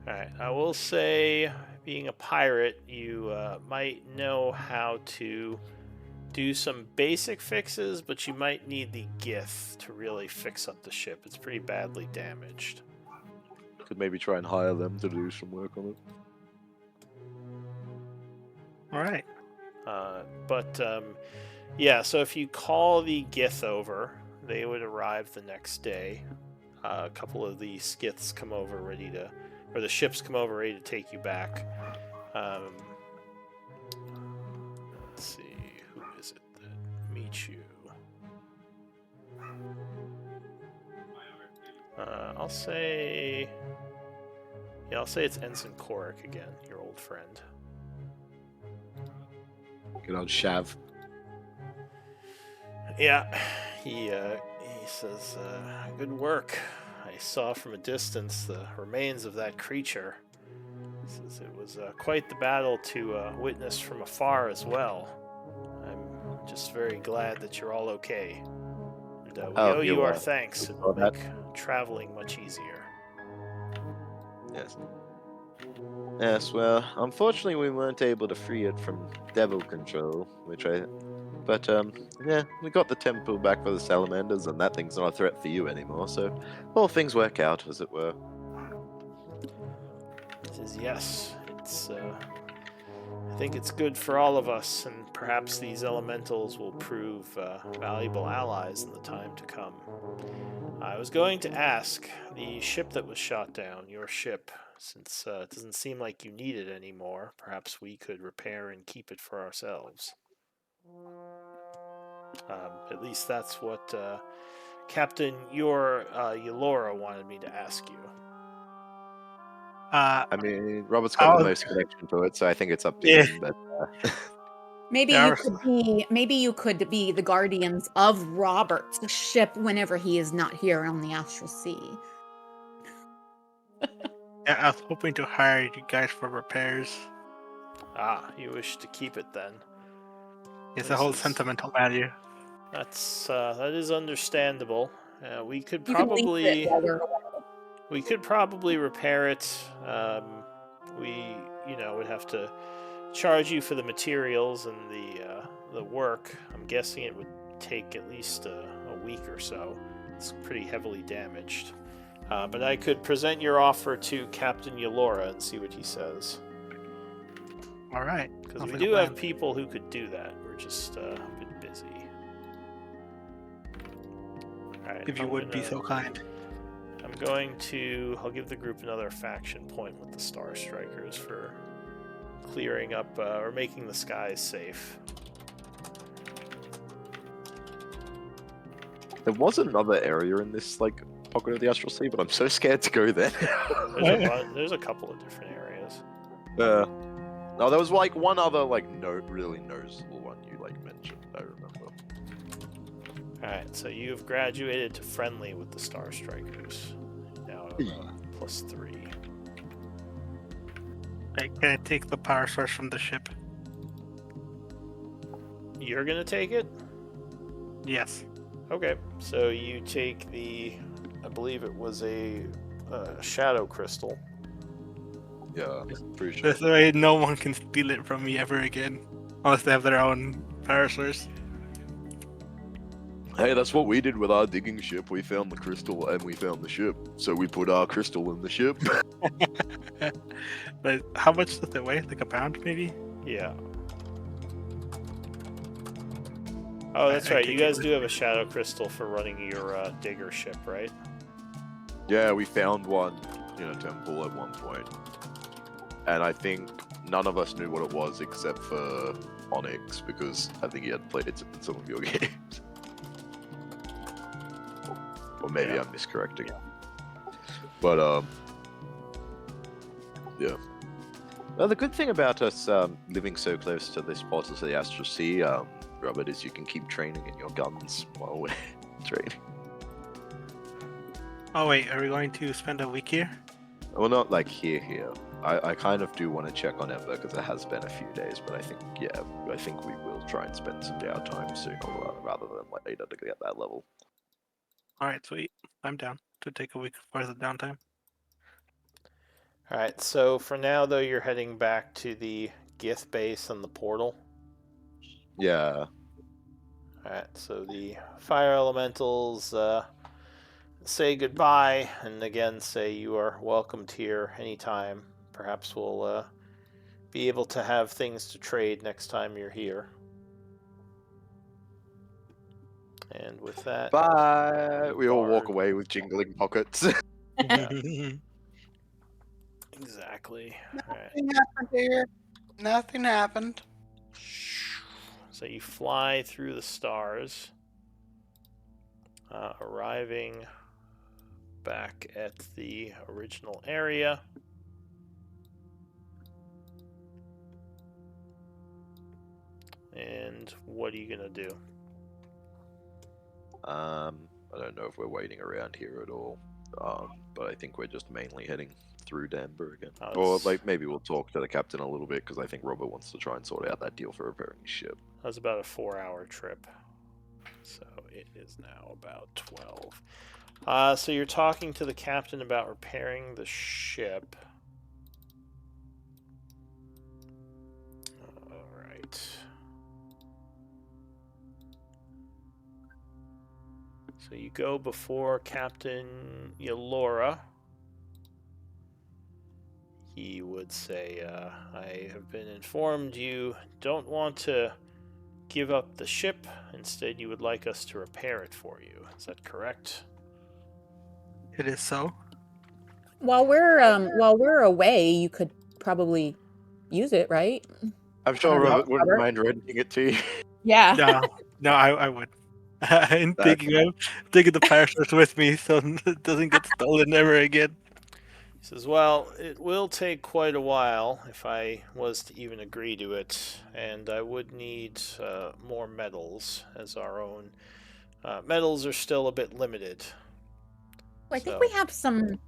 All right. I will say, being a pirate, you might know how to do some basic fixes, but you might need the Gith to really fix up the ship. It's pretty badly damaged. Could maybe try and hire them to do some work on it. All right. Yeah, so if you call the Gith over, they would arrive the next day. A couple of the Skiths come over or the ships come over ready to take you back. Let's see, who is it that meets you? I'll say it's Ensign Korik again, your old friend. Get on Shav. Yeah, he says, good work. I saw from a distance the remains of that creature. He says it was quite the battle to witness from afar as well. I'm just very glad that you're all okay. And we owe you our thanks. It will make traveling much easier. Yes. Yes, well, unfortunately we weren't able to free it from devil control, but yeah, we got the temple back for the salamanders, and that thing's not a threat for you anymore, so all things work out, as it were. He says, yes, it's, I think it's good for all of us, and perhaps these elementals will prove valuable allies in the time to come. I was going to ask, the ship that was shot down, your ship, since it doesn't seem like you need it anymore, perhaps we could repair and keep it for ourselves. At least that's what Captain Yolora wanted me to ask you. I mean, Robert's got the most connection to it, so I think it's up to him. But Maybe you could be the guardians of Robert's ship whenever he is not here on the Astral Sea. Yeah, I was hoping to hire you guys for repairs. Ah, you wish to keep it then. It's a whole sentimental value. That is understandable. We could You can lease it probably while we're away. we could probably repair it. We would have to charge you for the materials and the work. I'm guessing it would take at least a week or so. It's pretty heavily damaged. But I could present your offer to Captain Yolora and see what he says. All right. Because we do have people who could do that. We're just a bit busy. All right, If you would be so kind. I'll give the group another faction point with the Star Strikers for clearing up or making the skies safe. there was another area in this pocket of the Astral Sea, but I'm so scared to go there. There's a couple of different areas. No, there was one other really noticeable one you mentioned. I remember. All right, so you have graduated to friendly with the Star Strikers. Now +3. Can I take the power source from the ship? You're gonna take it? Yes. Okay, so you take I believe it was a shadow crystal. Yeah, pretty sure. This way no one can steal it from me ever again. Unless they have their own power source. Hey, that's what we did with our digging ship. We found the crystal and we found the ship. So we put our crystal in the ship. But how much does it weigh? Like a pound, maybe? Yeah. Oh, that's right. You guys do have a shadow crystal for running your digger ship, right? Yeah, we found one in a temple at one point. And I think none of us knew what it was except for Onyx, because I think he had played it in some of your games. Or maybe I'm miscorrecting. But, yeah. Well, the good thing about us living so close to this part of the Astral Sea, Robert, is you can keep training in your guns while we're training. Oh wait, are we going to spend a week here? Well, not like here. I kind of do want to check on Ember because it has been a few days, but I think we will try and spend some downtime sooner rather than later to get that level. All right, sweet. I'm down to take a week worth of downtime. All right. So for now, though, you're heading back to the Gith base and the portal. Yeah. All right. So the fire elementals say goodbye, and again say you are welcomed here anytime. Perhaps we'll be able to have things to trade next time you're here. And with that, Bye. We all walk Bard. away with jingling pockets. Yeah, exactly. All right. Nothing happened here. Nothing happened. So you fly through the stars, arriving back at the original area. And what are you gonna do? I don't know if we're waiting around here at all. But I think we're just mainly heading through Danbury again. Or like maybe we'll talk to the captain a little bit because I think Robert wants to try and sort out that deal for repairing his ship. That was about a 4-hour trip. So it is now about 12. So you're talking to the captain about repairing the ship. Alright. So you go before Captain Yalora. He would say, I have been informed you don't want to give up the ship. Instead, you would like us to repair it for you. Is that correct? It is so. While we're away, you could probably use it, right? I'm sure Robert wouldn't mind renting it to you. Yeah. No, I would. I'm taking the parachutes with me so it doesn't get stolen ever again. He says, well, it will take quite a while if I was to even agree to it, and I would need more metals, as our own metals are still a bit limited. Well, I think we have some.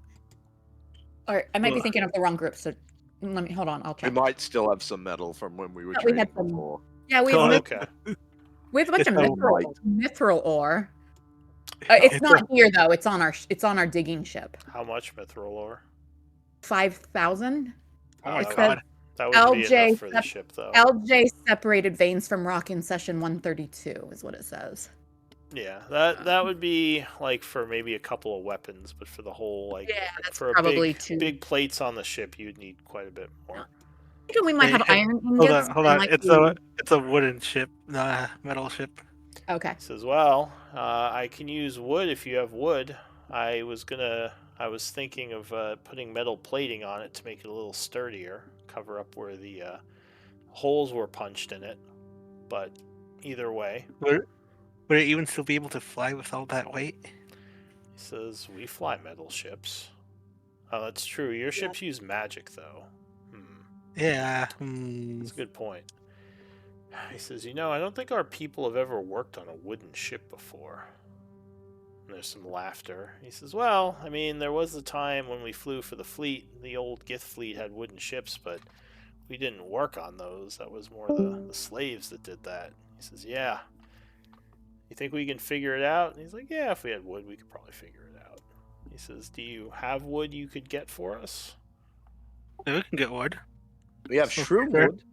Or I might be thinking of the wrong group. So let me hold on. I'll We check. might still have some metal from when we were Yeah, we trading had some- before. Yeah, we Oh, have, Okay. we have a bunch of It's mithril ore. It's not here though. It's on our digging ship. How much mithril ore? 5,000. Oh my It god. That would be LJ enough for the ship, though. LJ separated veins from rock in session 132 is what it says. Yeah, that would be like for maybe a couple of weapons, but for the whole Yeah, that's for probably big, too. big plates on the ship, you'd need quite a bit more. I think we might have iron ingots. Hold and on. like It's a wooden ship, not a metal ship. Okay. He says, "Well, I can use wood if you have wood. I was thinking of putting metal plating on it to make it a little sturdier, cover up where the holes were punched in it. But either way." Would it even still be able to fly with all that weight? He says, we fly metal ships. Oh, that's true. Your ships use magic, though. Yeah. That's a good point. He says, I don't think our people have ever worked on a wooden ship before. And there's some laughter. He says, well, I mean, there was a time when we flew for the fleet. The old Gith fleet had wooden ships, but we didn't work on those. That was more the slaves that did that. He says, yeah. You think we can figure it out? And he's like, yeah, if we had wood, we could probably figure it out. He says, do you have wood you could get for us? Yeah, we can get wood. We have shroom wood.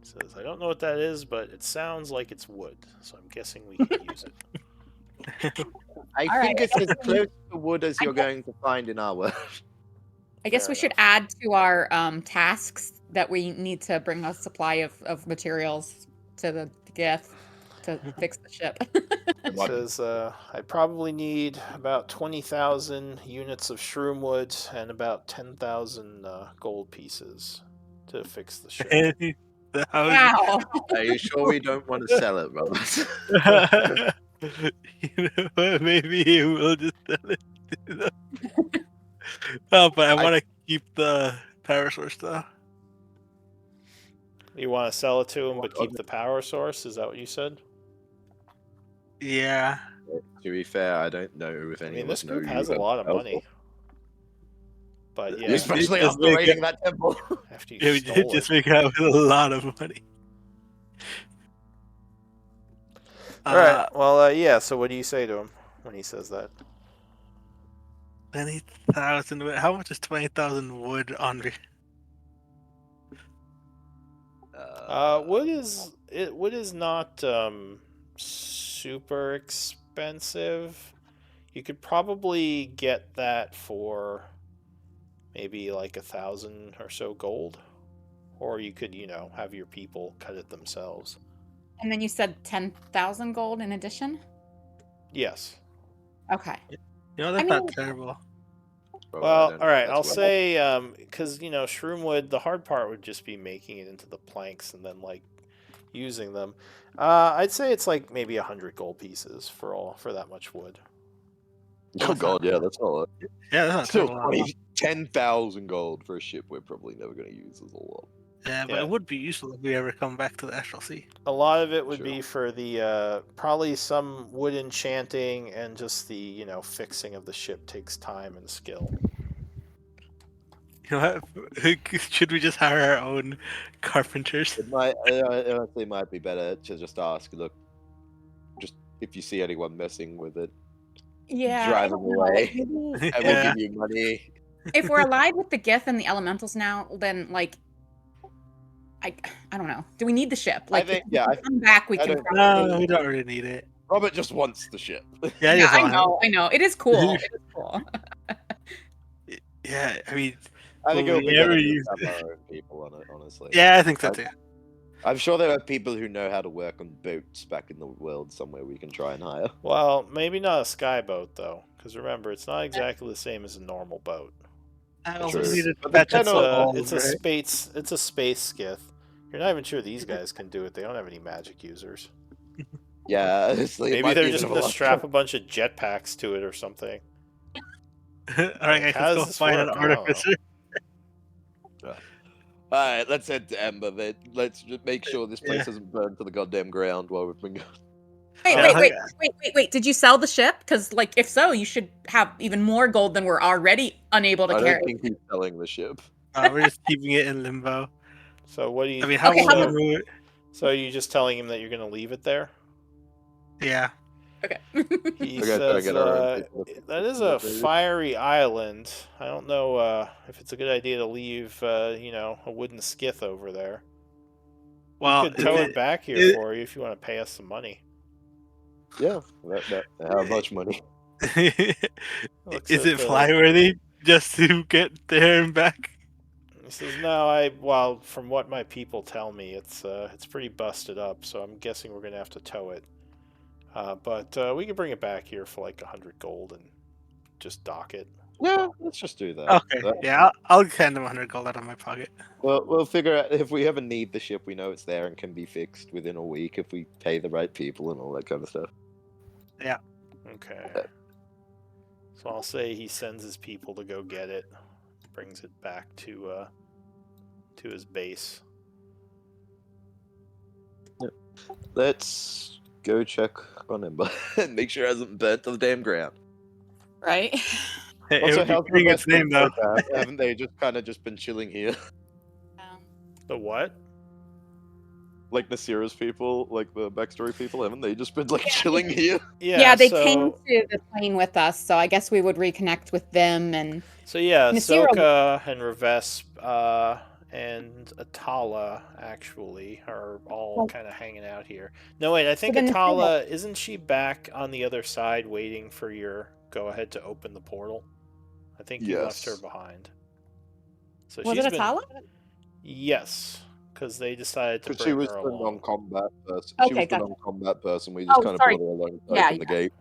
He says, I don't know what that is, but it sounds like it's wood, so I'm guessing we can use it. I think it's as close to wood as you're going to find in our world. I guess we should add to our tasks that we need to bring a supply of materials to the Gith to fix the ship. He says, I probably need about 20,000 units of shroom wood and about 10,000 gold pieces to fix the ship. Wow. Are you sure we don't want to sell it, Robert? You know what? Maybe we'll just sell it. Oh, but I want to keep the power source though. You want to sell it to him, but keep the power source? Is that what you said? Yeah, To be fair, I don't know if I any mean, of this us know group you has a have lot of alcohol. money. But yeah, Especially Just after make raiding that temple. after you Yeah, we stole did it. just make out with a lot of money. All right. Well, yeah. So what do you say to him when he says that? 20,000. How much is 20,000 wood, Andre? Wood is not super expensive. You could probably get that for maybe like 1,000 or so gold, or you could, have your people cut it themselves. And then you said 10,000 gold in addition? Yes. Okay. That's I mean- not terrible. Well, all right. I'll say because shroomwood, the hard part would just be making it into the planks and then like using them. I'd say it's like maybe 100 gold pieces for that much wood. Oh god, yeah, that's all. Yeah, that's not Still, terrible. 10,000 gold for a ship we're probably never going to use is a lot. Yeah, but Yeah. it would be useful if we ever come back to the Astral Sea. A lot of it would Sure. be for the probably some wood enchanting and just the fixing of the ship takes time and skill. You know what? Should we just hire our own carpenters? It honestly might be better to just ask, look, just if you see anyone messing with it, Yeah. drive I them don't know, away, maybe and Yeah. we'll give you money. if we're allied with the Gith and the Elementals now, then like, I don't know. Do we need the ship? Like, think- if we yeah, can come back, we I can. don't- Probably... No, we don't really need it. Robert just wants the ship. Yeah, Yeah, I want know. I know. It is cool. It is cool. it. Yeah, I mean, I think Will it'll we be ever better to use have it? our own people on it, honestly. yeah, I think so too. I'm sure there are people who know how to work on boats back in the world somewhere we can try and hire. Well, maybe not a skyboat though, because remember, it's not exactly the same as a normal boat. I also True. needed But to patch they it It's kinda- so a old, it's a right? space it's a space skiff. You're not even sure these guys can do it. They don't have any magic users. Yeah, honestly. it Maybe might they're be a just bit of gonna luck. strap a bunch of jetpacks to it or something. All right, guys, How does let's go this find work? an I don't know. artificer. Alright, let's head to Ember then. Let's just make sure this place Yeah. doesn't burn to the goddamn ground while we've been going. Wait. Did you sell the ship? Because, like, if so, you should have even more gold than we're already unable to I carry. don't think he's selling the ship. We're just keeping it in limbo. So what do you? I mean, how Okay, will how we about- move it? So are you just telling him that you're gonna leave it there? Yeah. Okay. He Okay, so I says get our own people to that is fix a it, maybe. fiery island. I don't know if it's a good idea to leave, a wooden skith over there. Well, We could tow it back here it- for you if you want to pay us some money. Yeah, how much money? Looks is at it the- flyworthy just to get there and back? He says, "No, well, from what my people tell me, it's pretty busted up. So I'm guessing we're gonna have to tow it. But we can bring it back here for like 100 gold and just dock it." Yeah, let's just do that. Okay. Yeah, I'll hand him 100 gold out of my pocket. We'll figure out if we ever need the ship, we know it's there and can be fixed within a week if we pay the right people and all that kind of stuff. Okay. So I'll say he sends his people to go get it, brings it back to his base. Let's go check on Ember and make sure it hasn't burnt to the damn ground. Right? Hey, Also, it how's would be the its rest name though. of the- Haven't they just been chilling here? The what? Like Nasira's people, like the backstory people, haven't they just been like chilling here? Yeah, they so, came to the plane with us, so I guess we would reconnect with them and. So yeah, Nasira- Soka and Revesp and Atala actually are all kind of hanging out here. No, wait, I think then Atala isn't she back on the other side waiting for your go ahead to open the portal? I think you left her Yes. behind. So Was she's it been- Atala? Yes, because they decided to Because bring she was her the along. non-combat person. Okay, she was the gotcha. non-combat person. We just Oh, kind of sorry. brought her along to Yeah, open the gate.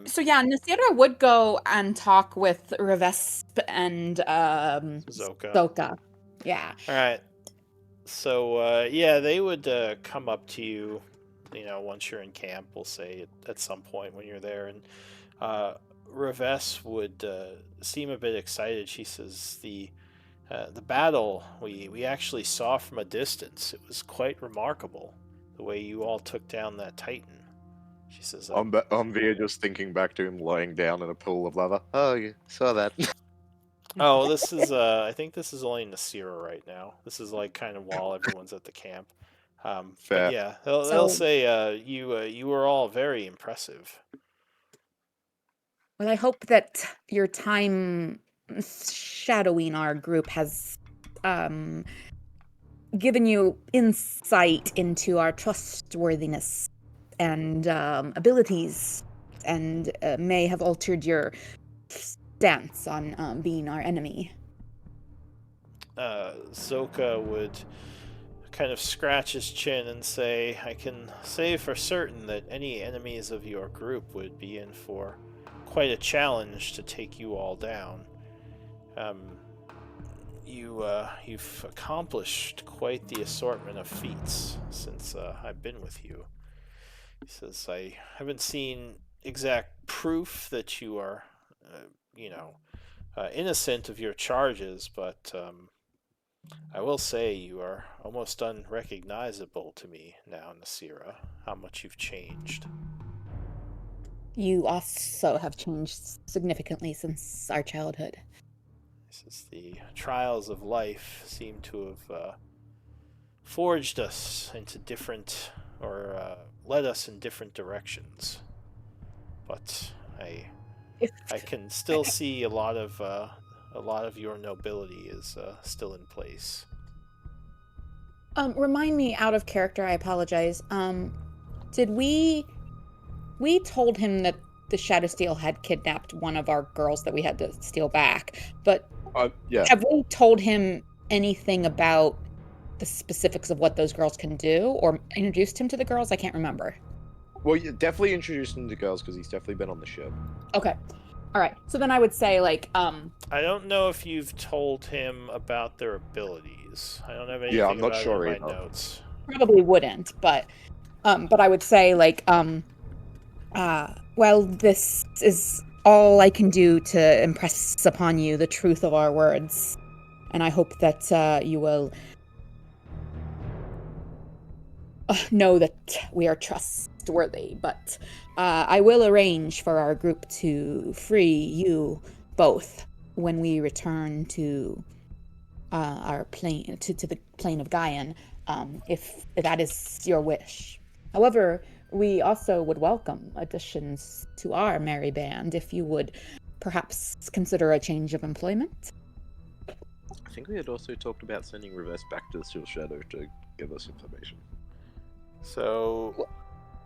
So yeah, Nasira would go and talk with Revesp and Zoka. Zoka. Yeah. All right. So yeah, they would come up to you, once you're in camp. We'll say at some point when you're there, and Reves would seem a bit excited. She says the battle we actually saw from a distance. It was quite remarkable the way you all took down that Titan. She says, I'm here just thinking back to him lying down in a pool of lava. Oh, you saw that. "Oh, this is I think this is only Nasira right now. This is like kind of while everyone's at the camp." But Fair. yeah, they'll So- say you were all very impressive. Well, I hope that your time shadowing our group has given you insight into our trustworthiness and abilities, and may have altered your stance on being our enemy. Zoka would kind of scratch his chin and say, "I can say for certain that any enemies of your group would be in for quite a challenge to take you all down. You've accomplished quite the assortment of feats since I've been with you." He says, "I haven't seen exact proof that you are, innocent of your charges, but I will say you are almost unrecognizable to me now, Nasira, how much you've changed." You also have changed significantly since our childhood. This is the trials of life seem to have forged us into different, or led us in different directions. But I can still see a lot of your nobility is still in place. Remind me, out of character, I apologize. Did we told him that the Shadowsteel had kidnapped one of our girls that we had to steal back, but Yeah. have we told him anything about the specifics of what those girls can do, or introduced him to the girls? I can't remember. Well, you definitely introduced him to girls because he's definitely been on the ship. Okay. All right. So then I would say, like, I don't know if you've told him about their abilities. I don't have anything Yeah, I'm not about sure it in my either. notes. probably wouldn't, but I would say, like, well, this is all I can do to impress upon you the truth of our words, and I hope that you will know that we are trustworthy. But I will arrange for our group to free you both when we return to our plane, to the plane of Gaian, if that is your wish. However, we also would welcome additions to our merry band if you would perhaps consider a change of employment. I think we had also talked about sending Reverse back to the Steel Shadow to give us information. So,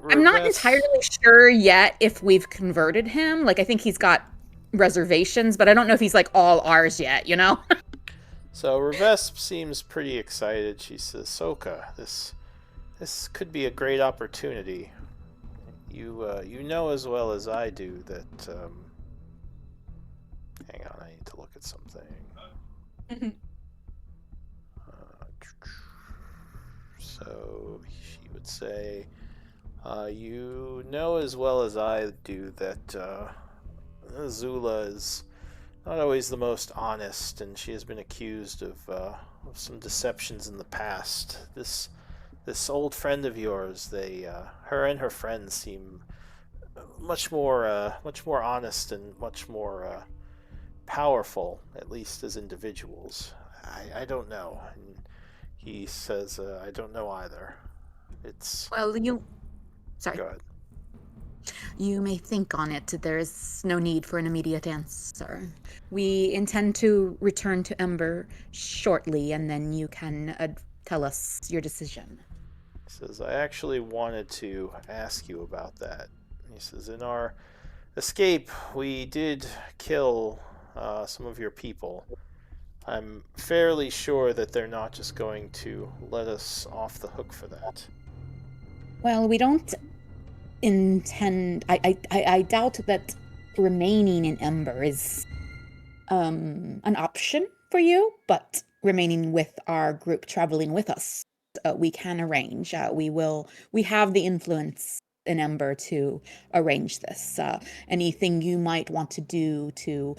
I'm not Reves- entirely sure yet if we've converted him. Like, I think he's got reservations, but I don't know if he's like all ours yet, you know? So Revesp seems pretty excited. She says, "Soka, this could be a great opportunity. You know as well as I do that." Hang on, I need to look at something. So she would say, "You know as well as I do that Zula is not always the most honest, and she has been accused of some deceptions in the past. This old friend of yours, her and her friends seem much more honest and much more powerful, at least as individuals. I don't know." And he says, "I don't know either. It's..." Well, Sorry. Go ahead. You may think on it. There is no need for an immediate answer. We intend to return to Ember shortly, and then you can tell us your decision. He says, "I actually wanted to ask you about that." He says, "In our escape, we did kill some of your people. I'm fairly sure that they're not just going to let us off the hook for that." Well, we don't intend... I doubt that remaining in Ember is an option for you, but remaining with our group, traveling with us, we can arrange. We have the influence in Ember to arrange this. Anything you might want to do to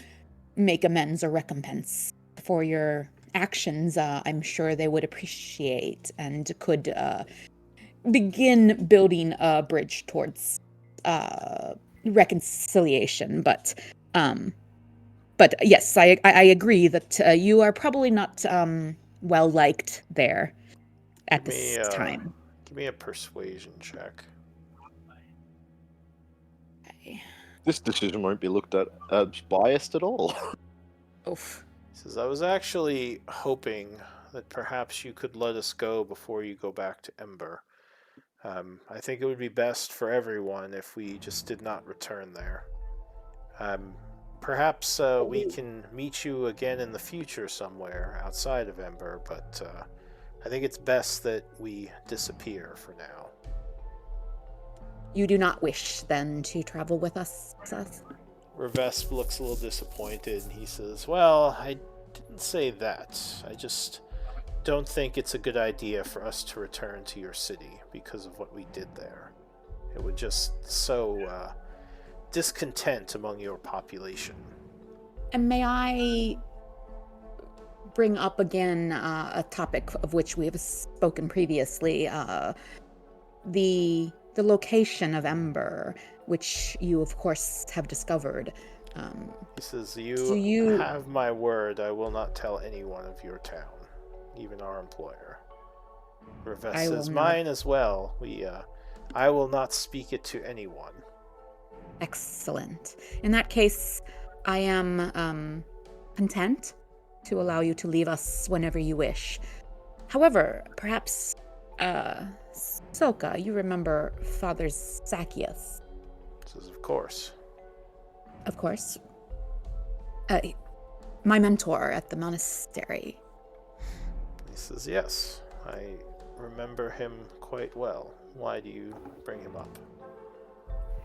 make amends or recompense for your actions, I'm sure they would appreciate and could begin building a bridge towards reconciliation, but yes, I agree that you are probably not well liked there at this time. Give me a persuasion check. Okay. This decision won't be looked at as biased at all. Oof. He says, I was actually hoping that perhaps you could let us go before you go back to Ember. I think it would be best for everyone if we just did not return there. Perhaps we can meet you again in the future somewhere outside of Ember, but I think it's best that we disappear for now. You do not wish, then, to travel with us, Seth? Revesp looks a little disappointed, and he says, well, I didn't say that. I just don't think it's a good idea for us to return to your city because of what we did there. It would just sow discontent among your population. And may I bring up again a topic of which we have spoken previously, the location of Ember, which you, of course, have discovered. He says, you have my word, I will not tell anyone of your town, even our employer. Revest says, mine as well. I will not speak it to anyone. Excellent. In that case, I am content to allow you to leave us whenever you wish. However, perhaps, Silka, you remember Father Zacchaeus? Says, of course. Of course. My mentor at the monastery. He says, yes, I remember him quite well. Why do you bring him up?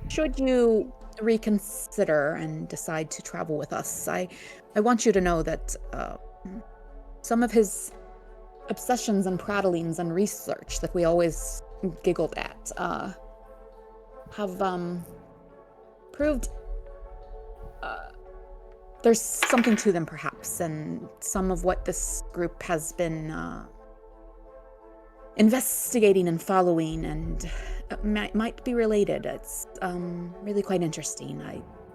Should you reconsider and decide to travel with us, I want you to know that some of his obsessions and prattlings and research that we always giggled at have proved there's something to them, perhaps, and some of what this group has been investigating and following and might be related. It's really quite interesting.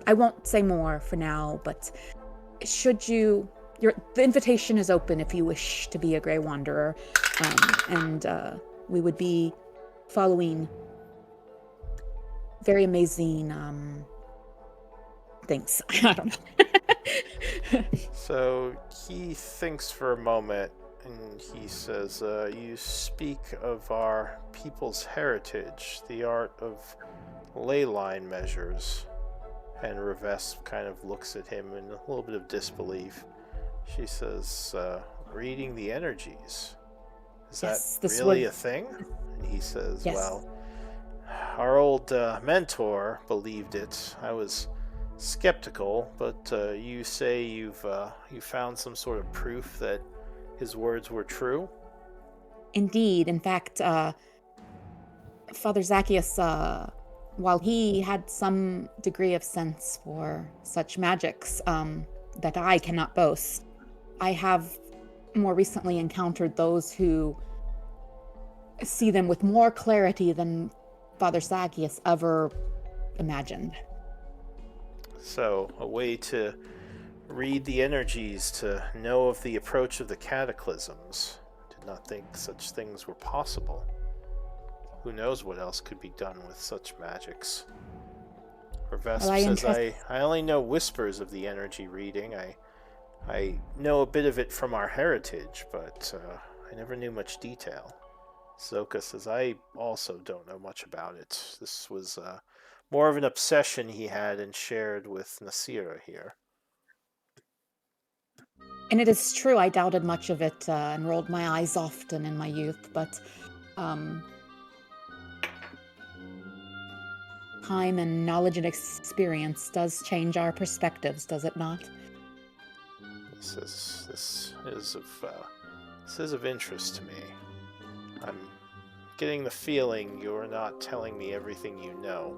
I won't say more for now, but should you... the invitation is open if you wish to be a Grey Wanderer, and we would be following very amazing things. I don't know. So he thinks for a moment, and he says, you speak of our people's heritage, the art of ley line measures. And Revesp kind of looks at him in a little bit of disbelief. She says, reading the energies. Is that really a thing? And he says, yes. Well, our old mentor believed it. I was skeptical, but you say you found some sort of proof that his words were true? Indeed. In fact, Father Zacchaeus, while he had some degree of sense for such magics that I cannot boast, I have more recently encountered those who see them with more clarity than Father Zacchaeus ever imagined. So, a way to read the energies, to know of the approach of the cataclysms. Did not think such things were possible. Who knows what else could be done with such magics. Revesp says, I only know whispers of the energy reading. I know a bit of it from our heritage, but I never knew much detail. Zoka says, I also don't know much about it. This was more of an obsession he had and shared with Nasira here. And it is true, I doubted much of it and rolled my eyes often in my youth, but time and knowledge and experience does change our perspectives, does it not? This is of interest to me. I'm getting the feeling you're not telling me everything you know.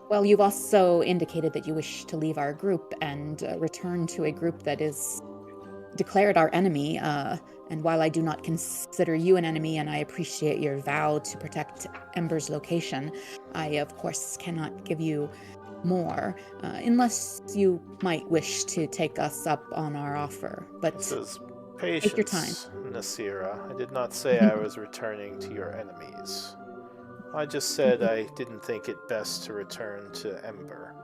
Well, you've also indicated that you wish to leave our group and return to a group that is declared our enemy, and while I do not consider you an enemy and I appreciate your vow to protect Ember's location, I, of course, cannot give you more, unless you might wish to take us up on our offer. But This is take your time. patience, Nasira. I did not say I was returning to your enemies. I just said I didn't think it best to return to Ember.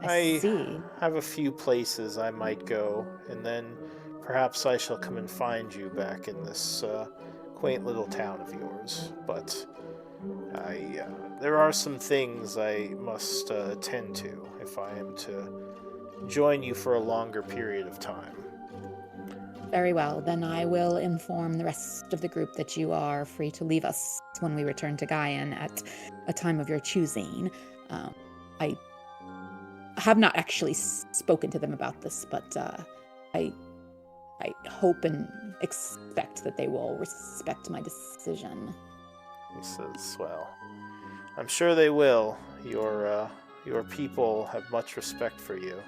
I see. have a few places I might go, and then perhaps I shall come and find you back in this quaint little town of yours. But there are some things I must attend to if I am to join you for a longer period of time. Very well, then I will inform the rest of the group that you are free to leave us when we return to Gaian at a time of your choosing. I have not actually spoken to them about this, but I hope and expect that they will respect my decision. He says, well, I'm sure they will. Your people have much respect for you.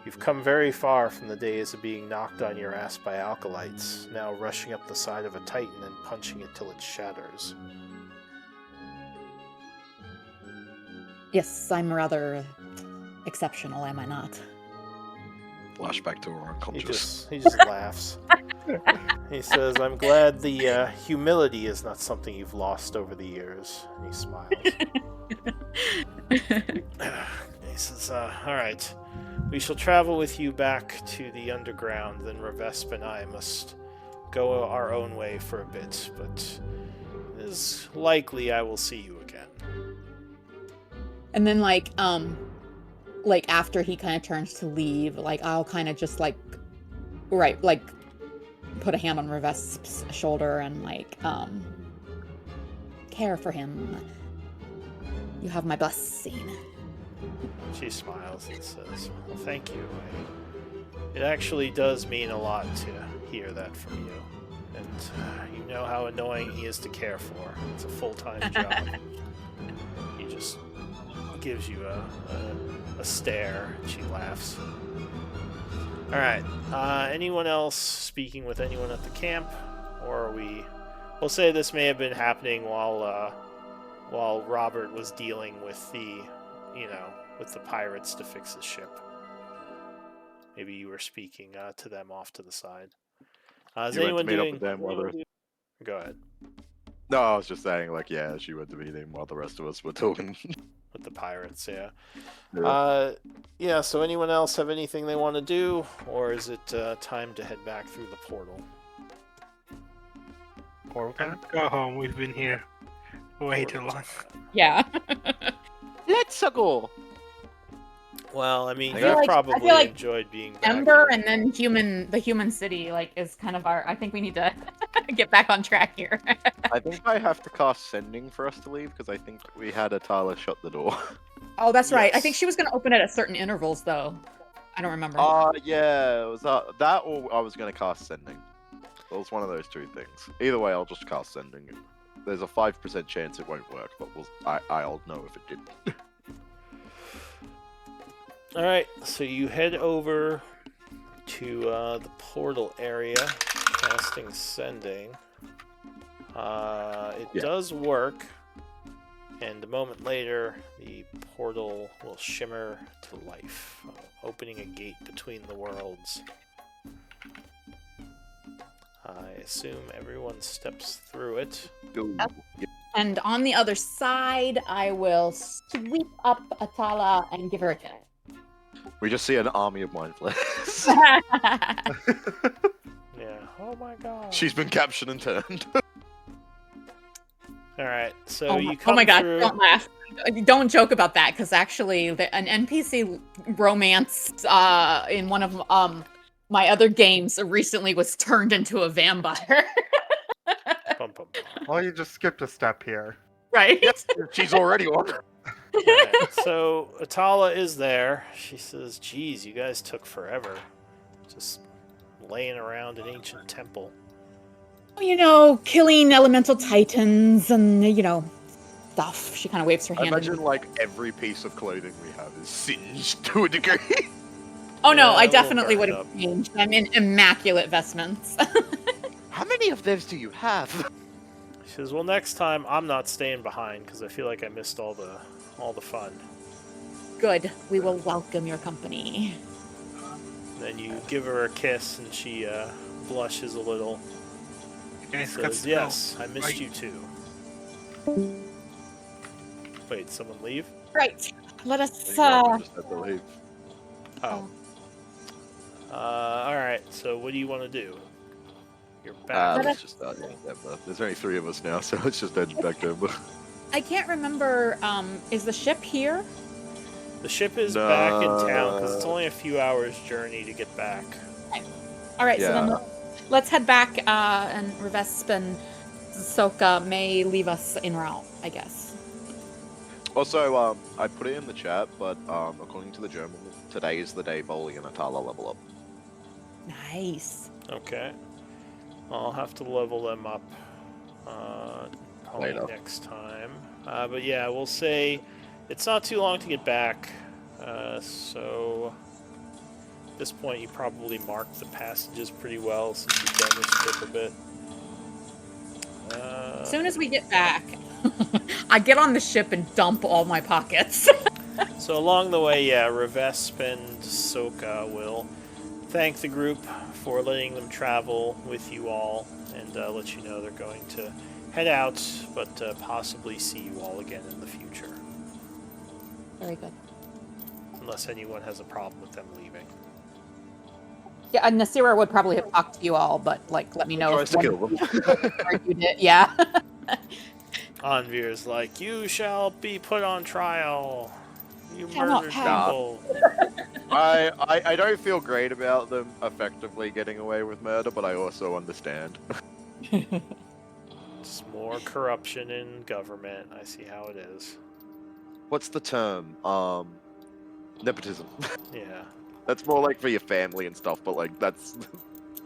You've come very far from the days of being knocked on your ass by alkalites, now rushing up the side of a titan and punching it till it shatters. Yes, I'm rather exceptional, am I not? Flashback to our unconscious. He just laughs. He says, I'm glad the humility is not something you've lost over the years. And he smiles. He says, all right. We shall travel with you back to the underground, then Revesp and I must go our own way for a bit, but it is likely I will see you again. And then, after he kind of turns to leave, I'll kind of just, put a hand on Revesp's shoulder and, care for him. You have my blessing. She smiles and says, well, thank you. It actually does mean a lot to hear that from you. And you know how annoying he is to care for. It's a full-time job. He just gives you a stare, and she laughs. Alright, anyone else speaking with anyone at the camp? Or are we'll say this may have been happening while Robert was dealing with with the pirates to fix his ship. Maybe you were speaking to them off to the side. Is You went to anyone meet up doing... with them while Go ahead. No, I was just saying, she went to meet him while the rest of us were talking. With the pirates, yeah. Yeah. So anyone else have anything they want to do? Or is it time to head back through the portal? Go home. We've been here way too long. Yeah. Let's go! Well, I mean, I you feel probably enjoyed being back Ember here. and then the human city, is kind of I think we need to get back on track here. I think I have to cast Sending for us to leave, because I think we had Atala shut the door. Oh, that's right. I Yes. think she was going to open it at certain intervals, though. I don't remember. Yeah, it was that or I was going to cast Sending. It was one of those two things. Either way, I'll just cast Sending. There's a 5% chance it won't work, but I'll know if it didn't. Alright, so you head over to the portal area, casting Sending. It does work, and a moment later, the portal will shimmer to life, opening a gate between the worlds. I assume everyone steps through it. And on the other side, I will sweep up Atala and give her a kiss. We just see an army of mind flayers. Yeah. Oh my god. She's been captured and turned. Alright, so you come oh my god, through... don't laugh. Don't joke about that, because actually an NPC romance in one of my other games recently was turned into a vampire. Bum, bum, bum. Well, you just skipped a step here. Right? She's already on. Alright, so Atala is there. She says, geez, you guys took forever. Just laying around an ancient temple. Killing elemental titans and, stuff. She kind of waves her I hand. imagine every piece of clothing we have is singed to a degree. Oh no, Yeah, I we'll definitely burn would it have up. changed. I'm in immaculate vestments. How many of those do you have? She says, "Well, next time I'm not staying behind because I feel like I missed all the fun." Good. We will welcome your company. Then you give her a kiss, and she blushes a little. You guys got Says, to "Yes, I missed Right. you too." Wait, someone leave? Right. Let us. I just had to leave. Oh. All right. So what do you want to do? You're back. Let Let's us- just Ember. There's only 3 of us now, so let's just head back to Ember. I can't remember. Is the ship here? The ship is back in town because it's No. only a few hours' journey to get back. All right. So Yeah. then let's head back. And Revesp and Soka may leave us en route, I guess. Also, I put it in the chat, but according to the journal, today is the day Bowling and Atala level up. Nice. Okay. I'll have to level them up probably Later. next time. But yeah, we'll say it's not too long to get back. So at this point, you probably marked the passages pretty well since you've done this trip a bit. As soon as we get back, I get on the ship and dump all my pockets. So along the way, yeah, Revesp and Soka will thank the group for letting them travel with you all and let you know they're going to head out, but possibly see you all again in the future. Very good. Unless anyone has a problem with them leaving. Yeah, and Nasira would probably have talked to you all, but like, let me know Tries to kill them. you did. Yeah. Anvir's like, "You shall be put on trial. You Shall not murdered pass." people." I don't feel great about them effectively getting away with murder, but I also understand. It's more corruption in government. I see how it is. What's the term? Nepotism. Yeah. That's more like for your family and stuff, but like that's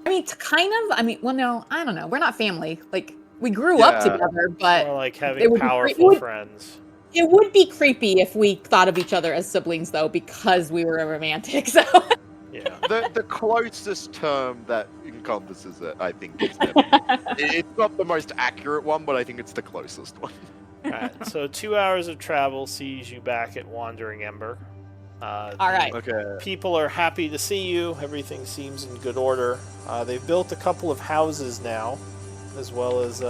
I mean, kind of. I mean, well, no, I don't know. We're not family. Like, we grew up Yeah. together, Or but like it having would be powerful great- friends. it would be creepy if we thought of each other as siblings, though, because we were romantic. So, Yeah. the closest term that encompasses it, I think, is nepotism. It's not the most accurate one, but I think it's the closest one. Alright, so 2 hours of travel sees you back at Wandering Ember. all the right. Okay. People are happy to see you. Everything seems in good order. They've built a couple of houses now, as well as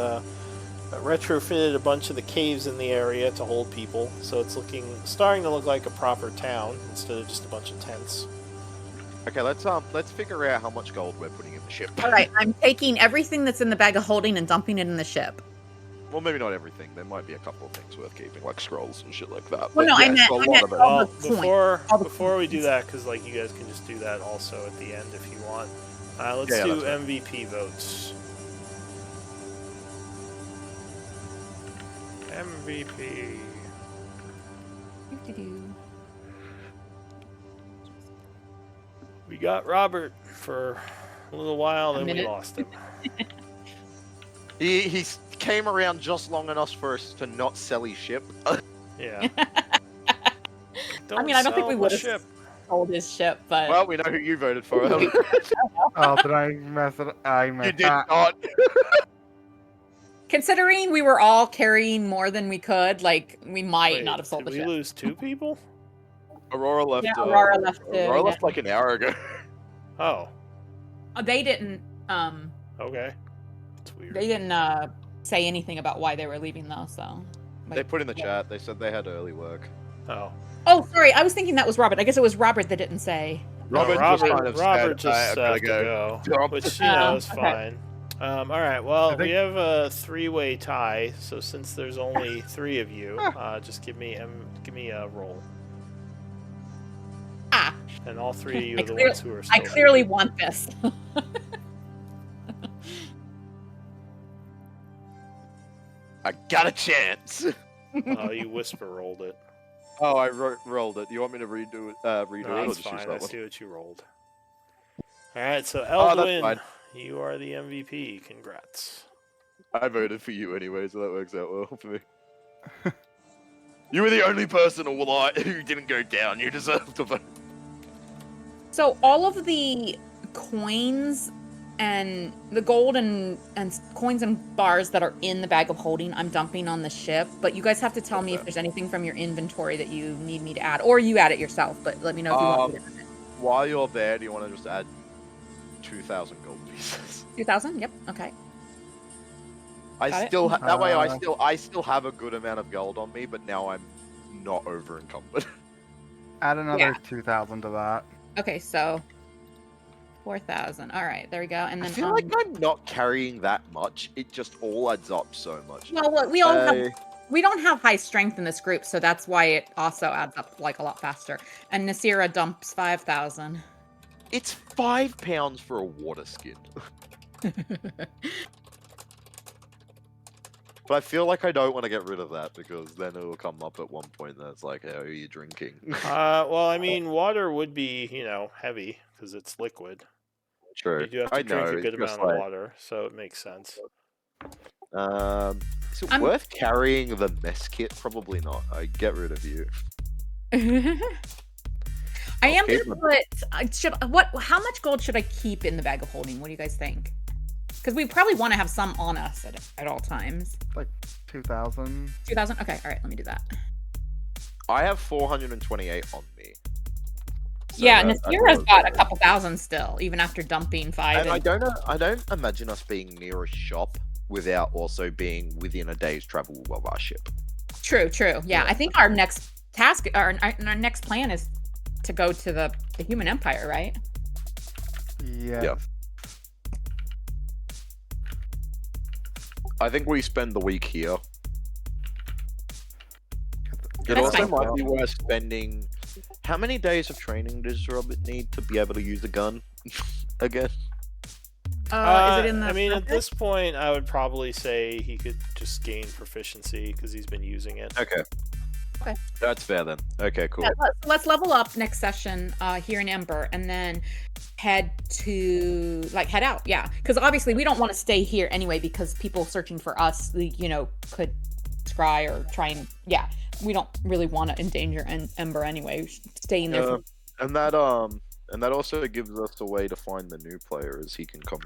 retrofitted a bunch of the caves in the area to hold people. So it's starting to look like a proper town instead of just a bunch of tents. Okay, let's figure out how much gold we're putting in the ship. All right. I'm taking everything that's in the bag of holding and dumping it in the ship. Well, maybe not everything. There might be a couple of things worth keeping, like scrolls and shit like that. Well, But no, I yes, meant- a I lot meant of it. all Well, the coins. All the before we do coins. that, because like you guys can just do that also at the end if you want. Let's Yeah, do that's right. MVP votes. MVP. Doo-doo-doo. We got Robert for a little while, then we minute. lost him. He came around just long enough for us to not sell his ship. Yeah. I mean, I don't think sell we the would have ship. sold his ship, but Well, we know who you voted for. you Oh, did I mess it? I messed did up. not. considering we were all carrying more than we could, like, we might Wait, not have sold did the we ship. lose 2 people? Aurora left. Yeah, Aurora left, Aurora yeah. left like an hour ago. Oh, They didn't. okay. That's weird. They didn't say anything about why they were leaving, though. So. They put in the chat. They said they had early work. Oh. Oh, sorry. I was thinking that was Robert. I guess it was Robert that didn't say. No, Robert Robert, just kind of Robert said, just "I gotta have to go. Jump." Which, you know, is okay. fine. All right, well, I think- we have a 3-way tie, so since there's only 3 of you, just give me a roll. Ah, And all 3 of you I are the clear- ones who are I still clearly want this. I got a chance. Oh, you whisper rolled it. Oh, I rolled it. You want me to redo it? Redo No, it, or that's just use fine. that I one? see what you rolled. All right, so Oh, that's Eldwin, fine. you are the MVP. Congrats. I voted for you anyway, so that works out well for me. You were the only person who didn't go down. You deserve to vote. So all of the coins and the gold and coins and bars that are in the bag of holding, I'm dumping on the ship. But you guys have to tell me if there's anything from your inventory that you need me to add, or you add it yourself. But let me know if you want me to add it. While you're there, do you want to just add 2,000 gold pieces? 2,000? Yep. Okay. I Got it. still that way I still have a good amount of gold on me, but now I'm not over encumbered. Add another Yeah. 2,000 to that. Okay, so 4,000. All right, there we go. And I then feel like I'm not carrying that much. It just all adds up so much. well, look, we all have. We don't have high strength in this group, so that's why it also adds up like a lot faster. And Nasira dumps 5,000. It's 5 pounds for a water skin. But I feel like I don't want to get rid of that because then it will come up at one point that it's like, how are you drinking? Well, I mean, water would be, heavy because it's liquid. True. You do have to drink a good amount of water, so it makes sense. Is it worth carrying the mess kit? Probably not. I get rid of you. I am gonna put. How much gold should I keep in the bag of holding? What do you guys think? Because we probably want to have some on us at all times. Like 2,000. 2,000. Okay. All right. Let me do that. I have 428 on me. So yeah, Nasira's got a couple thousand still, even after dumping 5. And I don't imagine us being near a shop without also being within a day's travel of our ship. True. Yeah, I think our next task, our next plan is to go to the Human Empire, right? Yeah. Yeah. I think we spend the week here. It That's also fine. might be worth spending. How many days of training does Robert need to be able to use a gun again? Is it in the? I mean, at this point, I would probably say he could just gain proficiency because he's been using it. Okay. Okay. That's fair then. Okay, cool. Yeah, let's level up next session here in Ember, and then head out. Yeah, because obviously we don't want to stay here anyway because people searching for us, could scry or try and we don't really want to endanger Ember anyway. We should stay in there. And that also gives us a way to find the new player as he can come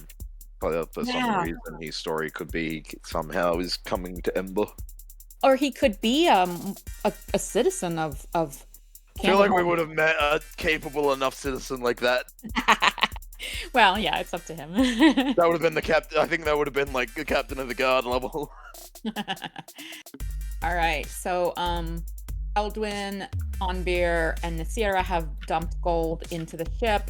for some reason. His story could be somehow is coming to Ember. Or he could be a citizen of I feel like we would have met a capable enough citizen like that. Well, yeah, it's up to him. That would have been the captain. I think that would have been like the captain of the guard level. All right, so Eldwin, Onbeer, and Nasira have dumped gold into the ship.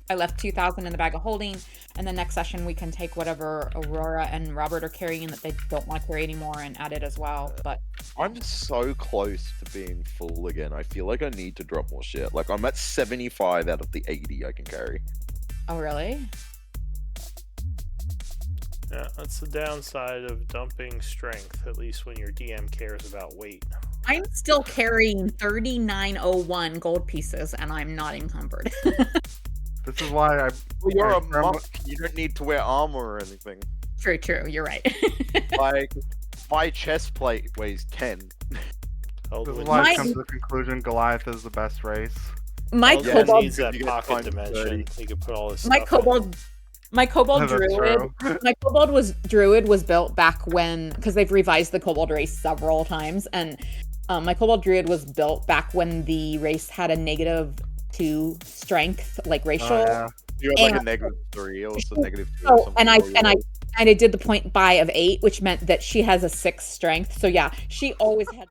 I left 2,000 in the bag of holding, and the next session we can take whatever Aurora and Robert are carrying that they don't want to carry anymore and add it as well. But I'm so close to being full again. I feel like I need to drop more shit. Like I'm at 75 out of the 80 I can carry. oh, really? Yeah, that's the downside of dumping strength, at least when your DM cares about weight. I'm still carrying 3901 gold pieces, and I'm not encumbered. This is why I. Well, you're a I- monk. You don't need to wear armor or anything. True. You're right. Like my chest plate weighs 10. This Eldwin, is why My- I come to the conclusion Goliath is the best race. My Eldwin kobold, needs that You get pocket time dimension. He could put all his my stuff in. kobold That's druid. true. My kobold druid was built back when, because they've revised the kobold race several times, and my kobold druid was built back when the race had a -2 strength, like racial. Oh, yeah. You had like And- a -3 or also -2. or Oh, something and like I did the point buy of 8, which meant that she has a 6 strength. So yeah, she always had.